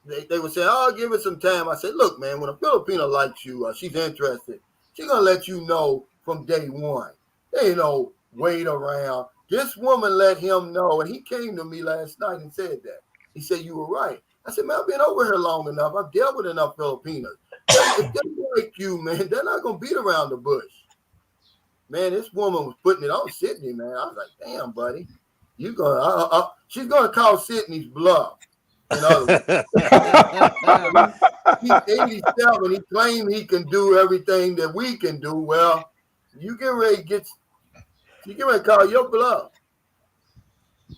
they would say, oh, give it some time. I said, look, man, when a Filipino likes you, she's interested, She's gonna let you know from day one. There ain't no wait around. This woman let him know, and he came to me last night and said that. He said, you were right. I said, man, I've been over here long enough. I've dealt with enough Filipinos. If they like you, man, they're not gonna beat around the bush. Man, this woman was putting it on Sydney, man. I was like, damn, buddy. You gonna she's gonna call Sydney's bluff. In other words, he's 87. He claimed he can do everything that we can do. Well, you get ready to call your bluff.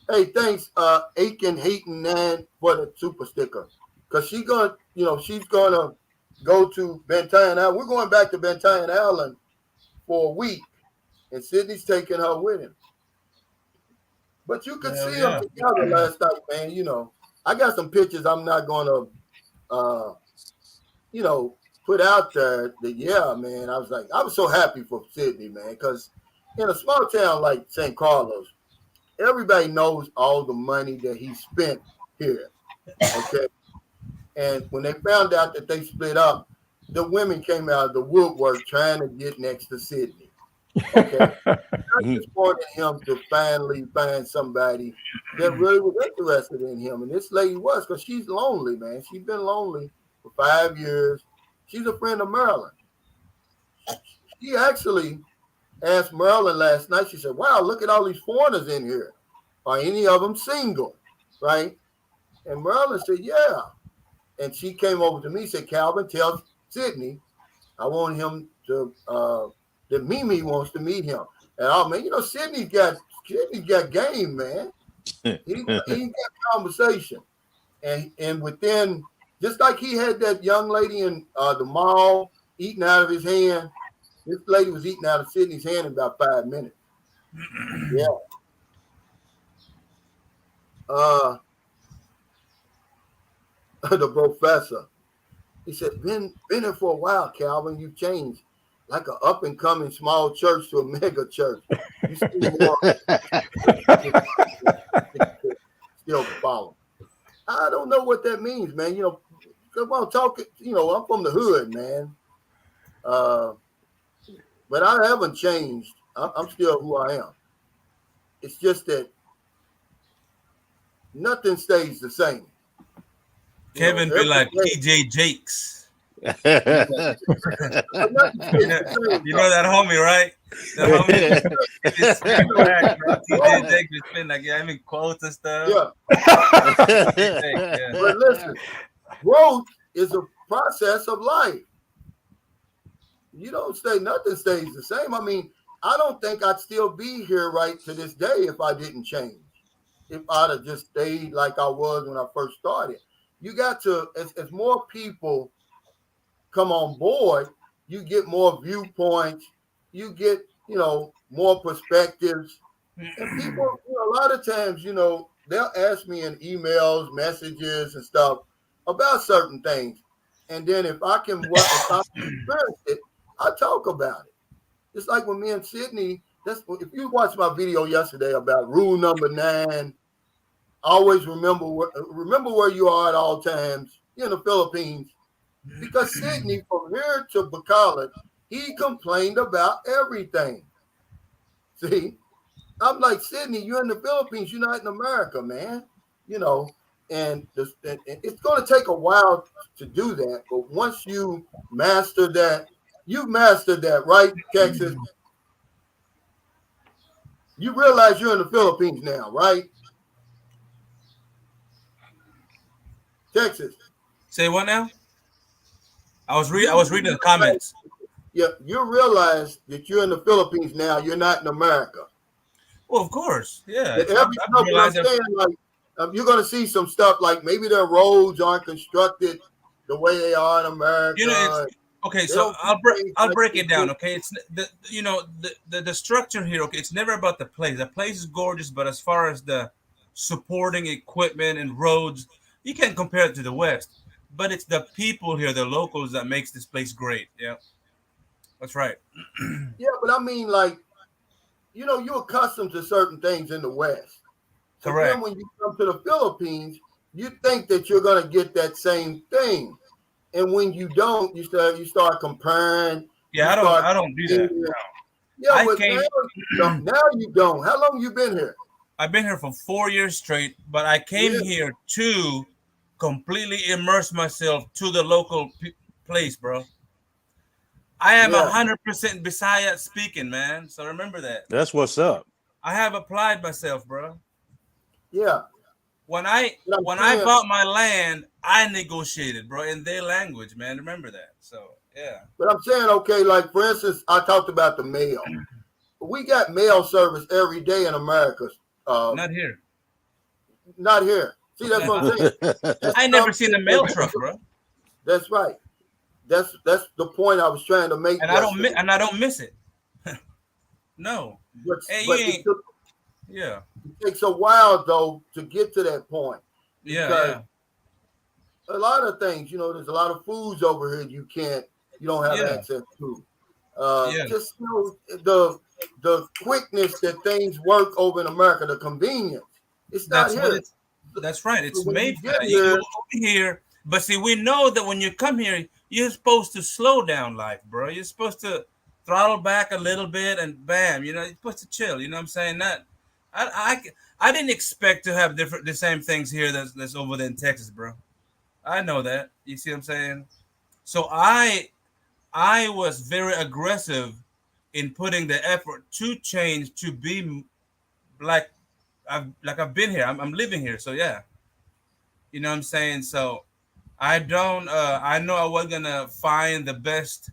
Hey, thanks, Aiken Hating 9 for the super sticker. Cause she's gonna go to Bantayan Island. We're going back to Bantayan Island for a week, and Sydney's taking her with him. But you could see them together last night, man. You know, I got some pictures I'm not gonna put out there that, man, I was so happy for Sydney, man, because in a small town like St. Carlos, everybody knows all the money that he spent here. Okay. And when they found out that they split up, the women came out of the woodwork trying to get next to Sydney. Okay. I just wanted him to finally find somebody that really was interested in him. And this lady was, because she's lonely, man. She's been lonely for 5 years. She's a friend of Marilyn. She actually asked Marilyn last night, she said, wow, look at all these foreigners in here. Are any of them single? Right? And Marilyn said, yeah. And she came over to me and said, Calvin, tell Sydney I want him to, that Mimi wants to meet him. And man, Sydney's got game, man. He got conversation. And within, just like he had that young lady in the mall eating out of his hand, this lady was eating out of Sydney's hand in about 5 minutes. Yeah. The professor, he said, been here for a while, Calvin. You've changed. Like an up-and-coming small church to a mega church. You still follow. I don't know what that means, man. Come on, talk. I'm from the hood, man. But I haven't changed. I'm still who I am. It's just that nothing stays the same. Kevin be like TJ Jakes. You know that homie, right? The homie. TJ Jakes has been like having quotes and stuff. Yeah. But listen, growth is a process of life. Nothing stays the same. I mean, I don't think I'd still be here right to this day if I didn't change. If I'd have just stayed like I was when I first started. You got to, as more people come on board, you get more viewpoints, you get, more perspectives. And people, a lot of times, they'll ask me in emails, messages and stuff about certain things. And then if I can experience it, I talk about it. It's like when me and Sydney, if you watched my video yesterday about rule number 9, always remember where you are at all times. You're in the Philippines. Because Sydney, from here to Bacolod, he complained about everything. See? I'm like, Sydney, you're in the Philippines. You're not in America, man. And it's going to take a while to do that. But once you master that, you've mastered that, right, Texas? You realize you're in the Philippines now, right? Texas. Say what now? I was reading the comments. Yeah, you realize that you're in the Philippines now. You're not in America. Well, of course, yeah. You're going to see some stuff like maybe their roads aren't constructed the way they are in America. Okay, so I'll break it down. Okay, it's the structure here. Okay, it's never about the place. The place is gorgeous, but as far as the supporting equipment and roads, you can't compare it to the West. But it's the people here, the locals, that makes this place great. Yeah, that's right. Yeah, but I mean, you're accustomed to certain things in the West. So correct. Then when you come to the Philippines, you think that you're going to get that same thing. And when you don't, you start comparing. Yeah, I don't do that. No. Yeah, but now you don't. How long you been here? I've been here for 4 years straight, but I came here to completely immerse myself to the local place, bro. I am 100% Bisaya speaking, man. So remember that. That's what's up. I have applied myself, bro. Yeah. When I bought my land, I negotiated, bro, in their language, man. Remember that. So yeah. But I'm saying, okay, like for instance, I talked about the mail. We got mail service every day in America. Not here. Not here. See, that's what I'm saying. I never seen a mail truck, bro. That's right. That's the point I was trying to make. And I don't miss it. No. But hey, it takes a while though to get to that point. Yeah. A lot of things, there's a lot of foods over here you don't have access to. Just the quickness that things work over in America, the convenience. It's not here. That's right. It's made for that. You go over here, but see, we know that when you come here, you're supposed to slow down life, bro. You're supposed to throttle back a little bit and bam, you're supposed to chill. You know what I'm saying? That I didn't expect to have the same things here that's over there in Texas, bro. I know that. You see what I'm saying? So I was very aggressive in putting the effort to change to be like I've been here. I'm living here. So yeah. You know what I'm saying? So I know I wasn't gonna find the best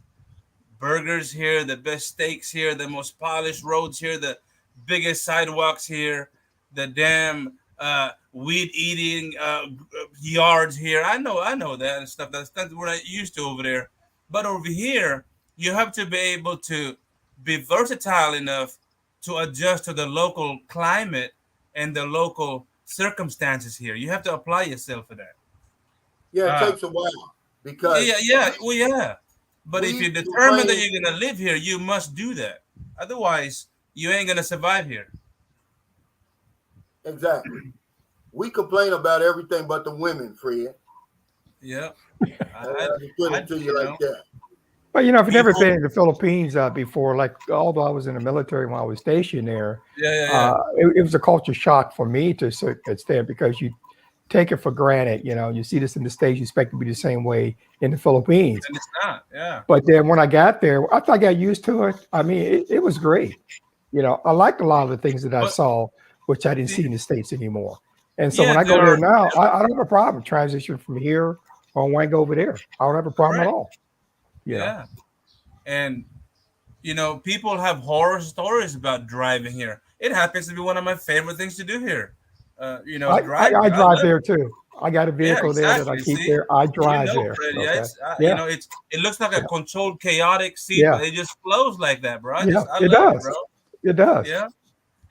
burgers here, the best steaks here, the most polished roads here, the biggest sidewalks here, the damn weed eating yards here. I know that and stuff. That's what I used to over there. But over here, you have to be able to be versatile enough to adjust to the local climate and the local circumstances here. You have to apply yourself for that. Yeah, it takes a while because But if you're determined that you're gonna live here, you must do that. Otherwise, you ain't gonna survive here. Exactly. We complain about everything but the women, Fred. Yeah. I put it to you like that. But if you've never been in the Philippines before, like although I was in the military when I was stationed there, it was a culture shock for me to a certain extent because you take it for granted. You see this in the States, you expect it to be the same way in the Philippines. And it's not, yeah. But then when I got there, I thought I got used to it. I mean, it was great. I liked a lot of the things that I saw, which I didn't see in the States anymore. And so when I go there now, I don't have a problem transitioning from here or when I go over there. I don't have a problem at all. Yeah. And, people have horror stories about driving here. It happens to be one of my favorite things to do here. I drive there too. I got a vehicle there that I keep there. I drive there. Okay. It looks like a controlled, chaotic scene, but it just flows like that, bro. It does. Bro. It does. Yeah.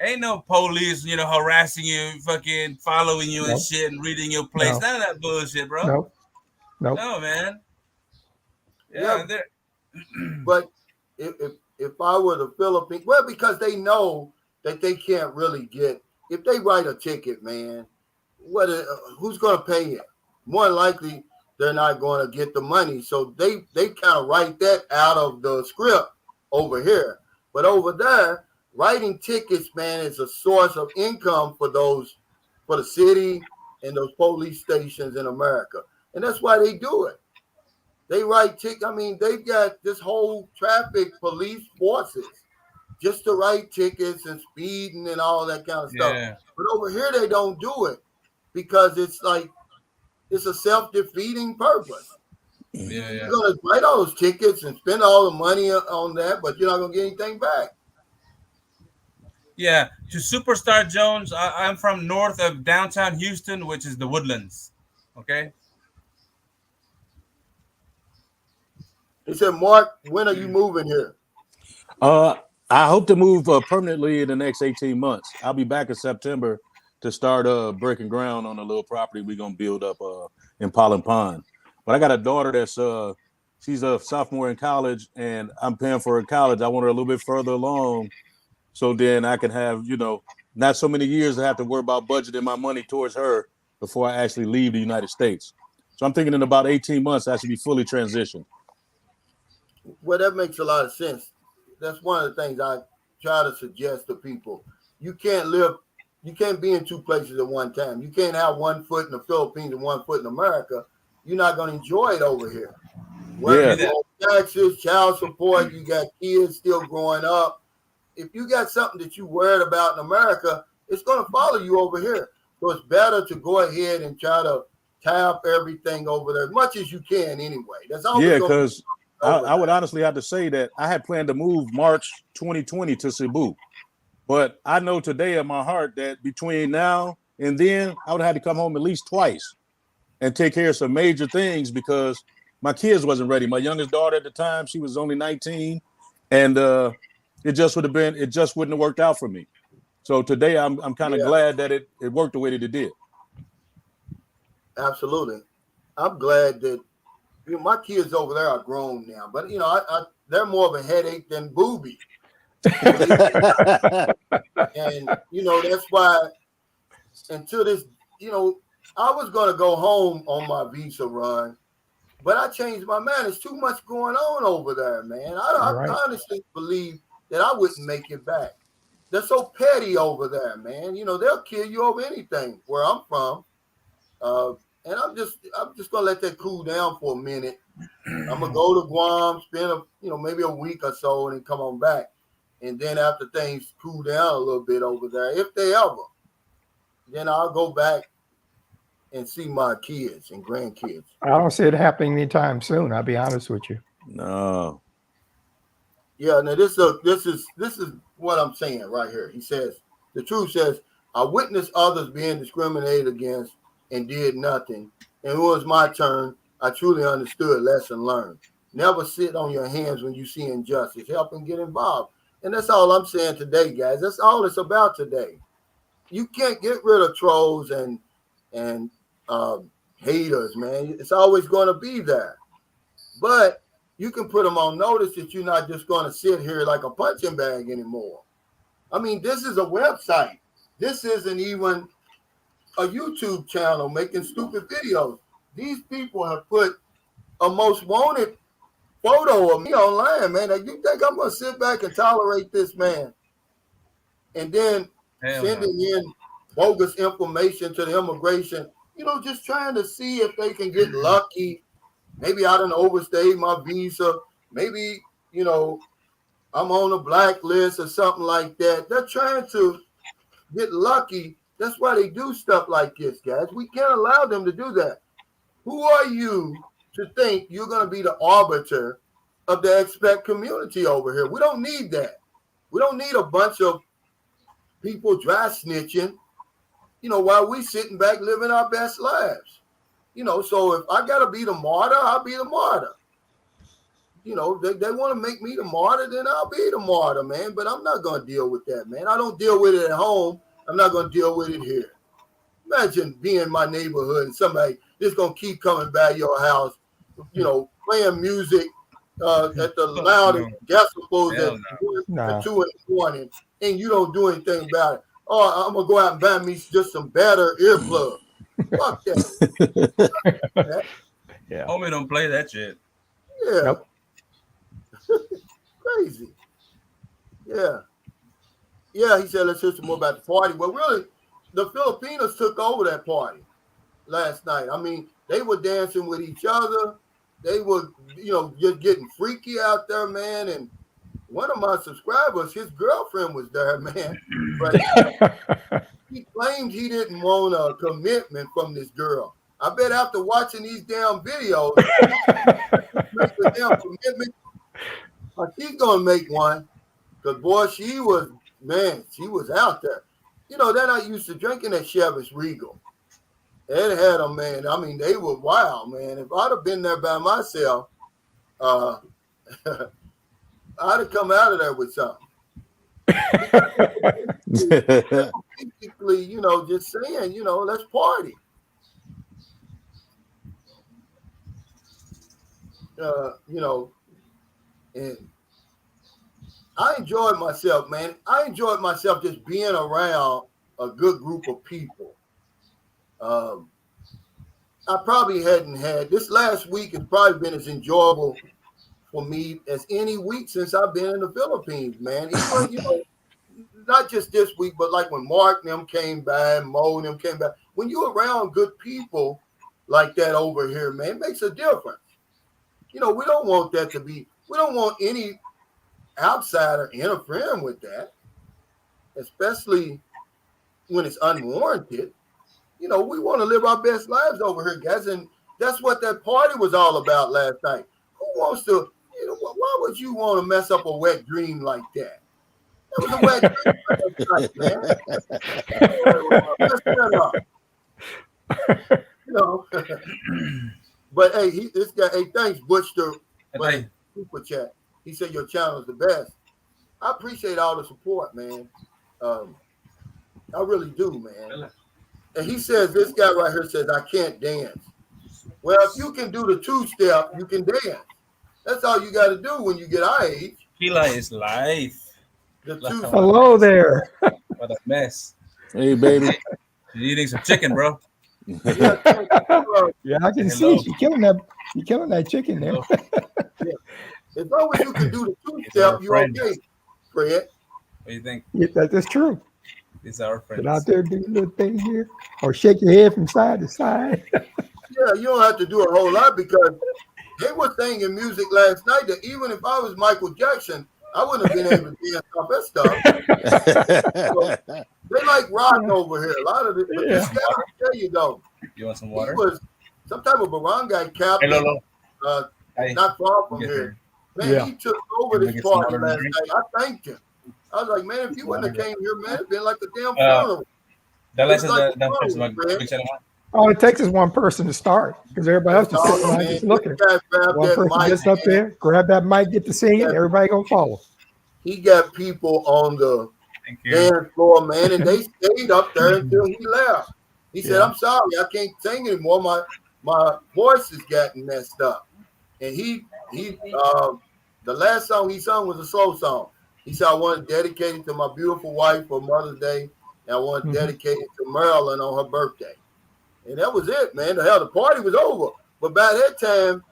Ain't no police, harassing you, fucking following you and shit and reading your place. None of that bullshit, bro. No, man. Yeah. But if I were the Philippines, because they know that they can't really get, if they write a ticket, man, who's going to pay it? More than likely, they're not going to get the money. So they kind of write that out of the script over here. But over there, writing tickets, man, is a source of income for the city and those police stations in America. And that's why they do it. They write tickets. I mean, they've got this whole traffic police forces just to write tickets and speeding and all that kind of stuff. But over here, they don't do it because it's a self-defeating purpose. You're going to write all those tickets and spend all the money on that, but you're not going to get anything back. Yeah, to Superstar Jones, I'm from north of downtown Houston, which is the Woodlands. Okay. He said, Mark, when are you moving here? I hope to move permanently in the next 18 months. I'll be back in September to start breaking ground on a little property we're going to build up in Pollen Pond. But I got a daughter that's she's a sophomore in college, and I'm paying for her college. I want her a little bit further along so then I can have, not so many years to have to worry about budgeting my money towards her before I actually leave the United States. So I'm thinking in about 18 months, I should be fully transitioned. Well, that makes a lot of sense. That's one of the things I try to suggest to people. You can't be in two places at one time. You can't have one foot in the Philippines and one foot in America. You're not going to enjoy it over here. Whether you owe taxes, child support, you got kids still growing up. If you got something that you worried about in America, it's going to follow you over here. So it's better to go ahead and try to tap everything over there as much as you can anyway. That's all. Yeah, because I would honestly have to say that I had planned to move March 2020 to Cebu. But I know today in my heart that between now and then, I would have to come home at least twice and take care of some major things because my kids wasn't ready. My youngest daughter at the time, she was only 19, and it just wouldn't have worked out for me. So today I'm kind of glad that it worked the way that it did. Absolutely. I'm glad that my kids over there are grown now, but they're more of a headache than booby. And that's why until this, I was going to go home on my visa run, but I changed my mind. There's too much going on over there, man. I honestly believe that I wouldn't make it back. They're so petty over there, man. They'll kill you over anything where I'm from. And I'm just gonna let that cool down for a minute. I'm gonna go to Guam, spend maybe a week or so, and then come on back. And then after things cool down a little bit over there, if they ever, then I'll go back and see my kids and grandkids. I don't see it happening anytime soon. I'll be honest with you. No. Yeah, now this is what I'm saying right here. He says, the truth says, I witnessed others being discriminated against and did nothing. And it was my turn. I truly understood, lesson learned. Never sit on your hands when you see injustice. Help and get involved. And that's all I'm saying today, guys. That's all it's about today. You can't get rid of trolls and haters, man. It's always going to be there. But you can put them on notice that you're not just going to sit here like a punching bag anymore. I mean, this is a website. This isn't even a YouTube channel making stupid videos. These people have put a most wanted photo of me online, man. Like, you think I'm going to sit back and tolerate this, man? And then sending in bogus information to the immigration, just trying to see if they can get lucky. Maybe I done overstayed my visa. Maybe, I'm on a blacklist or something like that. They're trying to get lucky. That's why they do stuff like this, guys. We can't allow them to do that. Who are you to think you're going to be the arbiter of the expat community over here? We don't need that. We don't need a bunch of people dry snitching, while we sitting back living our best lives. So if I got to be the martyr, I'll be the martyr. They want to make me the martyr, then I'll be the martyr, man. But I'm not going to deal with that, man. I don't deal with it at home. I'm not going to deal with it here. Imagine being in my neighborhood and somebody just going to keep coming by your house, playing music at the loudest decibels at 2 in the morning, and you don't do anything about it. Oh, I'm going to go out and buy me just some better earplugs. Fuck that. Yeah. Homie, don't play that shit. Yeah. Nope. Crazy. Yeah. Yeah, he said, let's hear some more about the party. Well, really, the Filipinos took over that party last night. I mean, they were dancing with each other. They were, just getting freaky out there, man. And one of my subscribers, his girlfriend was there, man. But he claimed he didn't want a commitment from this girl. I bet after watching these damn videos, make a damn commitment. She's going to make one. Because, boy, she was out there. They're not used to drinking at Chevy's Regal. It had them, man. I mean, they were wild, man. If I'd have been there by myself, I'd have come out of there with something. Basically, just saying, let's party. And I enjoyed myself, man. I enjoyed myself just being around a good group of people. I probably hadn't had this last week has probably been as enjoyable for me as any week since I've been in the Philippines, man. Even, you know, not just this week, but like when Mark and them came by, Mo and them came back. When you're around good people like that over here, man, it makes a difference. You know, we don't want that to be, we don't want any outsider interfering with that, especially when it's unwarranted. You know, we want to live our best lives over here, guys. And that's what that party was all about last night. Who wants to, you know, why would you want to mess up a wet dream like that? That was a wet dream last night, man. Mess that up. You know. But hey, this guy, hey, thanks, Butch, for the super chat. He said your channel is the best. I appreciate all the support, man. I really do, man. And he says, this guy right here says, I can't dance. Well, if you can do the two-step, you can dance. That's all you got to do when you get our age. Tequila is life. The two. Hello there. What a mess. Hey, baby. You're eating some chicken, bro. Yeah, I can see she's killing that chicken there. Yeah. As long as you can do the two-step, you're okay, Fred. What do you think? Yeah, that's true. It's our friends. Get out there, do a little thing here, or shake your head from side to side. Yeah, you don't have to do a whole lot because they were singing music last night that even if I was Michael Jackson, I wouldn't have been able to dance off that stuff. So, they like rock over here. A lot of it. But this guy, I'll tell you though, you want some water? He was some type of barangay captain, not far from here. Man, he took over this party last night. I thanked him. I was like, man, if you wouldn't have came here, man, it'd been like a damn funeral. All it takes is one person to start because everybody else just sitting around just looking. One person gets up there, grab that mic, get to sing it, everybody gonna follow. He got people on the dance floor, man, and they stayed up there until he left. He said, I'm sorry, I can't sing anymore. My voice is getting messed up. And he the last song he sung was a slow song. He said, I want to dedicate it to my beautiful wife for Mother's Day, and I want to dedicate it to Marilyn on her birthday. And that was it, man. The hell, the party was over. But by that time,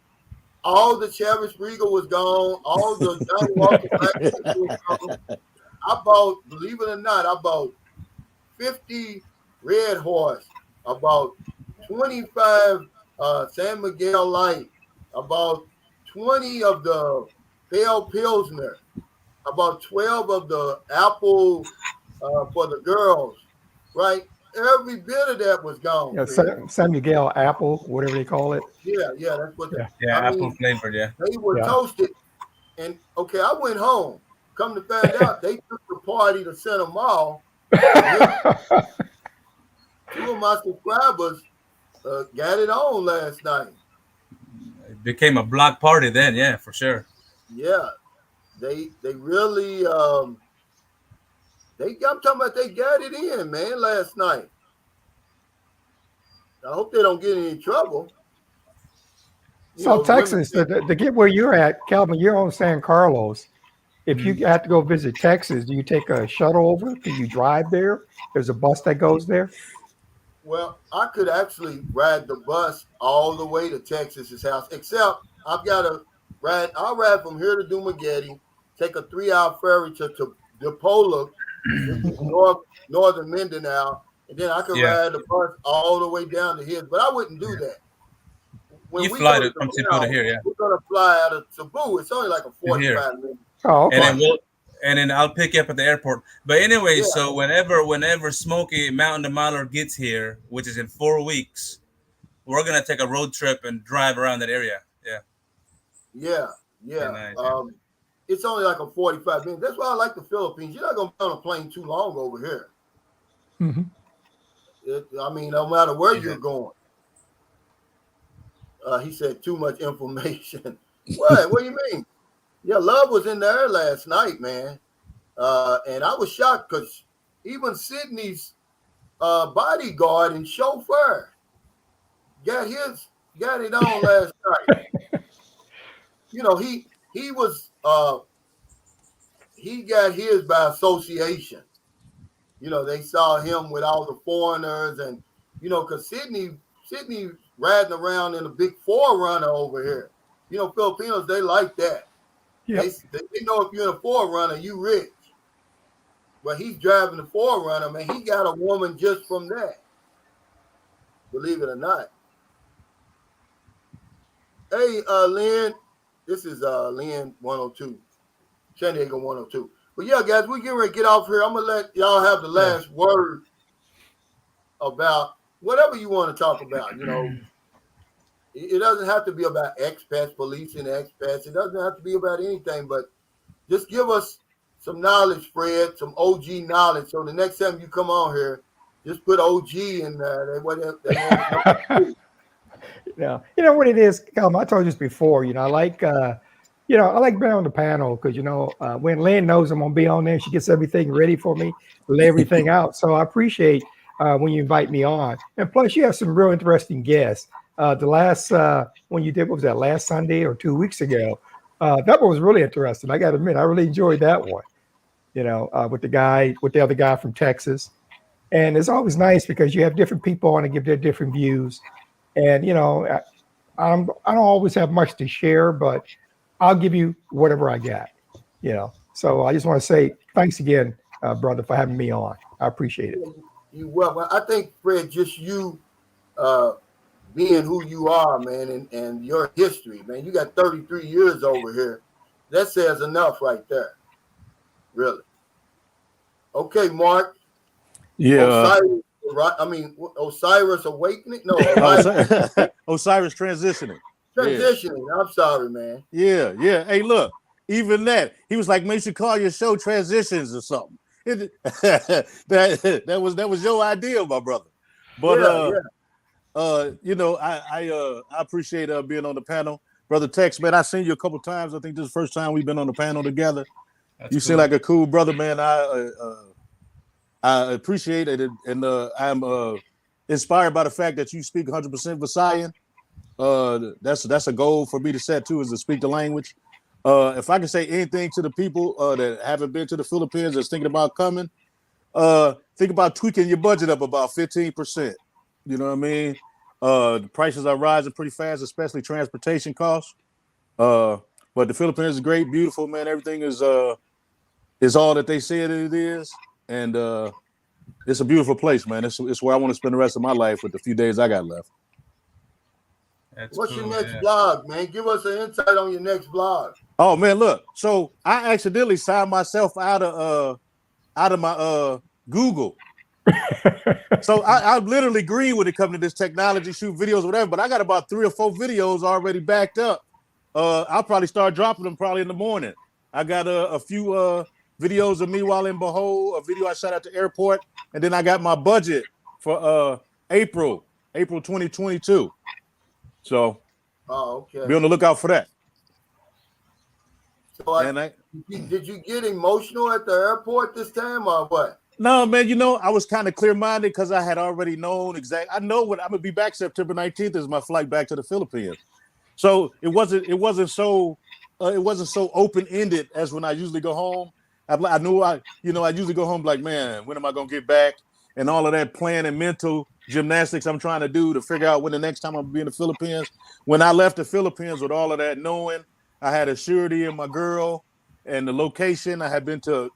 all the Chavis Regal was gone. All the Johnny Walker Black was gone. I bought, believe it or not, I bought 50 Red Horse, about 25 San Miguel Light, about 20 of the Pale Pilsner, about 12 of the Apple for the girls, right? Every bit of that was gone. Yeah, San Miguel Apple, whatever they call it. Yeah, that's what. Apple flavored. Yeah, they were toasted. And okay, I went home. Come to find out, they took the party to Center Mall. 2 of my subscribers got it on last night. It became a block party then, yeah, for sure. Yeah, they really I'm talking about they got it in, man, last night. I hope they don't get in any trouble. So Texas, to get where you're at, Calvin, you're on San Carlos. If you have to go visit Texas, do you take a shuttle over? Do you drive there? There's a bus that goes there. Well, I could actually ride the bus all the way to Texas's house, except I've got to ride. I'll ride from here to Dumaguete, take a 3-hour ferry to Depola, northern Mindanao, and then I could ride the bus all the way down to his. But I wouldn't do that. When you fly from Cebu to here, we're gonna fly out of Cebu. It's only like a 45 minutes. Oh, okay. And then I'll pick you up at the airport. But anyway, so whenever Smokey Mountain to Mallard gets here, which is in 4 weeks, we're gonna take a road trip and drive around that area. Yeah. Nice, it's only like a 45 minutes. That's why I like the Philippines. You're not gonna be on a plane too long over here. I mean, no matter where you're going. He said too much information. What do you mean? Yeah, Love was in there last night, man. And I was shocked because even Sydney's bodyguard and chauffeur got it on last night. You know, he got his by association. You know, they saw him with all the foreigners and, you know, because Sydney riding around in a big 4Runner over here. You know, Filipinos, they like that. Yep. They know if you're in a 4Runner, you rich. But he's driving the 4Runner, man. He got a woman just from that. Believe it or not. Hey, Lynn. This is Lynn 102. San Diego 102. But yeah, guys, we're getting ready to get off here. I'm going to let y'all have the last word about whatever you want to talk about. You know, it doesn't have to be about expats, policing expats. It doesn't have to be about anything, but just give us some knowledge, Fred, some OG knowledge. So the next time you come on here, just put OG in there. Yeah, you know what it is, Calvin, I told you this before. You know, I like being on the panel because when Lynn knows I'm gonna be on there, she gets everything ready for me, lay everything out. So I appreciate when you invite me on, and plus you have some real interesting guests. The last when you did, what was that, last Sunday or 2 weeks ago? That one was really interesting. I got to admit, I really enjoyed that one. With the other guy from Texas, and it's always nice because you have different people on and give their different views. And I don't always have much to share, but I'll give you whatever I got. So I just want to say thanks again, brother, for having me on. I appreciate it. You're welcome. I think, Fred, just you being who you are, man, and your history, man. You got 33 years over here. That says enough right there. Really. Okay, Mark. Yeah. Osiris awakening? No, Osiris transitioning. Transitioning. Yeah. I'm sorry, man. Yeah. Hey, look, even that. He was like, man, you should call your show Transitions or something. That was your idea, my brother. But I appreciate being on the panel. Brother Tex, man, I've seen you a couple times. I think this is the first time we've been on the panel together. You seem like a cool brother, man. I appreciate it, and I'm inspired by the fact that you speak 100% Visayan. That's a goal for me to set too, is to speak the language. If I can say anything to the people that haven't been to the Philippines, that's thinking about coming, think about tweaking your budget up about 15%. You know what I mean? The prices are rising pretty fast, especially transportation costs. But the Philippines is great, beautiful, man. Everything is all that they say it is. And it's a beautiful place, man. It's where I want to spend the rest of my life with the few days I got left. What's your next vlog, man? Give us an insight on your next vlog. Oh man, look. So I accidentally signed myself out of my Google. So I'm literally green when it comes to this technology, shoot videos, whatever. But I got about 3 or 4 videos already backed up. I'll probably start dropping them probably in the morning. I got a few videos of me while in Behold, a video I shot at the airport, and then I got my budget for April 2022. So okay. Be on the lookout for that. So did you get emotional at the airport this time or what? No, man, I was kind of clear-minded because I had already known I know what I'm gonna be back September 19th is my flight back to the Philippines. So it wasn't so open-ended as when I usually go home. I knew I usually go home like, man, when am I gonna get back? And all of that planning, mental gymnastics I'm trying to do to figure out when the next time I'm gonna be in the Philippines. When I left the Philippines with all of that knowing, I had a surety in my girl and the location. I had been to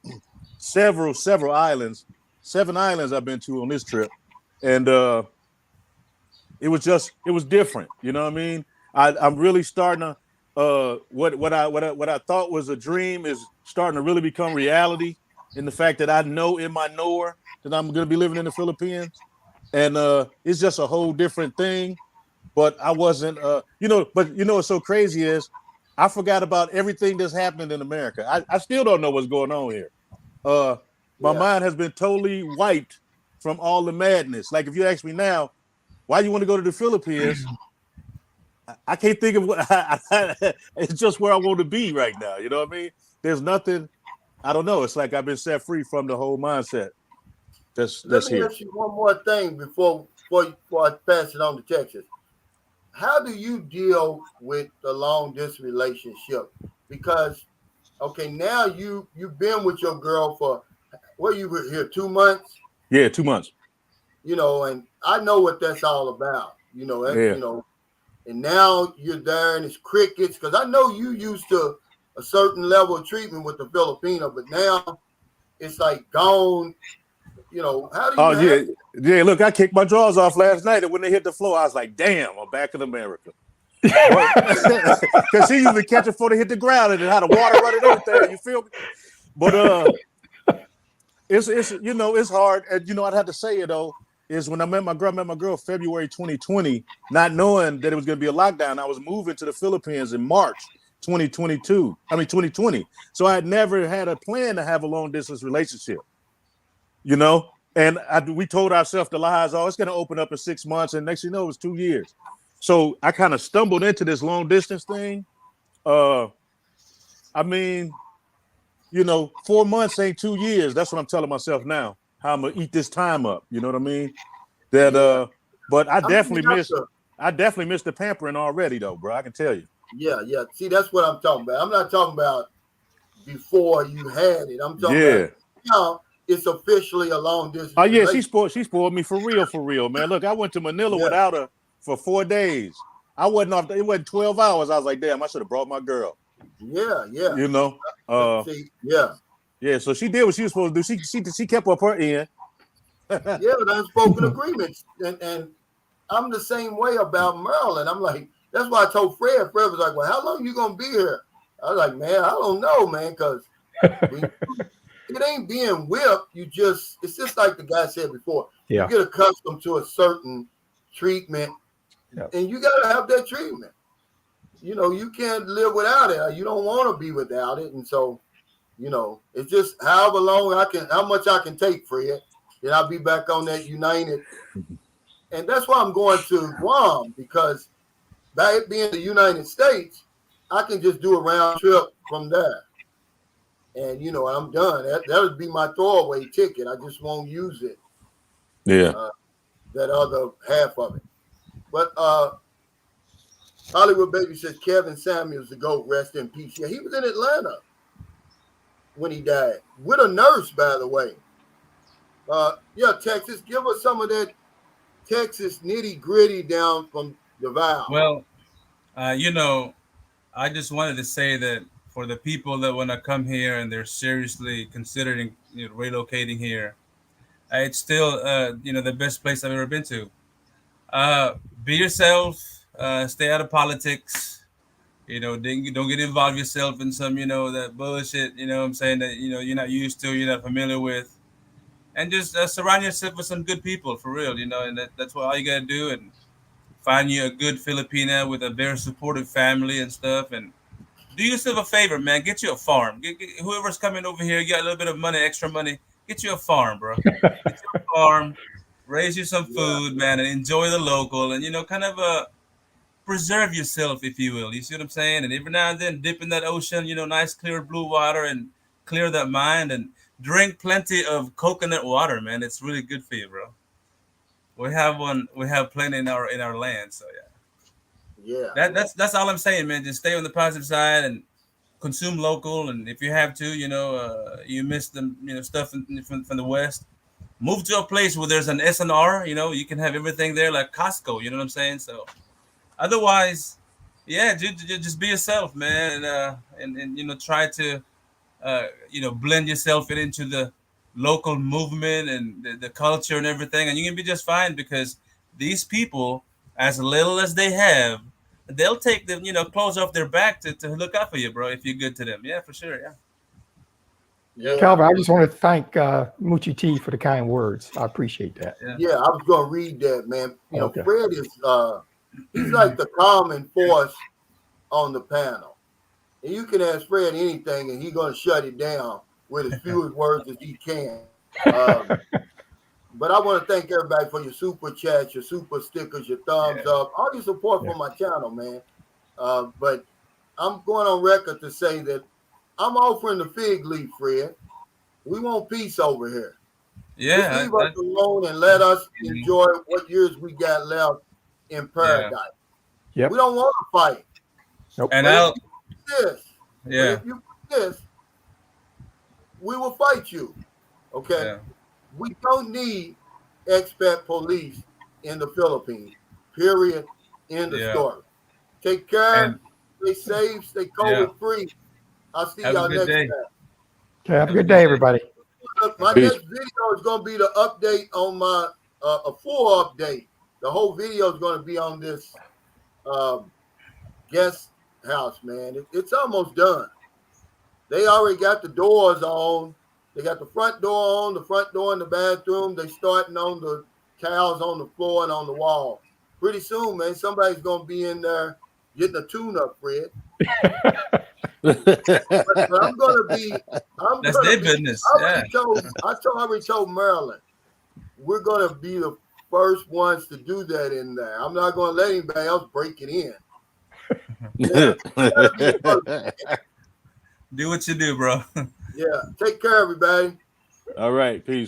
several islands, 7 islands I've been to on this trip. And it was different. You know what I mean? I'm really starting to what I thought was a dream is starting to really become reality in the fact that I know in my knower that I'm going to be living in the Philippines. And it's just a whole different thing. But I wasn't, what's so crazy is I forgot about everything that's happening in America. I still don't know what's going on here. My mind has been totally wiped from all the madness. Like if you ask me now, why you want to go to the Philippines? I can't think of what it's just where I want to be right now. You know what I mean? There's nothing. I don't know. It's like I've been set free from the whole mindset. Let me ask you one more thing before I pass it on to Texas. How do you deal with the long distance relationship? Because now you've been with your girl for you were here 2 months? Yeah, 2 months. And I know what that's all about. and now you're there and it's crickets. Because I know you used to a certain level of treatment with the Filipino, but now it's like gone. You know, how do you? Oh yeah. Look, I kicked my drawers off last night, and when they hit the floor, I was like, "Damn, I'm back in America." Because she used to catch it before they hit the ground, and how the water running everything. You feel me? But it's you know, it's hard. And you know, I'd have to say it though. Is when I met my girl February 2020, not knowing that it was going to be a lockdown. I was moving to the Philippines in March 2020. So I had never had a plan to have a long distance relationship, you know. And we told ourselves the lies, oh, it's going to open up in 6 months, and next thing you know, it was 2 years. So I kind of stumbled into this long distance thing. I mean, you know, 4 months ain't 2 years. That's what I'm telling myself now. How I'm gonna eat this time up. You know what I mean? That but I definitely missed the pampering already though, bro. I can tell you. Yeah. See, that's what I'm talking about. I'm not talking about before you had it. I'm talking about now it's officially a long distance. Oh yeah, she spoiled me for real, man. Look, I went to Manila without her for 4 days. I wasn't off. It wasn't 12 hours. I was like, damn, I should have brought my girl. Yeah. You know. Yeah, so she did what she was supposed to do. She kept up her end. Yeah, with unspoken agreements. And I'm the same way about Maryland. I'm like, that's why I told Fred. Fred was like, well, how long you going to be here? I was like, man, I don't know, man, because it ain't being whipped. It's just like the guy said before. You get accustomed to a certain treatment, and you got to have that treatment. You know, you can't live without it. You don't want to be without it. And so, you know, it's just however long how much I can take, Fred. Then I'll be back on that United. And that's why I'm going to Guam, because by it being the United States, I can just do a round trip from there. And, you know, I'm done. That would be my throwaway ticket. I just won't use it. Yeah. That other half of it. But Hollywood Baby says Kevin Samuels, the GOAT, rest in peace. Yeah, he was in Atlanta when he died, with a nurse, by the way. Texas, give us some of that Texas nitty gritty down from the Val. Well, you know, I just wanted to say that for the people that want to come here and they're seriously considering relocating here, it's still the best place I've ever been to. Be yourself, stay out of politics. You know, don't get involved yourself in some, that bullshit, what I'm saying, that, you're not used to, you're not familiar with. And just surround yourself with some good people, for real, and that's what all you got to do. And find you a good Filipina with a very supportive family and stuff. And do yourself a favor, man. Get you a farm. Get whoever's coming over here, you got a little bit of money, extra money, get you a farm, bro. Get you a farm, raise you some food, man, and enjoy the local and, kind of preserve yourself, if you will. You see what I'm saying? And every now and then dip in that ocean, nice clear blue water and clear that mind and drink plenty of coconut water, man. It's really good for you, bro. We have plenty in our land, so that's all I'm saying, man. Just stay on the positive side and consume local, and if you have to, you miss the stuff from the West, move to a place where there's an S&R, you can have everything there like Costco, you know what I'm saying? So otherwise, just be yourself, man, and try to blend yourself into the local movement and the culture and everything, and you can be just fine, because these people, as little as they have, they'll take the clothes off their back to look out for you, bro, if you're good to them. Yeah, for sure. Calvin, I just want to thank Moochie T for the kind words. I appreciate that. Yeah, I was going to read that, man. Fred is he's like the calming force on the panel. And you can ask Fred anything, and he's going to shut it down with as few words as he can. But I want to thank everybody for your super chats, your super stickers, your thumbs up, all your support for my channel, man. But I'm going on record to say that I'm offering the fig leaf, Fred. We want peace over here. Yeah. Just leave us alone and let us enjoy what years we got left in paradise. Yep. We don't want to fight. Nope. And if you this, we will fight you. Okay. Yeah. We don't need expat police in the Philippines. Period. End of story. Take care. And Stay safe. Stay COVID free. I'll see have a y'all good next day. time. Okay, have a good day, everybody. My Peace. next video is going to be the update on my a full update. The whole video is going to be on this guest house, man. It's almost done. They already got the doors on. They got the front door on, the front door in the bathroom. They starting on the towels on the floor and on the wall. Pretty soon, man, somebody's going to be in there getting a tune-up, Fred. But I'm going to be. That's their business. I already told Marilyn, we're going to be the first ones to do that in there. I'm not going to let anybody else break it in. Yeah. Do what you do, bro. Yeah. Take care, everybody. All right. Peace.